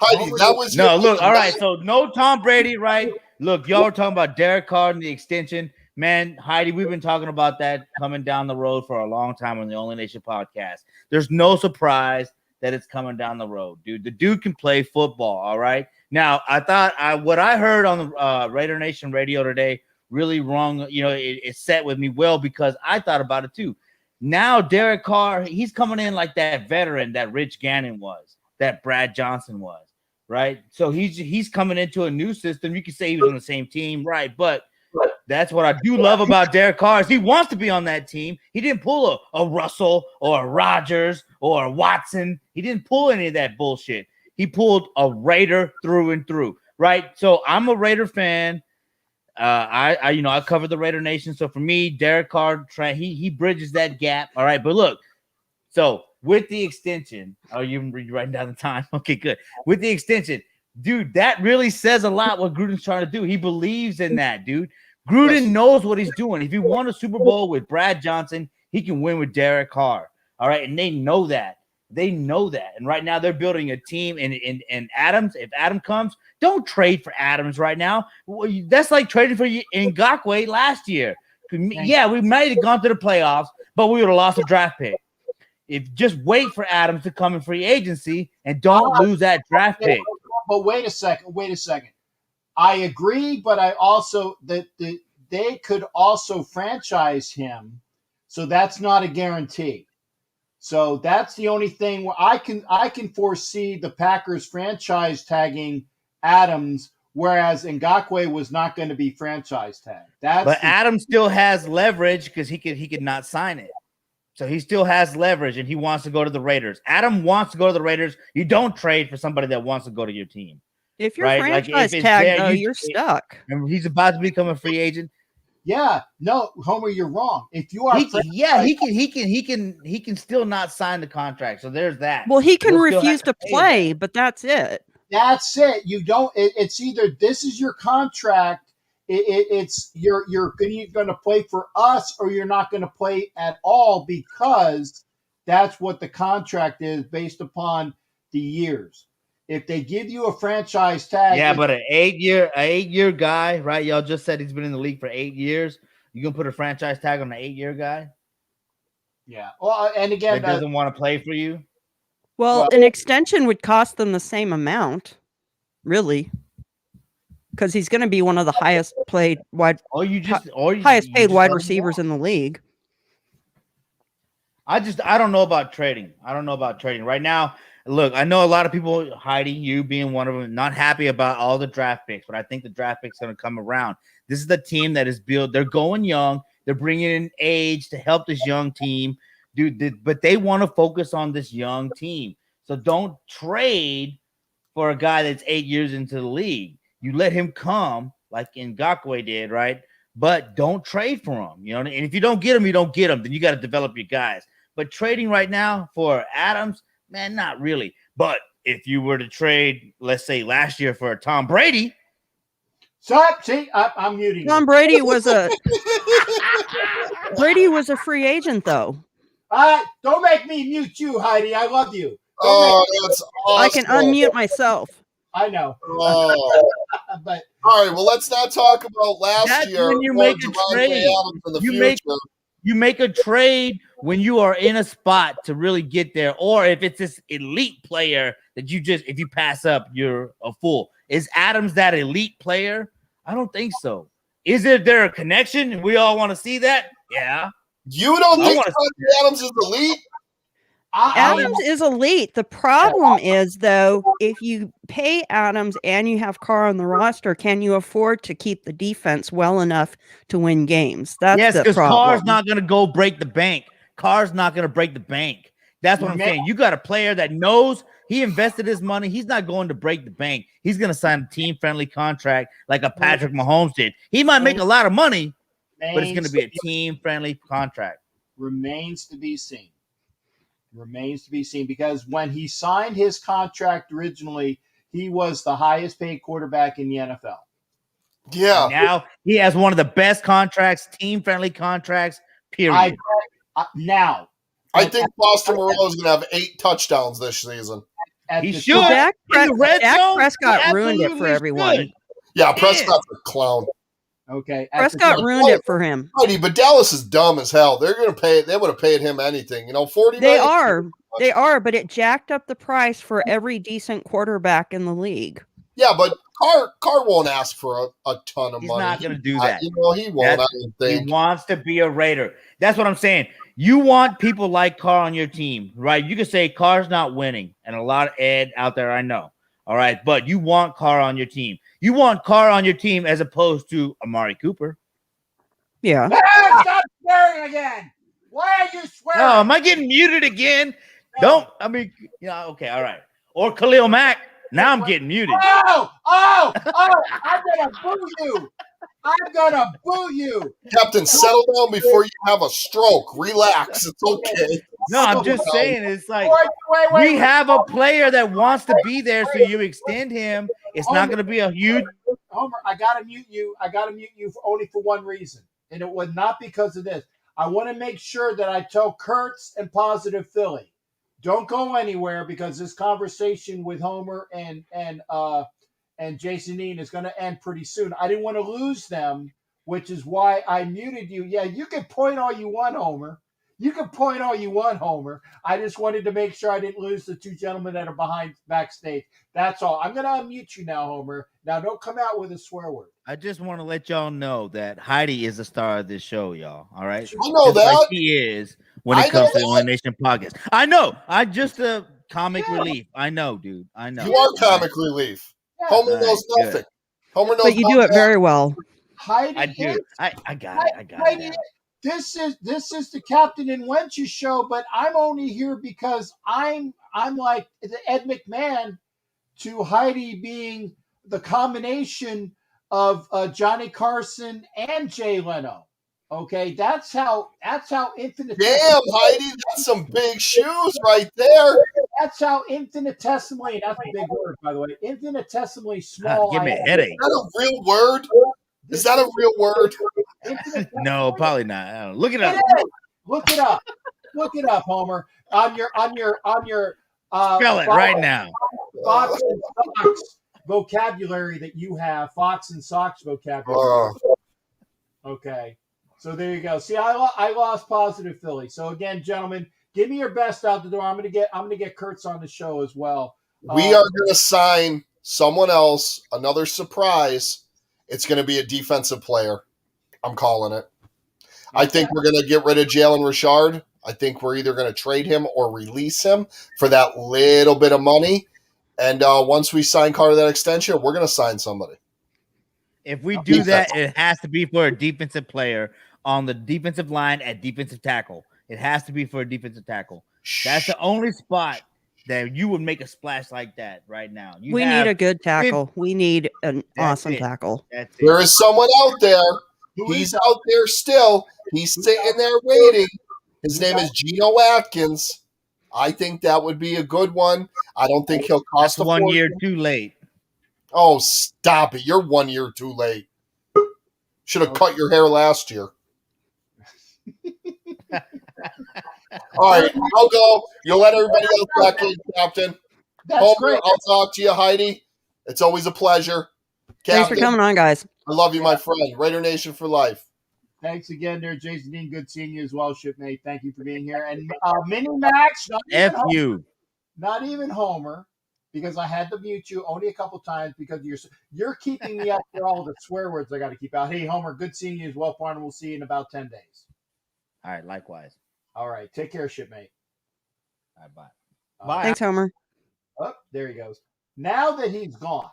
Heidi, that was No, your- look, all right. So no Tom Brady, right? Look, y'all were talking about Derek Carr and the extension. Man, Heidi, we've been talking about that coming down the road for a long time on the Only Nation podcast. There's no surprise that it's coming down the road, dude. The dude can play football, all right? Now, I thought what I heard on the Raider Nation radio today really wrong. You know, it set with me well because I thought about it too. Now, Derek Carr, he's coming in like that veteran that Rich Gannon was, that Brad Johnson was, right? So he's coming into a new system. You could say he was on the same team, right? But that's what I do love about Derek Carr is he wants to be on that team. He didn't pull a Russell or a Rodgers or a Watson. He didn't pull any of that bullshit. He pulled a Raider through and through, right? So I'm a Raider fan. I cover the Raider Nation. So for me, Derek Carr, he bridges that gap. All right, but look, so with the extension, you're writing down the time. Okay, good. With the extension, dude, that really says a lot what Gruden's trying to do. He believes in that, dude. Gruden knows what he's doing. If he won a Super Bowl with Brad Johnson, he can win with Derek Carr. All right, and they know that. They know that. And right now they're building a team. And Adams, if Adam comes, don't trade for Adams right now. That's like trading for Ngakoue last year. Yeah, we might have gone to the playoffs, but we would have lost a draft pick. Just wait for Adams to come in free agency and don't lose that draft pick. But wait a second. I agree, but I also that they could also franchise him, so that's not a guarantee. So that's the only thing where I can foresee the Packers franchise tagging Adams, whereas Ngakoue was not going to be franchise tagged. But Adams still has leverage because he could not sign it. So he still has leverage and he wants to go to the Raiders. Adam wants to go to the Raiders. You don't trade for somebody that wants to go to your team. If you're franchise tagged, though, you're stuck. And he's about to become a free agent. Yeah, no, Homer, you're wrong. If you are, he can still not sign the contract. So there's that. Well, he can refuse to play, but that's it. That's it. You don't. It's either this is your contract. It's you're going to play for us, or you're not going to play at all because that's what the contract is based upon the years. If they give you a franchise tag, but an 8-year guy, right? Y'all just said he's been in the league for 8 years. You gonna put a franchise tag on an 8-year guy? Yeah. Well, and again, that doesn't want to play for you. Well, an extension would cost them the same amount, really, because he's going to be one of the highest paid wide receivers in the league. I don't know about trading. Right now. Look, I know a lot of people, Heidi, you being one of them, not happy about all the draft picks, but I think the draft picks are going to come around. This is the team that is built. They're going young. They're bringing in age to help this young team, dude. But they want to focus on this young team. So don't trade for a guy that's 8 years into the league. You let him come like Ngakoue did, right? But don't trade for him. You know, and if you don't get him, you don't get him. Then you got to develop your guys. But trading right now for Adams, man, not really. But if you were to trade, let's say last year for Tom Brady. I'm muting. Tom Brady was a free agent, though. Don't make me mute you, Heidi. I love you. That's awesome. I can unmute myself. I know. But all right, well, let's not talk about last year. When you make a trade, you make a trade when you are in a spot to really get there, or if it's this elite player that if you pass up, you're a fool. Is Adams that elite player? I don't think so. Is there a connection? We all want to see that? Yeah. You don't think Adams is elite? Adams is elite. The problem is, though, if you pay Adams and you have Carr on the roster, can you afford to keep the defense well enough to win games? That's the problem. Carr's not going to go break the bank. Carr's not going to break the bank. That's what I'm saying. You got a player that knows he invested his money. He's not going to break the bank. He's going to sign a team-friendly contract like a Patrick Mahomes did. He might make a lot of money, but it's going to be a team-friendly contract. Remains to be seen. Because when he signed his contract originally, he was the highest paid quarterback in the NFL. Yeah. And now he has one of the best contracts, team-friendly contracts, period. I think Boston Morello is going to have 8 touchdowns this season. He should. Dak Prescott ruined it for everyone. Yeah, Prescott's a clown. Okay. Prescott ruined it for him. But Dallas is dumb as hell. They're going to pay. They would have paid him anything. $40 million. They are, but it jacked up the price for every decent quarterback in the league. Yeah, but Carr won't ask for a ton of He's money. not going to do that. He won't. I don't think. He wants to be a Raider. That's what I'm saying. You want people like Carr on your team, right? You can say Carr's not winning, and a lot of Ed out there I know. All right, but you want Carr on your team. You want Carr on your team as opposed to Amari Cooper. Yeah. Stop swearing again. Why are you swearing? Oh, am I getting muted again? No. Okay, all right. Or Khalil Mack. Now I'm getting muted. Oh, I'm going to boo you. I'm going to boo you. Captain, settle down before you have a stroke. Relax. It's okay. No, I'm just saying it's like Wait, we have a player that wants to be there, so you extend him. It's not going to be a huge. Homer, I got to mute you. I got to mute you only for one reason, and it was not because of this. I want to make sure that I tell Kurtz and Positive Philly, don't go anywhere because this conversation with Homer and Jason Ian is going to end pretty soon. I didn't want to lose them, which is why I muted you. Yeah, you can point all you want, Homer. You can point all you want, Homer. I just wanted to make sure I didn't lose the two gentlemen that are behind backstage. That's all. I'm going to unmute you now, Homer. Now, don't come out with a swear word. I just want to let y'all know that Heidi is the star of this show, y'all. All right? I know Just that. like she is when it comes to the Only Nation podcast. I know. I just a comic relief. I know, dude. I know. You are comic relief. Homer knows nothing. Good. Homer knows But you do it very well. Heidi, I do. I got it. I got Heidi, it. this is the Captain and Wenches show, but I'm only here because I'm like the Ed McMahon to Heidi being the combination of Johnny Carson and Jay Leno. Okay, that's how infinite. Damn, Heidi, that's some big shoes right there. That's how infinitesimally. That's a big word, by the way. Infinitesimally small. Give me a headache. Is that a real word? Is that a real word? No, probably not. I don't know. Look it up. Look it up. Look it up, Homer. On your Spell it right now. Fox and Sox vocabulary that you have. Fox and Sox vocabulary. Okay. So there you go. See, I lost Positive Philly. So again, gentlemen, give me your best out the door. I'm gonna get Kurtz on the show as well. We are going to sign someone else, another surprise. It's going to be a defensive player. I'm calling it. I think we're going to get rid of Jalen Richard. I think we're either going to trade him or release him for that little bit of money. And once we sign Carter that extension, we're going to sign somebody. If we do that, it has to be for a defensive player on the defensive line at defensive tackle. It has to be for a defensive tackle. That's the only spot that you would make a splash like that right now. We need a good tackle. We need an awesome tackle. There is someone out there. He's out there still. He's sitting there waiting. His name is Geno Atkins. I think that would be a good one. I don't think he'll cost That's 1 year too late. Oh, stop it. You're 1 year too late. Should have cut your hair last year. All right, I'll go. You'll let everybody else back in, Captain. That's Homer, great. I'll talk to you, Heidi. It's always a pleasure. Thanks for coming on, guys. I love you, my friend. Raider Nation for life. Thanks again there, Jason Dean. Good seeing you as well, shipmate. Thank you for being here. And Mini Max, not even Homer, because I had to mute you only a couple times because you're keeping me up for all the swear words I got to keep out. Hey, Homer, good seeing you as well, partner. We'll see you in about 10 days. All right, likewise. All right, take care, shipmate. All right, bye. Bye. Thanks, Homer. Oh, there he goes. Now that he's gone,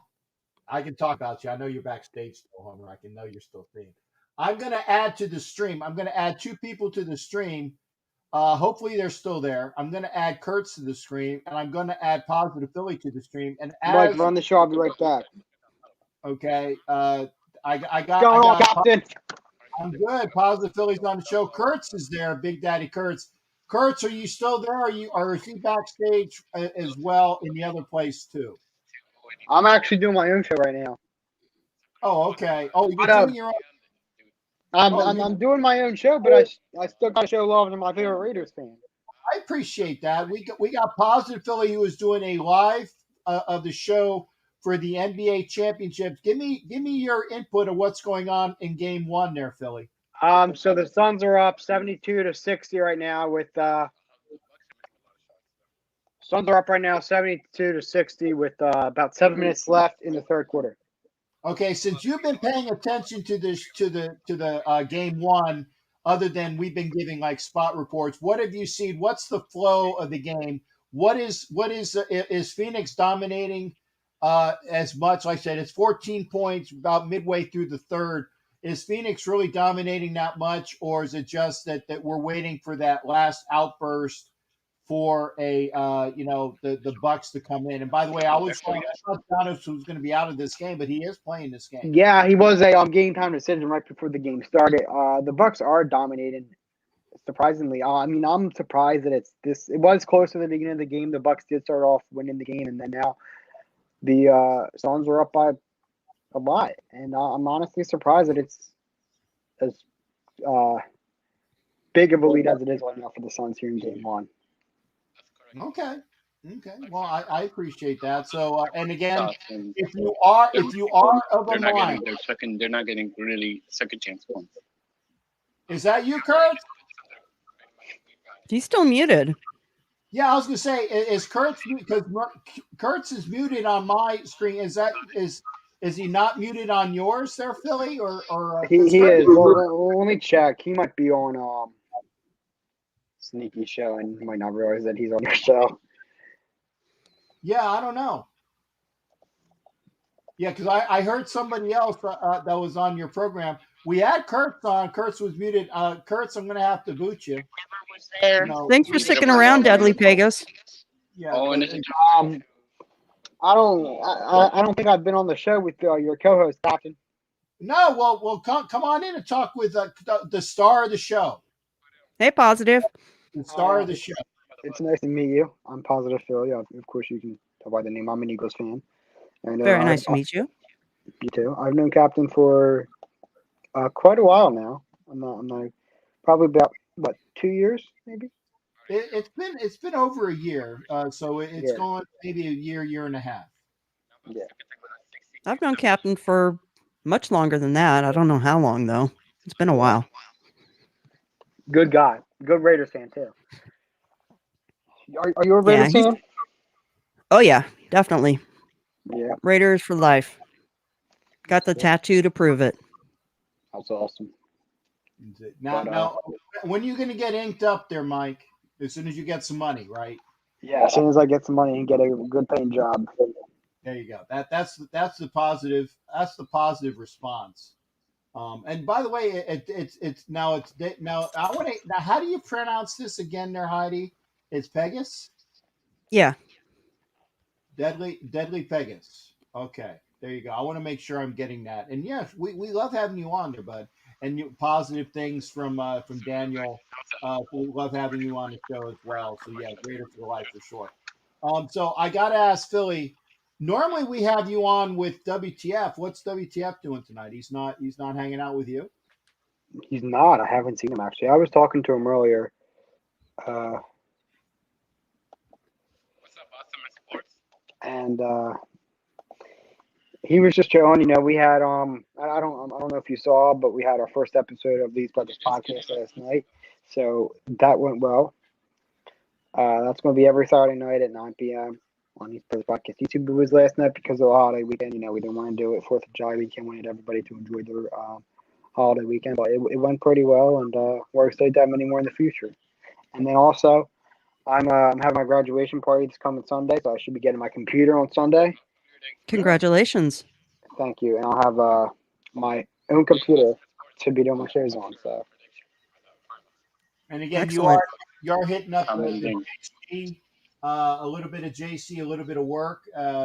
I can talk about you. I know you're backstage still, Homer. I can know you're still seeing. I'm going to add to the stream. I'm going to add 2 people to the stream. Hopefully they're still there. I'm going to add Kurtz to the stream, and I'm going to add Positive Philly to the stream. And Mike, run the show. I'll be right back. Okay. I got Captain. I'm good. Positive Philly's on the show. Kurtz is there. Big Daddy Kurtz. Kurtz, are you still there? Or is he backstage as well in the other place too? I'm actually doing my own show right now. Oh, okay. Oh, you're doing your own. I'm doing my own show, but I still got to show love to my favorite Raiders fan. I appreciate that. We got Positive Philly who is doing a live of the show for the NBA championships. Give me your input of what's going on in game 1 there, Philly. So the Suns are up 72-60 right now with Suns are up right now, 72-60, with about 7 minutes left in the third quarter. Okay, since you've been paying attention to this to the game one, other than we've been giving like spot reports, what have you seen? What's the flow of the game? Is Phoenix dominating as much? Like I said, it's 14 points about midway through the third. Is Phoenix really dominating that much, or is it just that we're waiting for that last outburst for the Bucks to come in? And by the way, I thought Giannis was going to be out of this game, but he is playing this game. Yeah, he was a game time decision right before the game started. The Bucks are dominating, surprisingly. I mean, I'm surprised that it's this. It was close to the beginning of the game. The Bucks did start off winning the game, and then now the Suns were up by a lot. And I'm honestly surprised that it's as big of a lead as it is right now for the Suns here in game one. Okay. Well, I appreciate that. So, and again, if you are of a mind, they're not getting really second chance points. Is that you, Kurt? He's still muted. Yeah, I was gonna say, is Kurt's because Kurt's is muted on my screen. Is he not muted on yours there, Philly? Or he is. Well, let me check. He might be on Sneaky Show, and you might not realize that he's on your show. Yeah, I don't know. Yeah, because I heard somebody else that was on your program. We had Kurtz on. Kurtz was muted. Kurtz, I'm going to have to boot you. Thanks for sticking around, Deadly Pegasus. Yeah. I don't think I've been on the show with your co-host, Captain. No, well, come on in and talk with the star of the show. Hey, Positive. The star of the show. It's nice to meet you. I'm Positive Phil. Yeah, of course you can tell by the name. I'm an Eagles fan. And, Very nice to meet you. You too. I've known Captain for quite a while now. I'm not probably about 2 years maybe. It's been over a year. So it's going maybe a year and a half. Yeah. I've known Captain for much longer than that. I don't know how long though. It's been a while. Good guy. Good Raiders fan too. Are you a Raiders fan? Oh yeah, definitely. Yeah. Raiders for life. Got the tattoo to prove it. That's awesome. Now, when are you going to get inked up there, Mike? As soon as you get some money, right? Yeah, as soon as I get some money and get a good paying job. There you go. That's the positive. That's the positive response. And by the way, it's now. I want to. Now, how do you pronounce this again, there, Heidi? It's Pegasus? Yeah. Deadly Pegasus. Okay, there you go. I want to make sure I'm getting that. And yes, we love having you on there, bud. And positive things from Daniel. We love having you on the show as well. So yeah, Raider for life for sure. So I got to ask Philly. Normally we have you on with WTF. What's WTF doing tonight? He's not hanging out with you. He's not. I haven't seen him actually. I was talking to him earlier. And he was just showing, we had I don't know if you saw, but we had our first episode of These Brothers podcast last night, so that went well. That's going to be every Saturday night at 9 p.m. on These Brothers podcast. YouTube was last night because of the holiday weekend. We didn't want to do it 4th of July weekend. We wanted everybody to enjoy their holiday weekend, but it went pretty well, and we're excited to have many more in the future. And then also, I'm having my graduation party this coming Sunday, so I should be getting my computer on Sunday. Congratulations. Thank you. And I'll have my own computer to be doing my shows on. So. And again, excellent. you are hitting up the JC, a little bit of JC, a little bit of work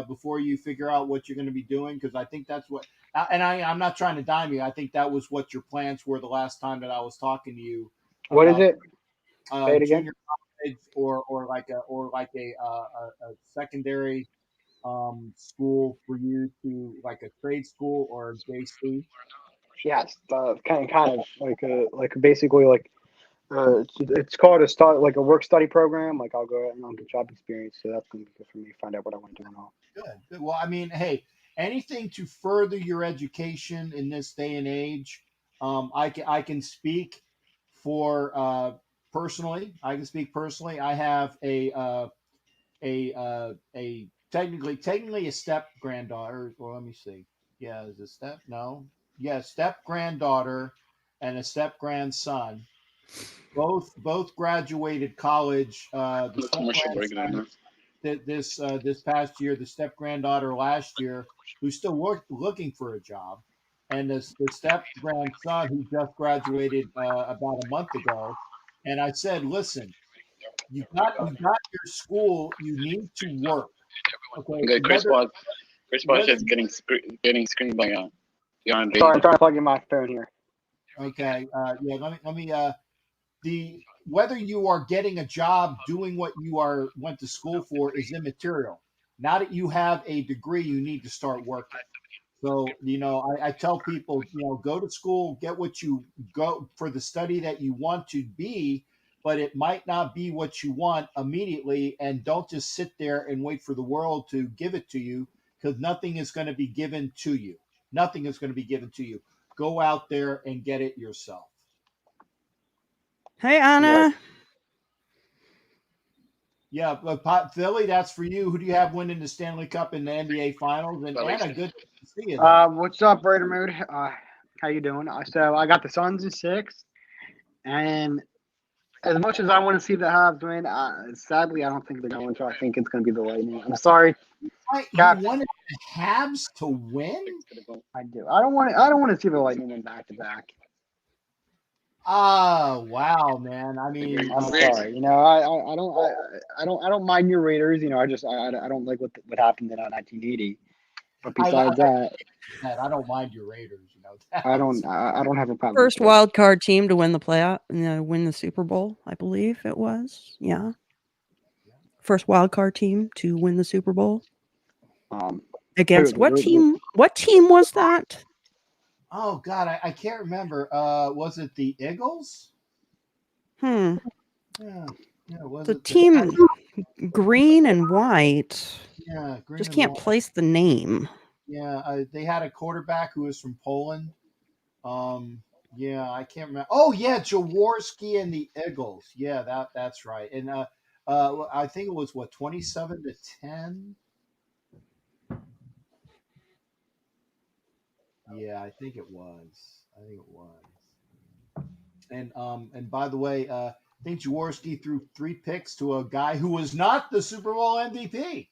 before you figure out what you're going to be doing, because I think that's what. And I'm not trying to dime you. I think that was what your plans were the last time that I was talking to you. What is it? Say it again. Junior college or like a secondary school for you to, like a trade school or a JC. Yes, kind of like basically like it's called a work study program. Like I'll go out and I'll get job experience, so that's gonna be good for me to find out what I want to do and all. Good. Well, I mean, hey, anything to further your education in this day and age. I can speak for personally. I can speak personally. I have a technically a step granddaughter. Well, let me see. Yeah, is it step? No. Yeah, step granddaughter and a step grandson. Both graduated college. The step Commercial break there, grandson huh? this past year. The step granddaughter last year, who's still looking for a job, and the step grandson who just graduated about a month ago. And I said, listen, you got your school. You need to work. Okay, Okay, Chris Paul is getting screened by Deandre. Sorry, I'm trying to plug in my phone here. Okay. Yeah. Let me. Whether you are getting a job doing what you went to school for is immaterial. Now that you have a degree, you need to start working. So, I tell people, go to school, get what you go for the study that you want to be, but it might not be what you want immediately. And don't just sit there and wait for the world to give it to you, because nothing is going to be given to you. Nothing is going to be given to you. Go out there and get it yourself. Hey, Anna. Yeah, but Philly, that's for you. Who do you have winning the Stanley Cup in the NBA Finals? And Anna, good to see you. What's up, Raider Mood? How you doing? So I got the Suns in 6, and as much as I want to see the Habs win, sadly I don't think they're going to. I think it's going to be the Lightning. I'm sorry. You wanted the Habs to win? I do. I don't want to see the Lightning win back to back. Oh wow, man! I mean, I'm sorry. I don't mind your Raiders. I don't like what happened in 1980. But besides that, I don't mind your Raiders. I don't have a problem. First wild card team to win the playoff, win the Super Bowl, I believe it was. Yeah. First wild card team to win the Super Bowl. Against what team? What team was that? Oh God, I can't remember. Was it the Eagles? Yeah. Was the it team green and white? Yeah, green just and can't white. place the name. Yeah, they had a quarterback who was from Poland. Yeah, I can't remember. Oh yeah, Jaworski and the Eagles. Yeah, that's right. And I think it was 27-10. Yeah, I think it was. And by the way, I think Jaworski threw 3 picks to a guy who was not the Super Bowl MVP.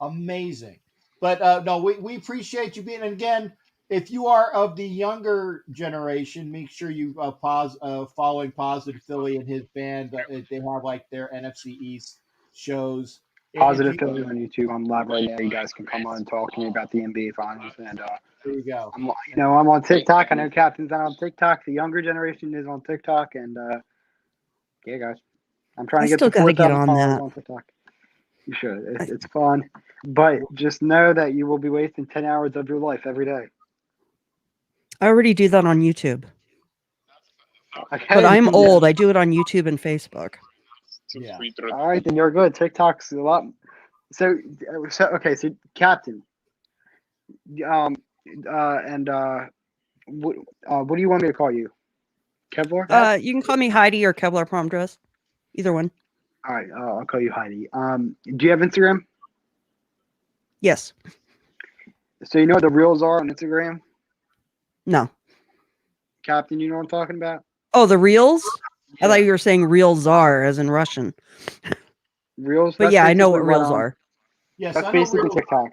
Amazing. But no, we appreciate you being. And again, if you are of the younger generation, make sure you following Positive Philly and his band. They have like their NFC East shows. Positive Philly on YouTube. I'm live right now. You guys can come on and talk to me about the NBA Finals. And there you go. I'm on TikTok. I know Captain's on TikTok. The younger generation is on TikTok. And yeah, guys, I'm trying to get to 4,000 followers on TikTok. You should. It's fun. But just know that you will be wasting 10 hours of your life every day. I already do that on YouTube. Okay. But I'm old. I do it on YouTube and Facebook. Yeah. All right, then you're good. TikTok's a lot. So okay. So Captain, what do you want me to call you? Kevlar? You can call me Heidi or Kevlar prom dress. Either one. All right, I'll call you Heidi. Do you have Instagram? Yes. So you know what the reels are on Instagram? No. Captain, you know what I'm talking about? Oh, the reels? I thought you were saying real czar, as in Russian. Reels? But yeah, I know what reels are. Yes, that's basically TikTok.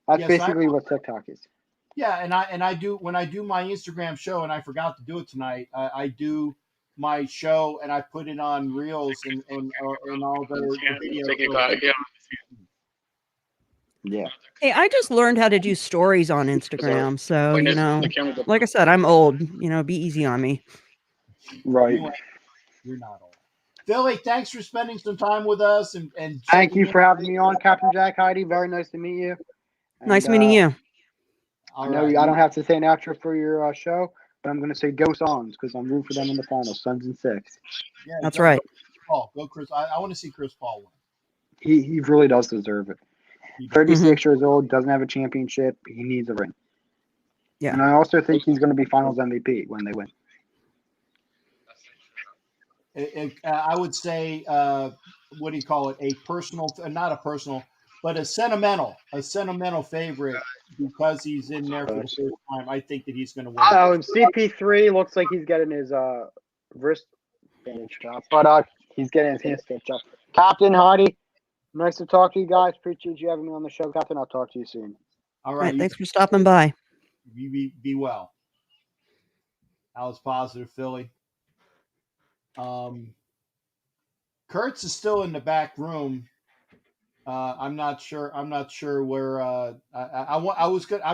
That's basically what TikTok is. Yeah, and I do when I do my Instagram show, and I forgot to do it tonight. I do my show and I put it on reels and all the videos. Yeah. Hey, I just learned how to do stories on Instagram, so like I said, I'm old. Be easy on me. Right. You're not old. Philly, thanks for spending some time with us and thank you for having me on, Captain Jack. Heidi, very nice to meet you. Nice meeting you. I know I don't have to say an outro for your show, but I'm going to say go Suns because I'm rooting for them in the finals. Suns in 6. Yeah, that's right. Go Chris. I want to see Chris Paul He win. really does deserve it. 36 years old, doesn't have a championship. He needs a ring. Yeah. And I also think he's going to be Finals MVP when they win. I would say, what do you call it? A personal, not a personal, but a sentimental favorite because he's in there for the first time. I think that he's going to win. Oh, and CP3 looks like he's getting his wrist bandaged up, but he's getting his hand stitched up. Captain Hardy, nice to talk to you guys. Appreciate you having me on the show, Captain. I'll talk to you soon. All All right. right, thanks for stopping by. Be well. Alice Positive Philly. Kurtz is still in the back room. I'm not sure where I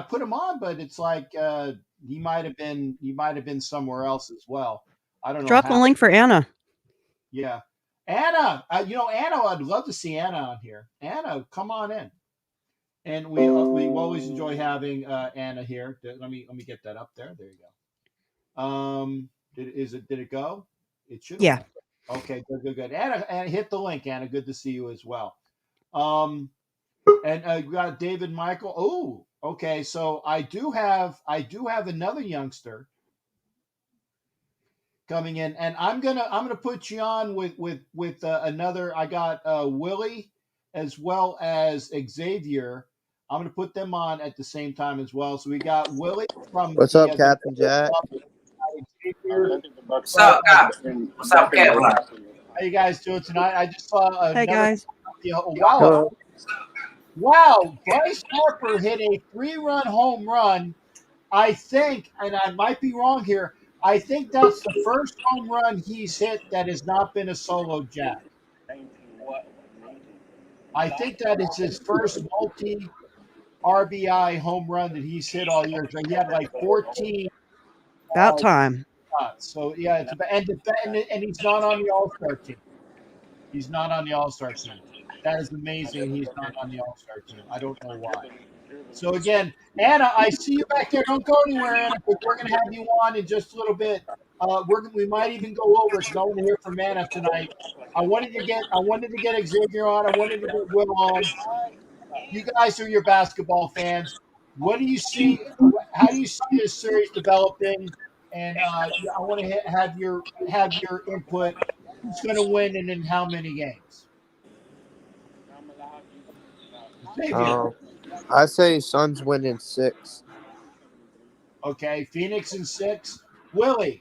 put him on, but it's like he might have been somewhere else as well. I don't know. Drop the link for Anna. Yeah, Anna. Anna. I'd love to see Anna on here. Anna, come on in. And we always enjoy having Anna here. Let me get that up there. There you go. Did it go? It should. Yeah. Okay. Good. Anna, hit the link. Anna, good to see you as well. And we got David Michael. Oh, okay. So I do have another youngster coming in, and I'm gonna put you on with another. I got Willie as well as Xavier. I'm gonna put them on at the same time as well. So we got Willie from. What's up, Captain Jack? What's up, Cap? What's up, Cap? How you guys doing tonight? I just saw. Hey guys. Wow. Wow. Bryce Harper hit a 3-run home run. I think, and I might be wrong here, I think that's the first home run he's hit that has not been a solo jack. I think that is his first multi-RBI home run that he's hit all year. So he had like 14. About time. So, yeah, and he's not on the All-Star team. He's not on the All-Star team. That is amazing. He's not on the All-Star team. I don't know why. So, again, Anna, I see you back there. Don't go anywhere, Anna. We're going to have you on in just a little bit. We might even go over because I want to hear from Anna tonight. I wanted to get Xavier on. I wanted to get Will on. You guys are your basketball fans. What do you see? How do you see this series developing? And I want to have your input. Who's going to win and in how many games? I say Suns win in 6. Okay, Phoenix in 6. Willie,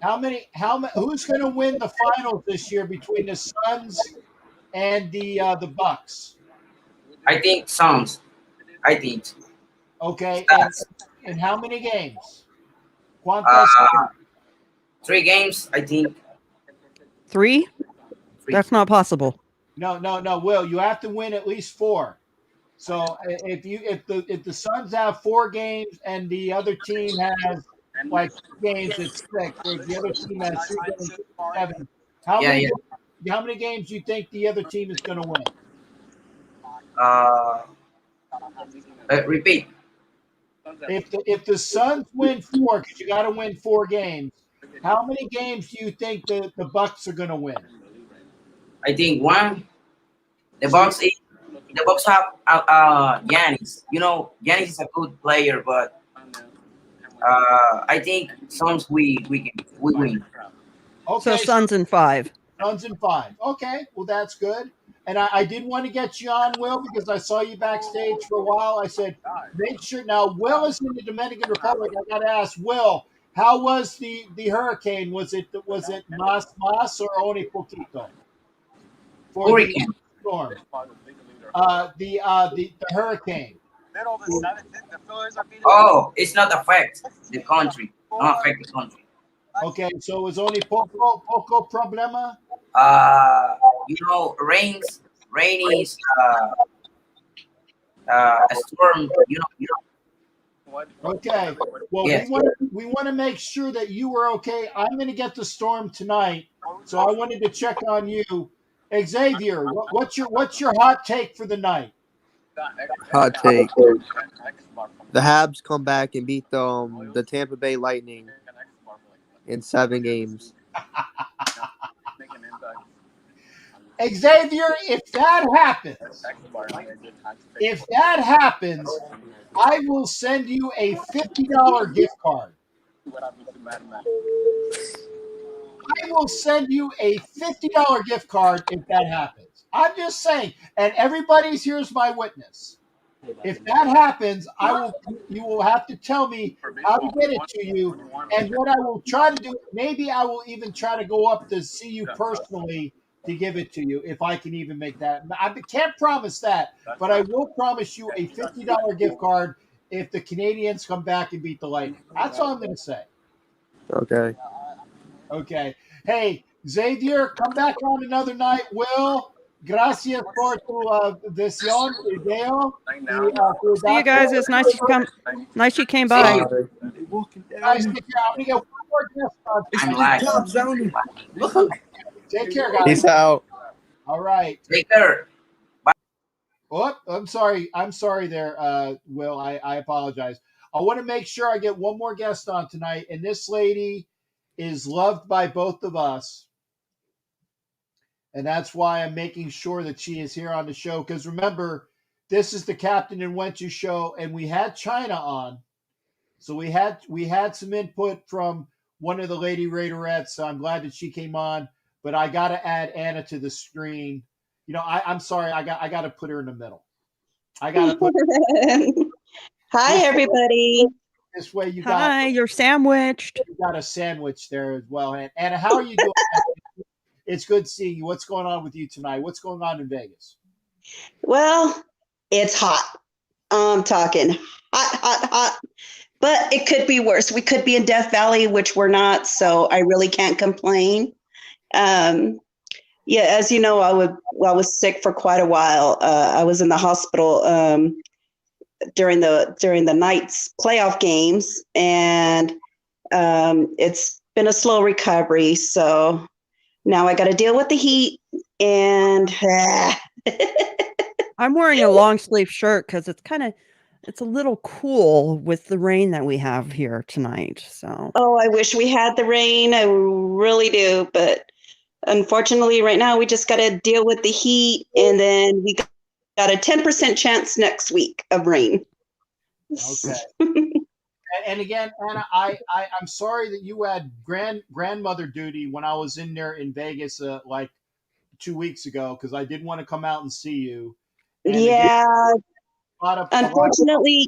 who's going to win the finals this year between the Suns and the Bucks? I think Suns. I think. Okay, and how many games? 3 games, I think. 3? That's not possible. No, Will, you have to win at least 4. So if the Suns have 4 games and the other team has like 2 games, it's 6. Or if the other team has 3 games, it's 7. How many games do you think the other team is going to win? Repeat. If the Suns win 4, because you got to win 4 games, how many games do you think the Bucks are going to win? I think 1. The Bucks have Giannis. Giannis is a good player, but I think Suns we win. Okay, so Suns in 5. Suns in 5. Okay, well that's good. And I did want to get you on, Will, because I saw you backstage for a while. I said, make sure. Now, Will is in the Dominican Republic. I got to ask, Will, how was the hurricane? Was it mas or only poquito? For the storm. The hurricane. Oh, it's not affect the country. Not affect the country. Okay, so it was only poco problema? Rain is a storm, Okay. Well, yes. we want to make sure that you were okay. I'm going to get the storm tonight, so I wanted to check on you. Xavier, what's your hot take for the night? Hot take. The Habs come back and beat the Tampa Bay Lightning in 7 games. Xavier, if that happens, I will send you a $50 gift card. will send you a $50 gift card if that happens. I'm just saying, and everybody's here's my witness. If that happens, you will have to tell me how to get it to you. And what I will try to do, maybe I will even try to go up to see you personally to give it to you if I can even make that. I can't promise that, but I will promise you a $50 gift card if the Canadiens come back and beat the Lightning. That's all I'm going to say. Okay. Okay. Hey, Xavier, come back on another night. Will, gracias por tu visión, video. See you guys. It's nice you come. Nice you came by. Guys, take care. I'm going to get one more guest on. Look. Take care, guys. Peace out. All right. Take care. Oh, I'm sorry. I'm sorry there, Will. I apologize. I want to make sure I get one more guest on tonight, and this lady is loved by both of us. And that's why I'm making sure that she is here on the show. Because remember, this is the Captain and Wenches Show, and we had China on. So we had some input from one of the Lady Raiderettes, so I'm glad that she came on. But I got to add Anna to the screen. You know, I'm sorry. I got to put her in the middle. I got to put. Hi, everybody. This way you got. Hi, you're sandwiched. You got a sandwich there as well. And Anna, how are you doing? It's good seeing you. What's going on with you tonight? What's going on in Vegas? Well, it's hot. I'm talking hot. But it could be worse. We could be in Death Valley, which we're not. So I really can't complain. Yeah, as you know, I was sick for quite a while. I was in the hospital during the Knights playoff games, and it's been a slow recovery. So now I got to deal with the heat, and I'm wearing a long sleeve shirt because it's a little cool with the rain that we have here tonight. So I wish we had the rain. I really do, but unfortunately, right now we just got to deal with the heat, and then we got a 10% chance next week of rain. Okay. and again, Anna, I'm sorry that you had grandmother duty when I was in there in Vegas like 2 weeks ago, because I did want to come out and see you. And yeah. Unfortunately,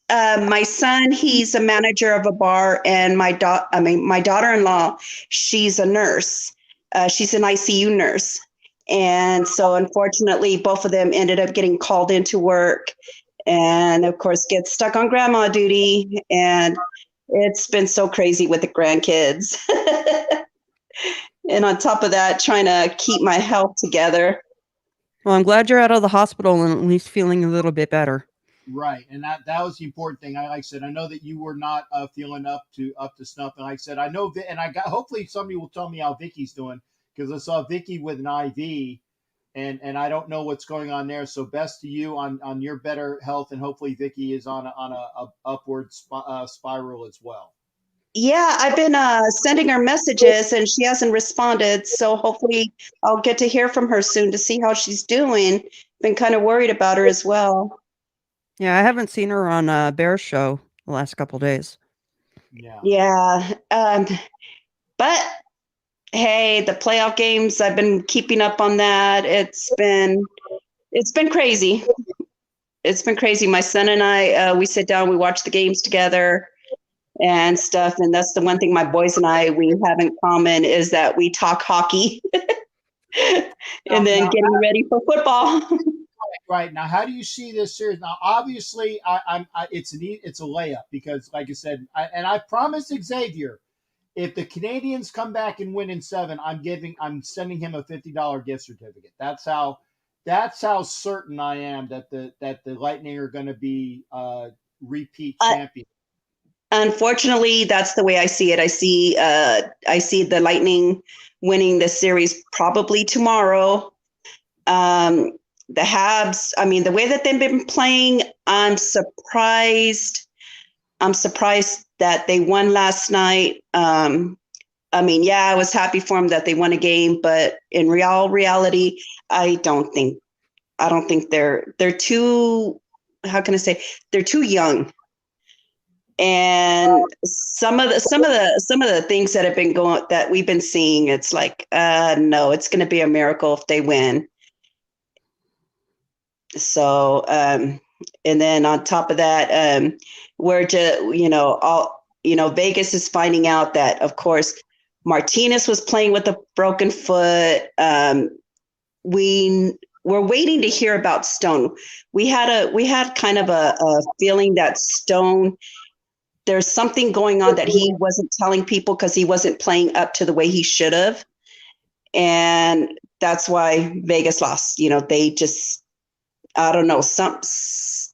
my son, he's a manager of a bar, and my daughter-in-law, she's a nurse. She's an ICU nurse. And so unfortunately, both of them ended up getting called into work and, of course, get stuck on grandma duty. And it's been so crazy with the grandkids. And on top of that, trying to keep my health together. well, I'm glad you're out of the hospital and at least feeling a little bit better. right, and that was the important thing. Like I said, I know that you were not feeling up to snuff, and like I said, I know, and hopefully somebody will tell me how Vicky's doing, because I saw Vicky with an IV, and I don't know what's going on there. So best to you on your better health, and hopefully Vicky is on a upward spiral as well. Yeah, I've been sending her messages and she hasn't responded. So hopefully I'll get to hear from her soon to see how she's doing. Been kind of worried about her as well. Yeah, I haven't seen her on Bear's show the last couple of days. Yeah. But hey, the playoff games, I've been keeping up on that. It's been crazy. It's been crazy. My son and I, we sit down, we watch the games together and stuff. And that's the one thing my boys and I, we have in common, is that we talk hockey and then getting ready for football. Right. Now, how do you see this series? Now, obviously, it's a layup, because, like I said, I promised Xavier, if the Canadiens come back and win in 7, I'm sending him a $50 gift certificate. That's how certain I am that the Lightning are going to be repeat champions. Unfortunately, that's the way I see it. I see the Lightning winning the series probably tomorrow. The Habs, I mean, the way that they've been playing, I'm surprised. I'm surprised that they won last night. I mean, yeah, I was happy for them that they won a game, but in reality, I don't think they're too, how can I say, they're too young. And some of the things that have been that we've been seeing, it's like, no, it's going to be a miracle if they win. So, and then on top of that, we're just, Vegas is finding out that, of course, Martinez was playing with a broken foot. We're waiting to hear about Stone. We had kind of a feeling that Stone, there's something going on that he wasn't telling people because he wasn't playing up to the way he should have. And that's why Vegas lost. They just, I don't know,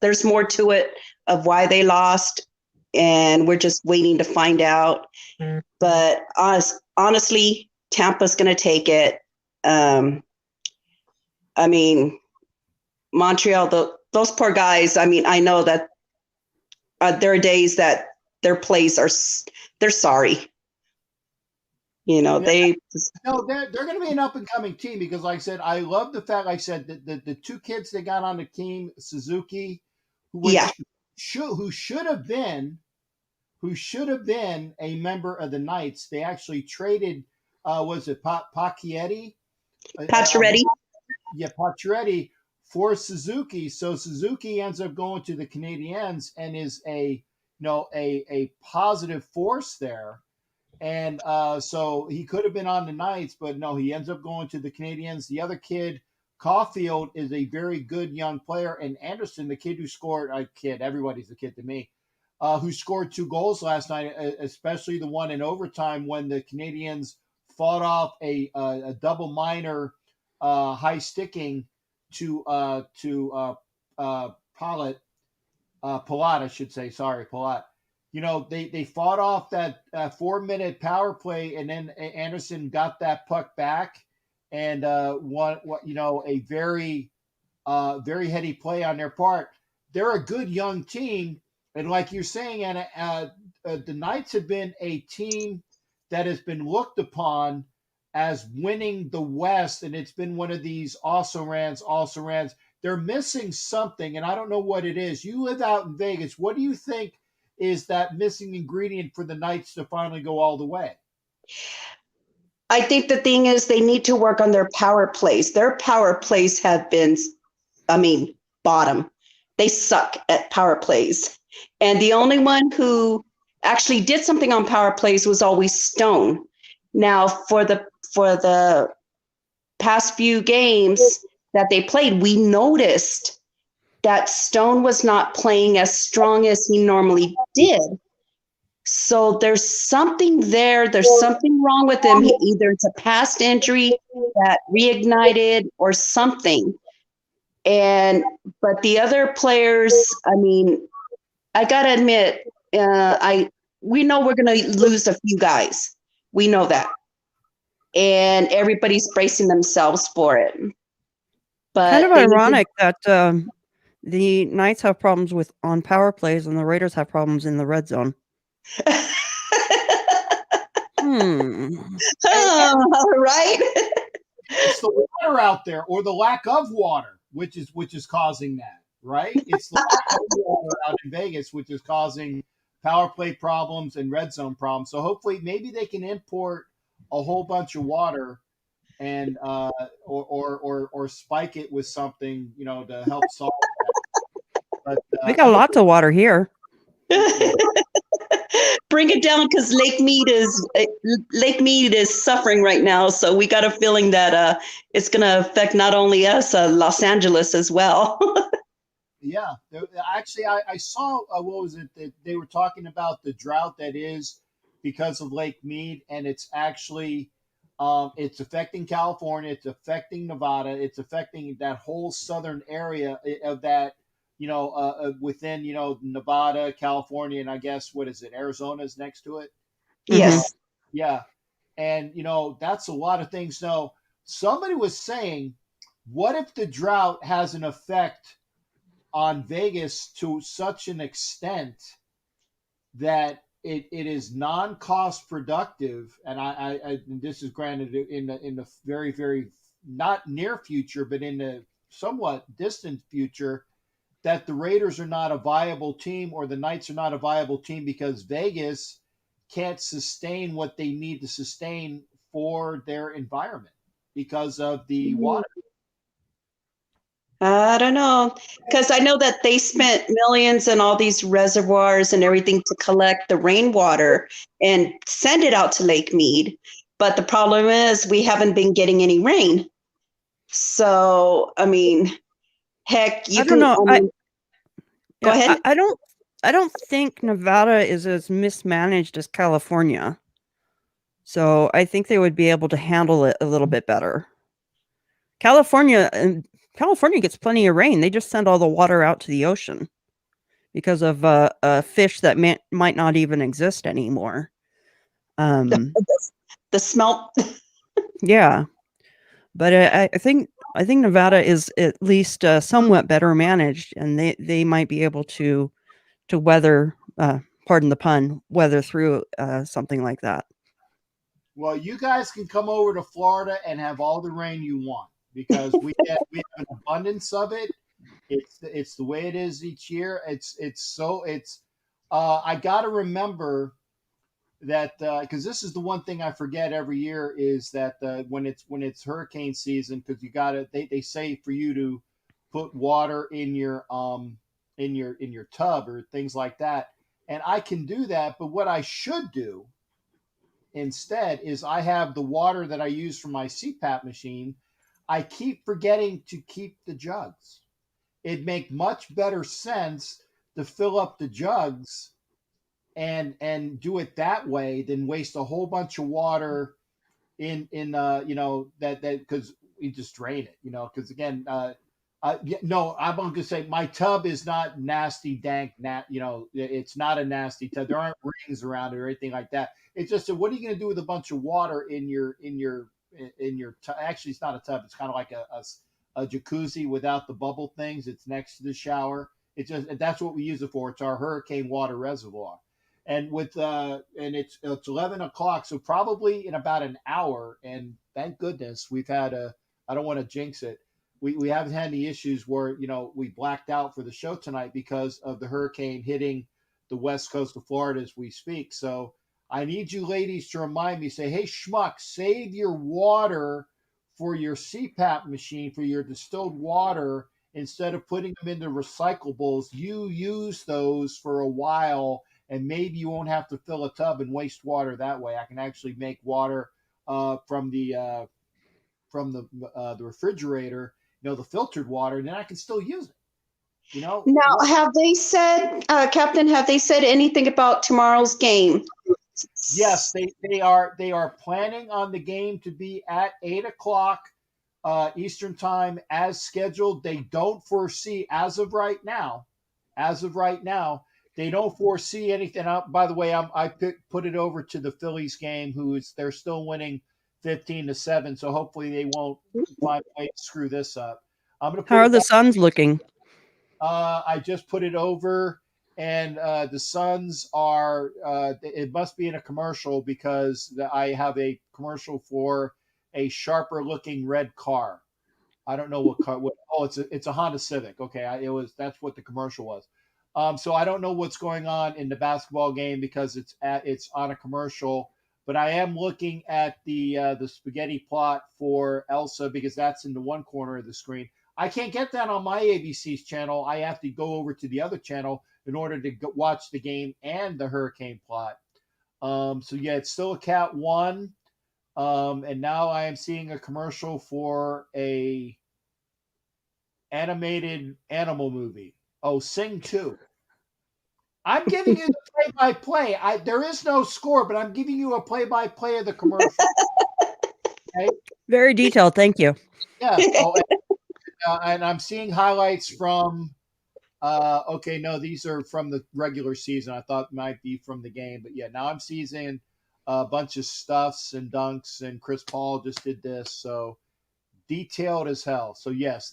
there's more to it of why they lost. And we're just waiting to find out. But honestly, Tampa's going to take it. Montreal, those poor guys, I know that there are days that their plays they're sorry. They're going to be an up and coming team because, like I said, I love the fact, like I said, the two kids that got on the team, Suzuki, who should have been a member of the Knights. They actually traded, was it Pacioretty? Pacioretty for Suzuki. So Suzuki ends up going to the Canadiens and is a positive force there. And so he could have been on the Knights, but no, he ends up going to the Canadiens. The other kid, Caulfield, is a very good young player. And Anderson, the kid who scored, everybody's a kid to me, who scored 2 goals last night, especially the one in overtime when the Canadiens fought off a double minor high sticking to Palat, I should say. Sorry, Palat. They fought off that 4-minute power play, and then Anderson got that puck back and a very heady play on their part. They're a good young team, and like you're saying, Anna, the Knights have been a team that has been looked upon as winning the West, and it's been one of these also rans. They're missing something, and I don't know what it is. You live out in Vegas. What do you think is that missing ingredient for the Knights to finally go all the way? I think the thing is they need to work on their power plays. Their power plays have been, bottom. They suck at power plays. And the only one who actually did something on power plays was always Stone. Now, for the past few games that they played, we noticed that Stone was not playing as strong as he normally did. So there's something there. There's something wrong with him. Either it's a past injury that reignited or something. But the other players, I got to admit, we know we're going to lose a few guys. We know that. And everybody's bracing themselves for it. But kind of ironic that the Knights have problems on power plays and the Raiders have problems in the red zone. Right? It's the water out there, or the lack of water, which is causing that, right? It's the lack of water out in Vegas, which is causing power play problems and red zone problems. So hopefully, maybe they can import a whole bunch of water and or spike it with something, to help solve that. But we got lots of water here. Bring it down, because Lake Mead is suffering right now. So we got a feeling that it's going to affect not only us, Los Angeles as well. Yeah, actually, I saw what was it that they were talking about, the drought that is because of Lake Mead, and it's actually it's affecting California, it's affecting Nevada, it's affecting that whole southern area of that. Within, Nevada, California, and I guess, what is it, Arizona's next to it? Yes. Yeah. And, that's a lot of things. Now, somebody was saying, what if the drought has an effect on Vegas to such an extent that it is non-cost productive? And I this is granted in the very, very not near future, but in the somewhat distant future, that the Raiders are not a viable team or the Knights are not a viable team because Vegas can't sustain what they need to sustain for their environment because of the water. I don't know, because I know that they spent millions in all these reservoirs and everything to collect the rainwater and send it out to Lake Mead. But the problem is we haven't been getting any rain. So, I mean, heck, you I don't can. know. I mean, go ahead. I don't think Nevada is as mismanaged as California. So I think they would be able to handle it a little bit better. California gets plenty of rain. They just send all the water out to the ocean because of fish that might not even exist anymore. The smelt. Yeah, but I think Nevada is at least somewhat better managed, and they might be able to weather, pardon the pun, weather through something like that. Well, you guys can come over to Florida and have all the rain you want because we have an abundance of it. It's the way it is each year. I got to remember that because this is the one thing I forget every year is that when it's hurricane season, because they say for you to put water in your tub or things like that, and I can do that. But what I should do instead is I have the water that I use for my CPAP machine. I keep forgetting to keep the jugs. It'd make much better sense to fill up the jugs and do it that way than waste a whole bunch of water in that because we just drain it, because again, no, I'm going to say my tub is not nasty, dank, it's not a nasty tub. There aren't rings around it or anything like that. It's just what are you going to do with a bunch of water in your tub? Actually, it's not a tub. It's kind of like a jacuzzi without the bubble things. It's next to the shower. That's what we use it for. It's our hurricane water reservoir. And it's 11 o'clock, so probably in about an hour. And thank goodness we've had I don't want to jinx it. We haven't had any issues where we blacked out for the show tonight because of the hurricane hitting the west coast of Florida as we speak. So I need you ladies to remind me, say, hey, schmuck, save your water for your CPAP machine, for your distilled water, instead of putting them into recyclables. You use those for a while, and maybe you won't have to fill a tub and waste water that way. I can actually make water from the refrigerator, the filtered water, and then I can still use it. Now, have they said, Captain? Have they said anything about tomorrow's game? Yes, they are planning on the game to be at 8 o'clock Eastern time as scheduled. They don't foresee as of right now. They don't foresee anything. By the way, I put it over to the Phillies game, they're still winning 15-7. So hopefully they won't find a way to screw this up. How are the Suns looking? I just put it over, and the Suns are. It must be in a commercial because I have a commercial for a sharper looking red car. I don't know what car. It's a Honda Civic. Okay, that's what the commercial was. So I don't know what's going on in the basketball game because it's on a commercial. But I am looking at the spaghetti plot for Elsa because that's in the one corner of the screen. I can't get that on my ABC's channel. I have to go over to the other channel in order to watch the game and the hurricane plot. So yeah, it's still a Cat 1. And now I am seeing a commercial for a animated animal movie. Oh, Sing 2. I'm giving you the play-by-play. There is no score, but I'm giving you a play-by-play of the commercial. Okay? Very detailed. Thank you. Yeah. And I'm seeing highlights from. No, these are from the regular season. I thought it might be from the game, but yeah, now I'm seeing a bunch of stuffs and dunks, and Chris Paul just did this, so detailed as hell. So yes,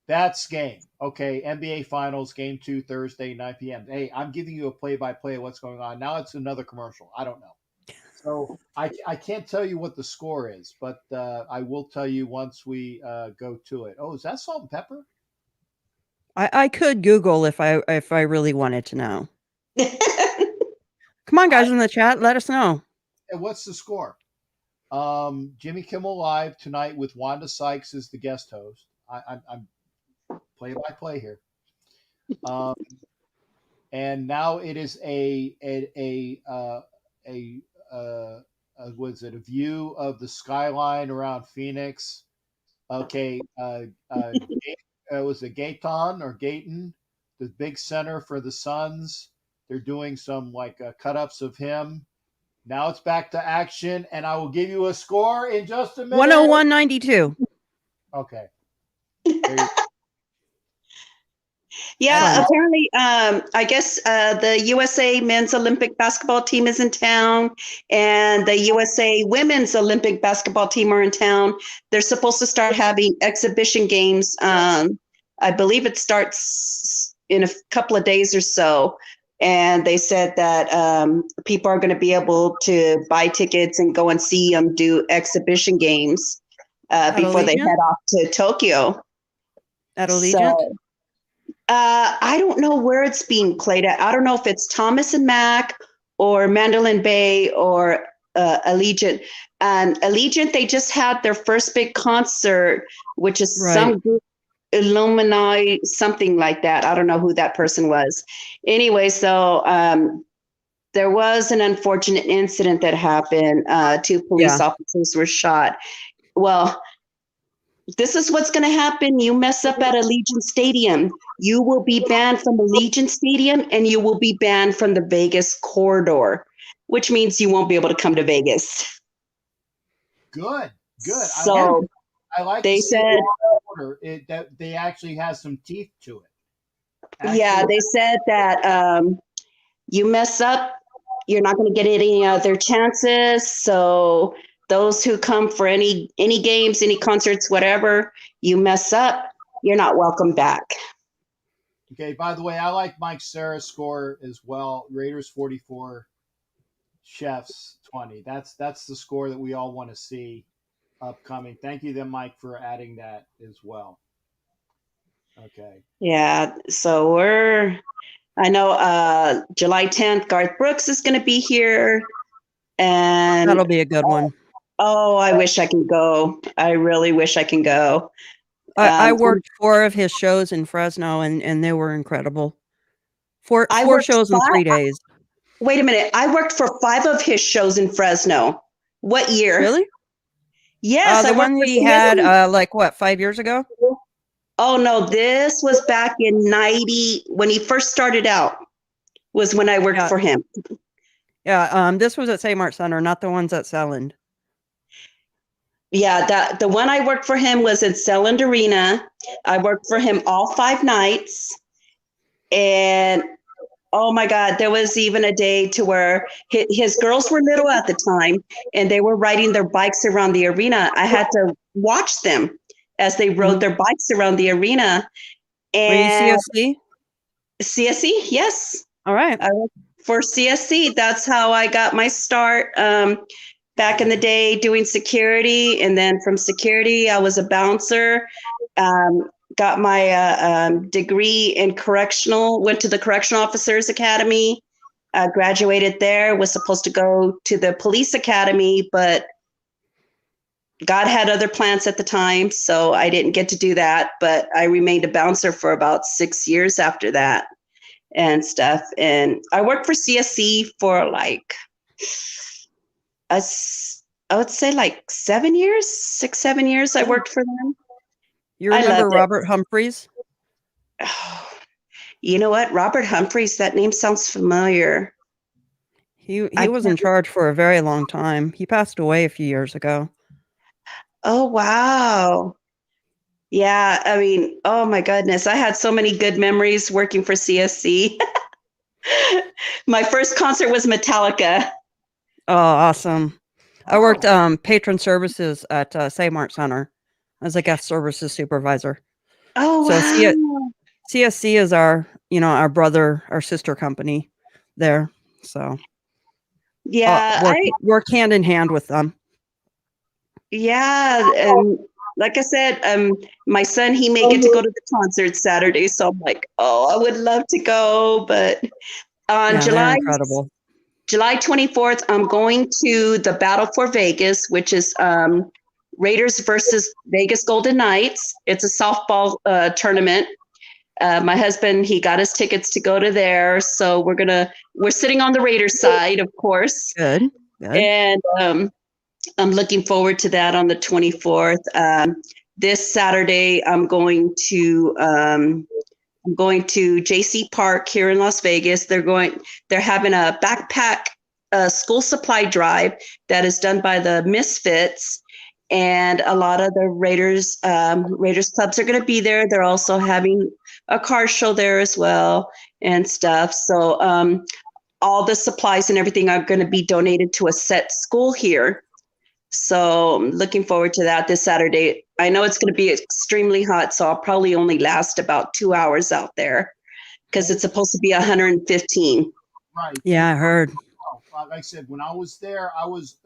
that's game. Okay, NBA Finals, Game 2, Thursday, 9 p.m. Hey, I'm giving you a play-by-play of what's going on. Now it's another commercial. I don't know. So I can't tell you what the score is, but I will tell you once we go to it. Oh, is that salt and pepper? I could Google if I really wanted to know. Come on, guys, in the chat, let us know. And what's the score? Jimmy Kimmel Live tonight with Wanda Sykes as the guest host. I'm play by play here. And now it is was it a view of the skyline around Phoenix? Okay, was it Gayton, the big center for the Suns? They're doing some cut-ups of him. Now it's back to action, and I will give you a score in just a minute. 101-92. Okay. Yeah, apparently, I guess the USA men's Olympic basketball team is in town, and the USA women's Olympic basketball team are in town. They're supposed to start having exhibition games. I believe it starts in a couple of days or so. And they said that people are going to be able to buy tickets and go and see them do exhibition games before they head off to Tokyo. At Allegiant? So, I don't know where it's being played at. I don't know if it's Thomas and Mack or Mandolin Bay or Allegiant. Allegiant, they just had their first big concert, which is some group, Illuminati, something like that. I don't know who that person was. Anyway, so there was an unfortunate incident that happened. 2 police officers were shot. Well, this is what's going to happen. You mess up at Allegiant Stadium, you will be banned from Allegiant Stadium, and you will be banned from the Vegas corridor, which means you won't be able to come to Vegas. Good. So I like they said that they actually has some teeth to it. Yeah, they said that you mess up, you're not going to get any other chances. So those who come for any games, any concerts, whatever, you mess up, you're not welcome back. Okay, by the way, I like Mike Sarah's score as well. Raiders 44, Chefs 20. That's the score that we all want to see upcoming. Thank you then, Mike, for adding that as well. Okay. Yeah, so I know July 10th, Garth Brooks is going to be here. And that'll be a good one. Oh, I wish I can go. I really wish I can go. I worked 4 of his shows in Fresno, and they were incredible. Four shows in 3 days. Wait a minute. I worked for 5 of his shows in Fresno. What year? Really? Yes. The one we had, 5 years ago? Oh, no. This was back in 90, when he first started out, was when I worked for him. Yeah, this was at St. Center, not the ones at Selland. Yeah, the one I worked for him was in Selland Arena. I worked for him all 5 nights. And oh my God, there was even a day to where his girls were little at the time, and they were riding their bikes around the arena. I had to watch them as they rode their bikes around the arena. And were you CSC? CSC, yes. All right. I worked for CSC. That's how I got my start. Back in the day doing security, and then from security, I was a bouncer, got my degree in correctional, went to the Correctional Officers Academy, graduated there, was supposed to go to the police academy, but God had other plans at the time, so I didn't get to do that, but I remained a bouncer for about 6 years after that and stuff. And I worked for CSC for I would say 7 years, 6-7 years. I worked for them. You remember Robert Humphreys? Oh, you know what? Robert Humphreys, that name sounds familiar. He was in charge for a very long time. He passed away a few years ago. Oh, wow. Yeah, I mean, oh my goodness. I had so many good memories working for CSC. My first concert was Metallica. Oh, awesome. I worked patron services at St. Center as a guest services supervisor. Oh, so wow. CSC is our sister company there. So yeah, work hand in hand with them. Yeah, and like I said, my son, he may get to go to the concert Saturday. So I'm like, oh, I would love to go. But on Yeah, they're incredible. July 24th, I'm going to the Battle for Vegas, which is Raiders versus Vegas Golden Knights. It's a softball tournament. My husband, he got his tickets to go to there. So we're sitting on the Raiders side, of course. Good. And I'm looking forward to that on the 24th. This Saturday, I'm going to JC Park here in Las Vegas. They're having a backpack school supply drive that is done by the Misfits, and a lot of the Raiders clubs are going to be there. They're also having a car show there as well and stuff. So all the supplies and everything are going to be donated to a set school here. So I'm looking forward to that this Saturday. I know it's going to be extremely hot, so I'll probably only last about 2 hours out there because it's supposed to be 115. Right. Yeah, I heard. Like I said, when I was there, I was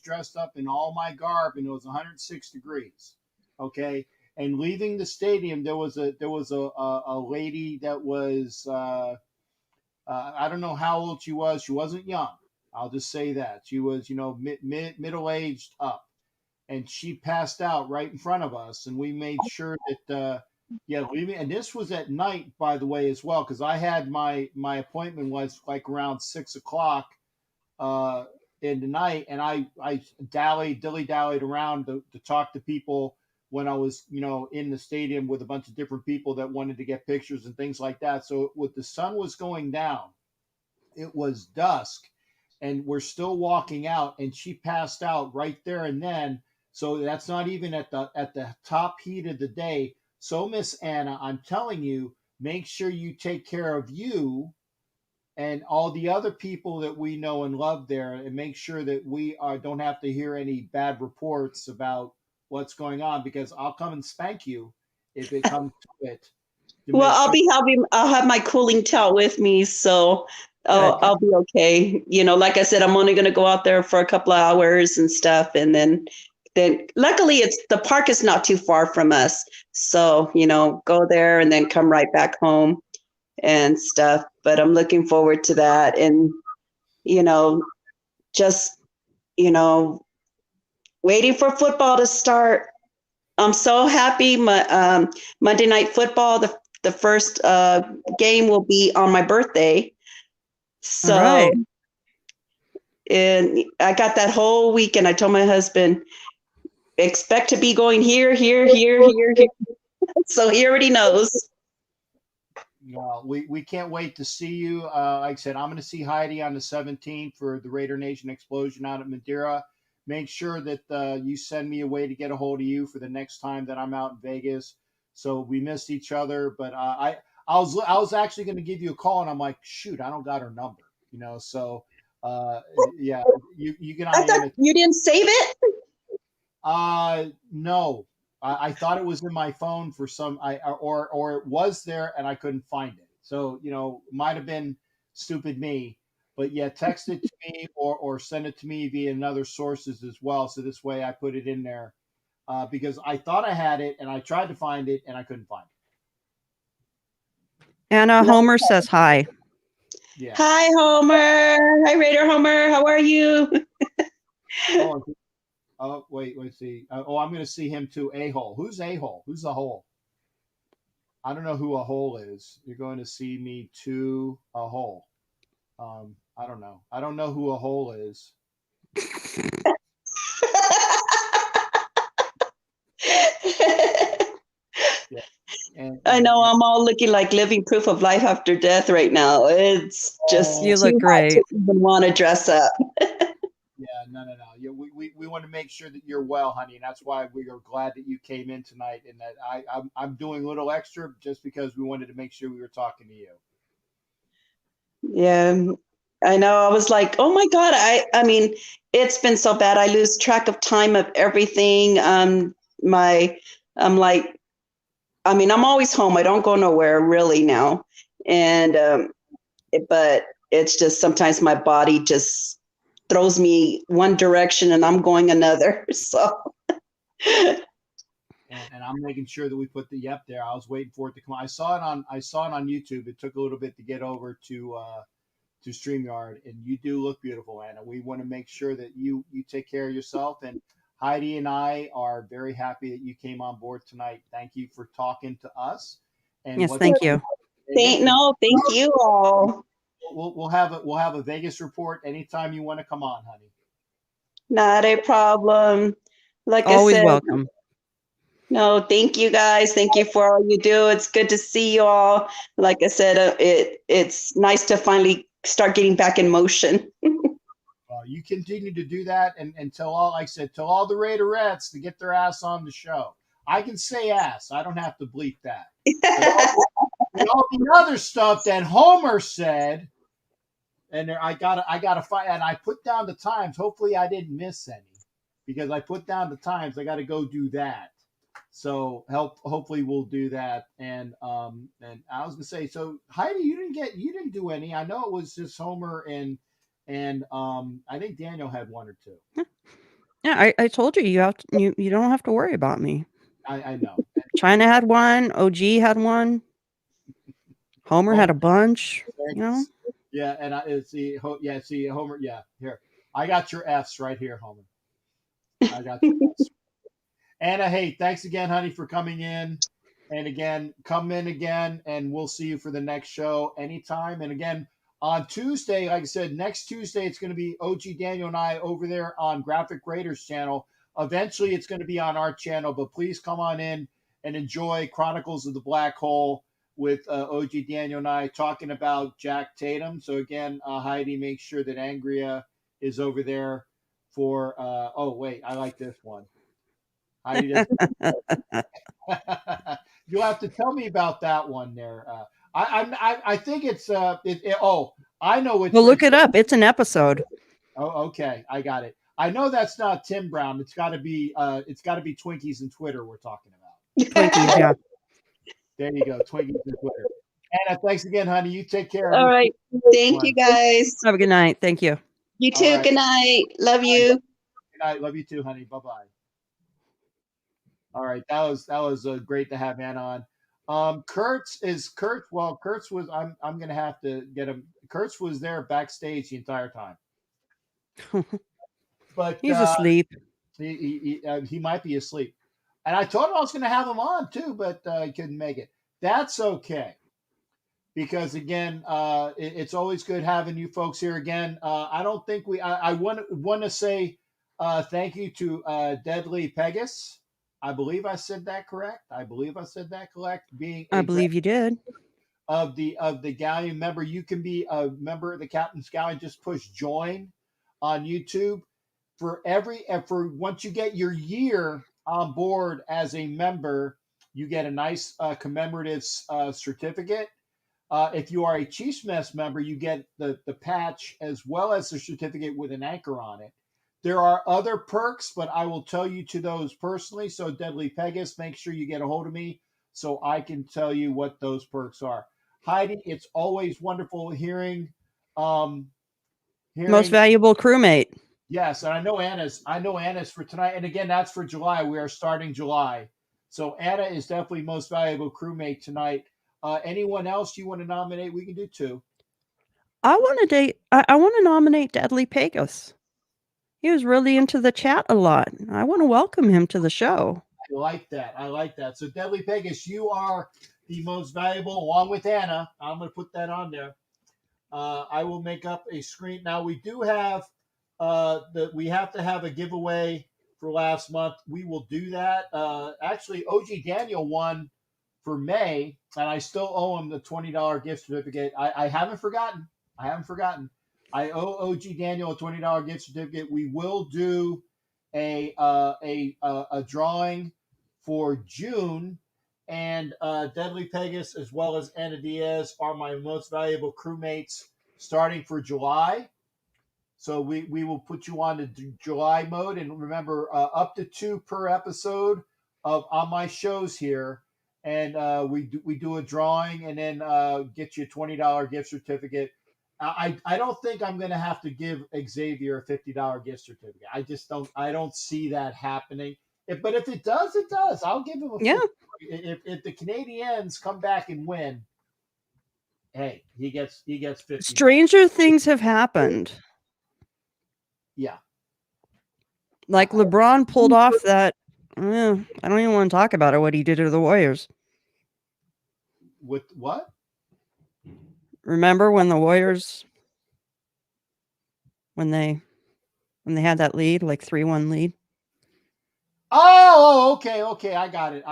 dressed up in all my garb, and it was 106 degrees. Okay, and leaving the stadium, there was a lady that was I don't know how old she was. She wasn't young. I'll just say that she was, middle aged up, and she passed out right in front of us, and we made sure that and this was at night, by the way, as well, because I had my appointment was like around 6 o'clock in the night, and I dilly-dallied around to talk to people when I was, in the stadium with a bunch of different people that wanted to get pictures and things like that. So with the sun was going down, it was dusk, and we're still walking out, and she passed out right there and then. So that's not even at the top heat of the day. So Miss Anna, I'm telling you, make sure you take care of you and all the other people that we know and love there, and make sure that we don't have to hear any bad reports about what's going on, because I'll come and spank you if it comes to it. Well, I'll have my cooling towel with me, so I'll be okay. Like I said, I'm only going to go out there for a couple of hours and stuff, and then luckily the park is not too far from us, so go there and then come right back home and stuff. But I'm looking forward to that, and just waiting for football to start. I'm so happy. My Monday Night Football, the first game will be on my birthday. So, right. And I got that whole weekend. I told my husband, expect to be going here. So he already knows. Well, we can't wait to see you. Like I said, I'm going to see Heidi on the 17th for the Raider Nation Explosion out at Madeira. Make sure that you send me a way to get a hold of you for the next time that I'm out in Vegas. So we missed each other, but I was actually going to give you a call, and I'm like, shoot, I don't got her number, So yeah, you can. I thought you didn't save it. No, I thought it was in my phone for some, or it was there and I couldn't find it. So might have been stupid me. But yeah, text it to me or send it to me via other sources as well. So this way I put it in there because I thought I had it and I tried to find it and I couldn't find it. Anna, Homer says hi. Yeah. Hi, Homer. Hi, Raider Homer. How are you? Oh, wait, see. I'm going to see him too. A-hole. Who's A-hole? Who's a hole? I don't know who a hole is. You're going to see me to a hole. I don't know. I don't know who a hole is. Yeah. I know I'm all looking like living proof of life after death right now. It's just you look great. To even want to dress up. Yeah, no. Yeah, we want to make sure that you're well, honey, and that's why we are glad that you came in tonight, and that I'm doing a little extra just because we wanted to make sure we were talking to you. Yeah, I know. I was like, oh my God. I mean, it's been so bad. I lose track of time of everything. I'm always home. I don't go nowhere really now. And, but it's just sometimes my body just throws me one direction and I'm going another. So. I'm making sure that we put the yep there. I was waiting for it to come. I saw it on YouTube. It took a little bit to get over to StreamYard, and you do look beautiful, Anna. We want to make sure that you take care of yourself. And Heidi and I are very happy that you came on board tonight. Thank you for talking to us. And Yes, thank you. Thank you all. We'll have a Vegas report anytime you want to come on, honey. Not a problem. Like Always I said, welcome. no, thank you guys. Thank you for all you do. It's good to see you all. Like I said, it's nice to finally start getting back in motion. You continue to do that and tell all, like I said, tell all the Raiderettes to get their ass on the show. I can say ass. I don't have to bleep that. And all the other stuff that Homer said, and I gotta find, and I put down the times. Hopefully I didn't miss any because I put down the times. I got to go do that. So hopefully we'll do that. And I was gonna say, so Heidi, you didn't do any. I know it was just Homer and I think Daniel had one or two. Yeah, I told you you don't have to worry about me. I know. China had one. OG had one. Homer had a bunch. You know. Yeah, and see Homer. Yeah, here I got your F's right here, Homer. I got your F's. Anna, hey, thanks again, honey, for coming in. And again, come in again, and we'll see you for the next show anytime. And again, on Tuesday, like I said, next Tuesday, it's going to be OG Daniel and I over there on Graphic Raiders channel. Eventually, it's going to be on our channel, but please come on in and enjoy Chronicles of the Black Hole with OG Daniel and I talking about Jack Tatum. So again, Heidi, make sure that Angria is over there for, oh, wait, I like this one. Heidi You'll have to tell me about that one there. I think it's I know it's. Well, look it up. It's an episode. Oh, okay, I got it. I know that's not Tim Brown. It's got to be Twinkies and Twitter we're talking about. Twinkies, yeah. There you go, Twinkies and Twitter. Anna, thanks again, honey. You take care. All right, thank you guys. Have a good night. Thank you. You too. Right. Good night. Love you. Good night. Love you too, honey. Bye bye. All right, that was great to have Anna on. Kurtz was. I'm gonna have to get him. Kurtz was there backstage the entire time. But he's asleep. He might be asleep. And I told him I was going to have him on too, but he couldn't make it. That's okay. Because again, it's always good having you folks here again. I don't think I want to say thank you to Deadly Pegasus. I believe I said that correct. I believe you did. Of the Galleon member, you can be a member of the Captain's Galleon. Just push join on YouTube. For once you get your year on board as a member, you get a nice commemorative certificate. If you are a Chiefs Mess member, you get the patch as well as the certificate with an anchor on it. There are other perks, but I will tell you to those personally. So Deadly Pegasus, make sure you get a hold of me so I can tell you what those perks are. Heidi, it's always wonderful hearing Most valuable crewmate. Yes, and I know Anna's for tonight. And again, that's for July. We are starting July. So Anna is definitely most valuable crewmate tonight. Anyone else you want to nominate? We can do two. I want to nominate Deadly Pegasus. He was really into the chat a lot. I want to welcome him to the show. I like that. So Deadly Pegasus, you are the most valuable, along with Anna. I'm going to put that on there. I will make up a screen. Now we do have we have to have a giveaway for last month. We will do that. Actually, OG Daniel won for May, and I still owe him the $20 gift certificate. I haven't forgotten. I owe OG Daniel a $20 gift certificate. We will do a drawing for June, and Deadly Pegasus as well as Anna Diaz are my most valuable crewmates starting for July. So we will put you on the July mode, and remember, up to 2 per episode on my shows here, and we do a drawing, and then get you a $20 gift certificate. I don't think I'm going to have to give Xavier a $50 gift certificate. I don't see that happening. But if it does, it does. I'll give him a Yeah. If the Canadiens come back and win, hey, he gets 50. Stranger things have happened. Yeah. Like LeBron pulled off that. I don't even want to talk about it. What he did to the Warriors. With what? Remember when the Warriors, when they had that lead, like 3-1 lead? Oh, okay. I got it.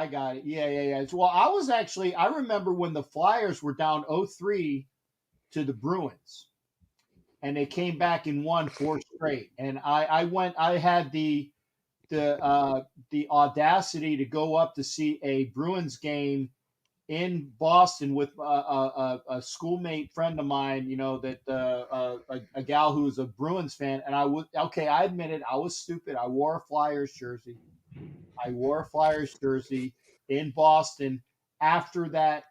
Yeah. Well, I remember when the Flyers were down 0-3 to the Bruins, and they came back and won 4 straight. And I had the audacity to go up to see a Bruins game in Boston with a schoolmate friend of mine, that a gal who was a Bruins fan. And I admit it, I was stupid. I wore a Flyers jersey in Boston after that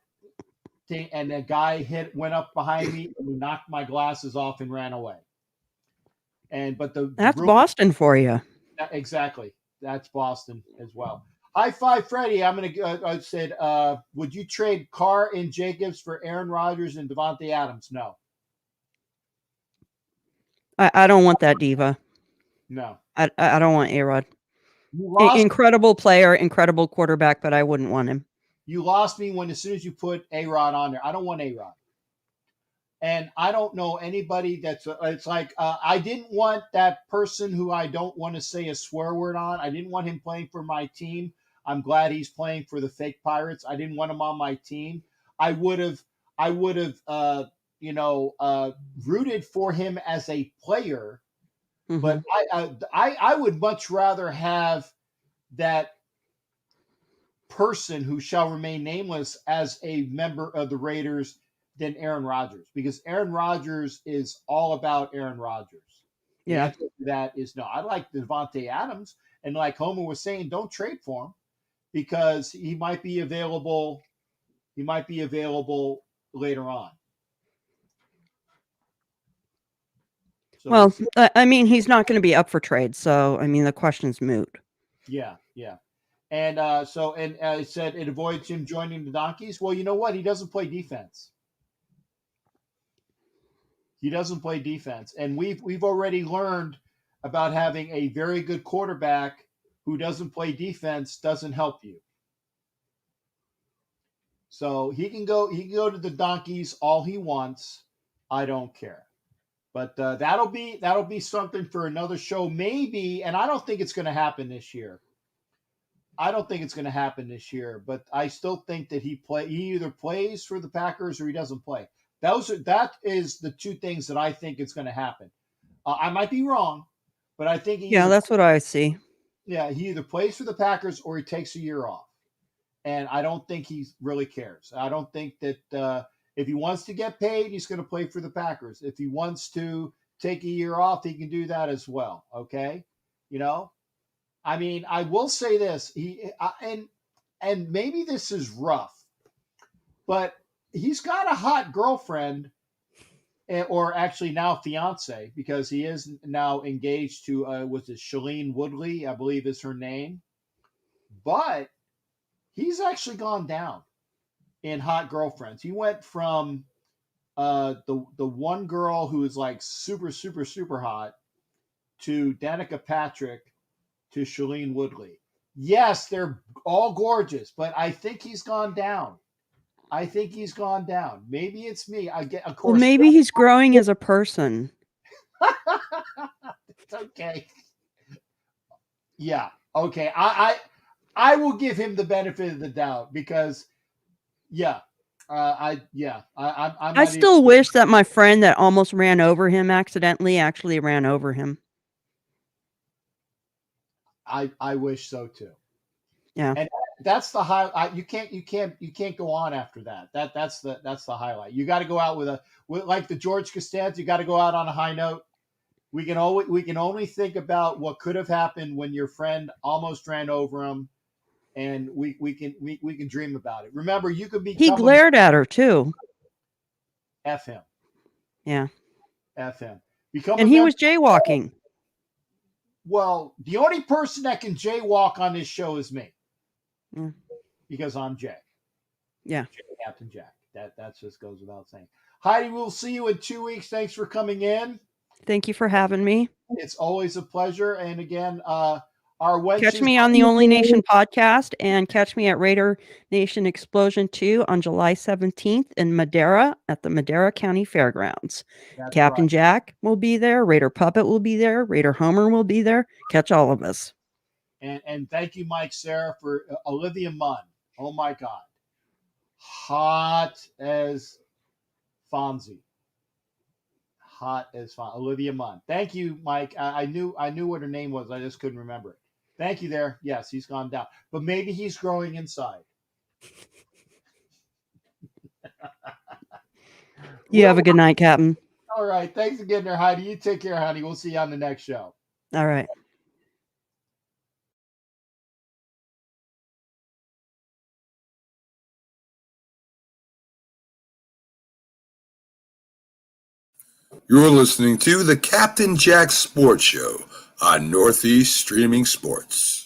thing, and the guy went up behind me and knocked my glasses off and ran away. But that's Boston for you. Exactly, that's Boston as well. High five, Freddie. I'm gonna. I said, would you trade Carr and Jacobs for Aaron Rodgers and Devontae Adams? No. I don't want that diva. No. I don't want A-Rod. Incredible player, incredible quarterback, but I wouldn't want him. You lost me as soon as you put A-Rod on there. I don't want A-Rod. And I don't know anybody it's like, I didn't want that person who I don't want to say a swear word on. I didn't want him playing for my team. I'm glad he's playing for the fake Pirates. I didn't want him on my team. I would have, rooted for him as a player. Mm-hmm. But I would much rather have that person who shall remain nameless as a member of the Raiders than Aaron Rodgers, because Aaron Rodgers is all about Aaron Rodgers. Yeah. The answer to that is no. I like Devontae Adams, and like Homer was saying, don't trade for him because he might be available. He might be available later on. So, well, I mean, he's not going to be up for trade, so I mean, the question's moot. Yeah. And it said it avoids him joining the Donkeys. Well, you know what? He doesn't play defense. And we've already learned about having a very good quarterback who doesn't play defense doesn't help you. So he can go to the Donkeys all he wants. I don't care. But that'll be something for another show, maybe. And I don't think it's going to happen this year. But I still think that he either plays for the Packers or he doesn't play. That is the two things that I think is going to happen. I might be wrong, but I think that's what I see. Yeah, he either plays for the Packers or he takes a year off, and I don't think he really cares. I don't think that if he wants to get paid, he's going to play for the Packers. If he wants to take a year off, he can do that as well. Okay, I mean, I will say this, and maybe this is rough, but he's got a hot girlfriend, or actually now fiance, because he is now engaged to was it Shailene Woodley, I believe is her name. But he's actually gone down in hot girlfriends. He went from the one girl who is like super, super, super hot to Danica Patrick to Shailene Woodley. Yes, they're all gorgeous, but I think he's gone down. Maybe it's me. Of course. Well, maybe he's growing as a person. It's okay. Yeah. Okay. I will give him the benefit of the doubt because, I still wish that my friend that almost ran over him accidentally actually ran over him. I wish so too. Yeah. And that's the high. You can't go on after that. That's the highlight. You got to go out with like the George Costanza. You got to go out on a high note. We can only think about what could have happened when your friend almost ran over him, and we can dream about it. Remember, you could be. He glared at her too. F him. Yeah. F him. And he was jaywalking. Well, the only person that can jaywalk on this show is me. Mm. Because I'm Jay. Yeah. Captain Jack. That just goes without saying. Heidi, we'll see you in 2 weeks. Thanks for coming in. Thank you for having me. It's always a pleasure. And again, our wenches. Catch me on the Only Nation podcast and catch me at Raider Nation Explosion 2 on July 17th in Madera at the Madera County Fairgrounds. That's Captain right. Jack will be there. Raider Puppet will be there. Raider Homer will be there. Catch all of us. And thank you, Mike Sarah, for Olivia Munn. Oh, my God. Hot as Fonzie. Hot as Fonzie. Olivia Munn. Thank you, Mike. I knew what her name was. I just couldn't remember it. Thank you there. Yes, he's gone down. But maybe he's growing inside. You have a good night, Captain. All right. Thanks again there, Heidi. You take care, honey. We'll see you on the next show. All right. You're listening to the Captain Jack Sports Show on Northeast Streaming Sports.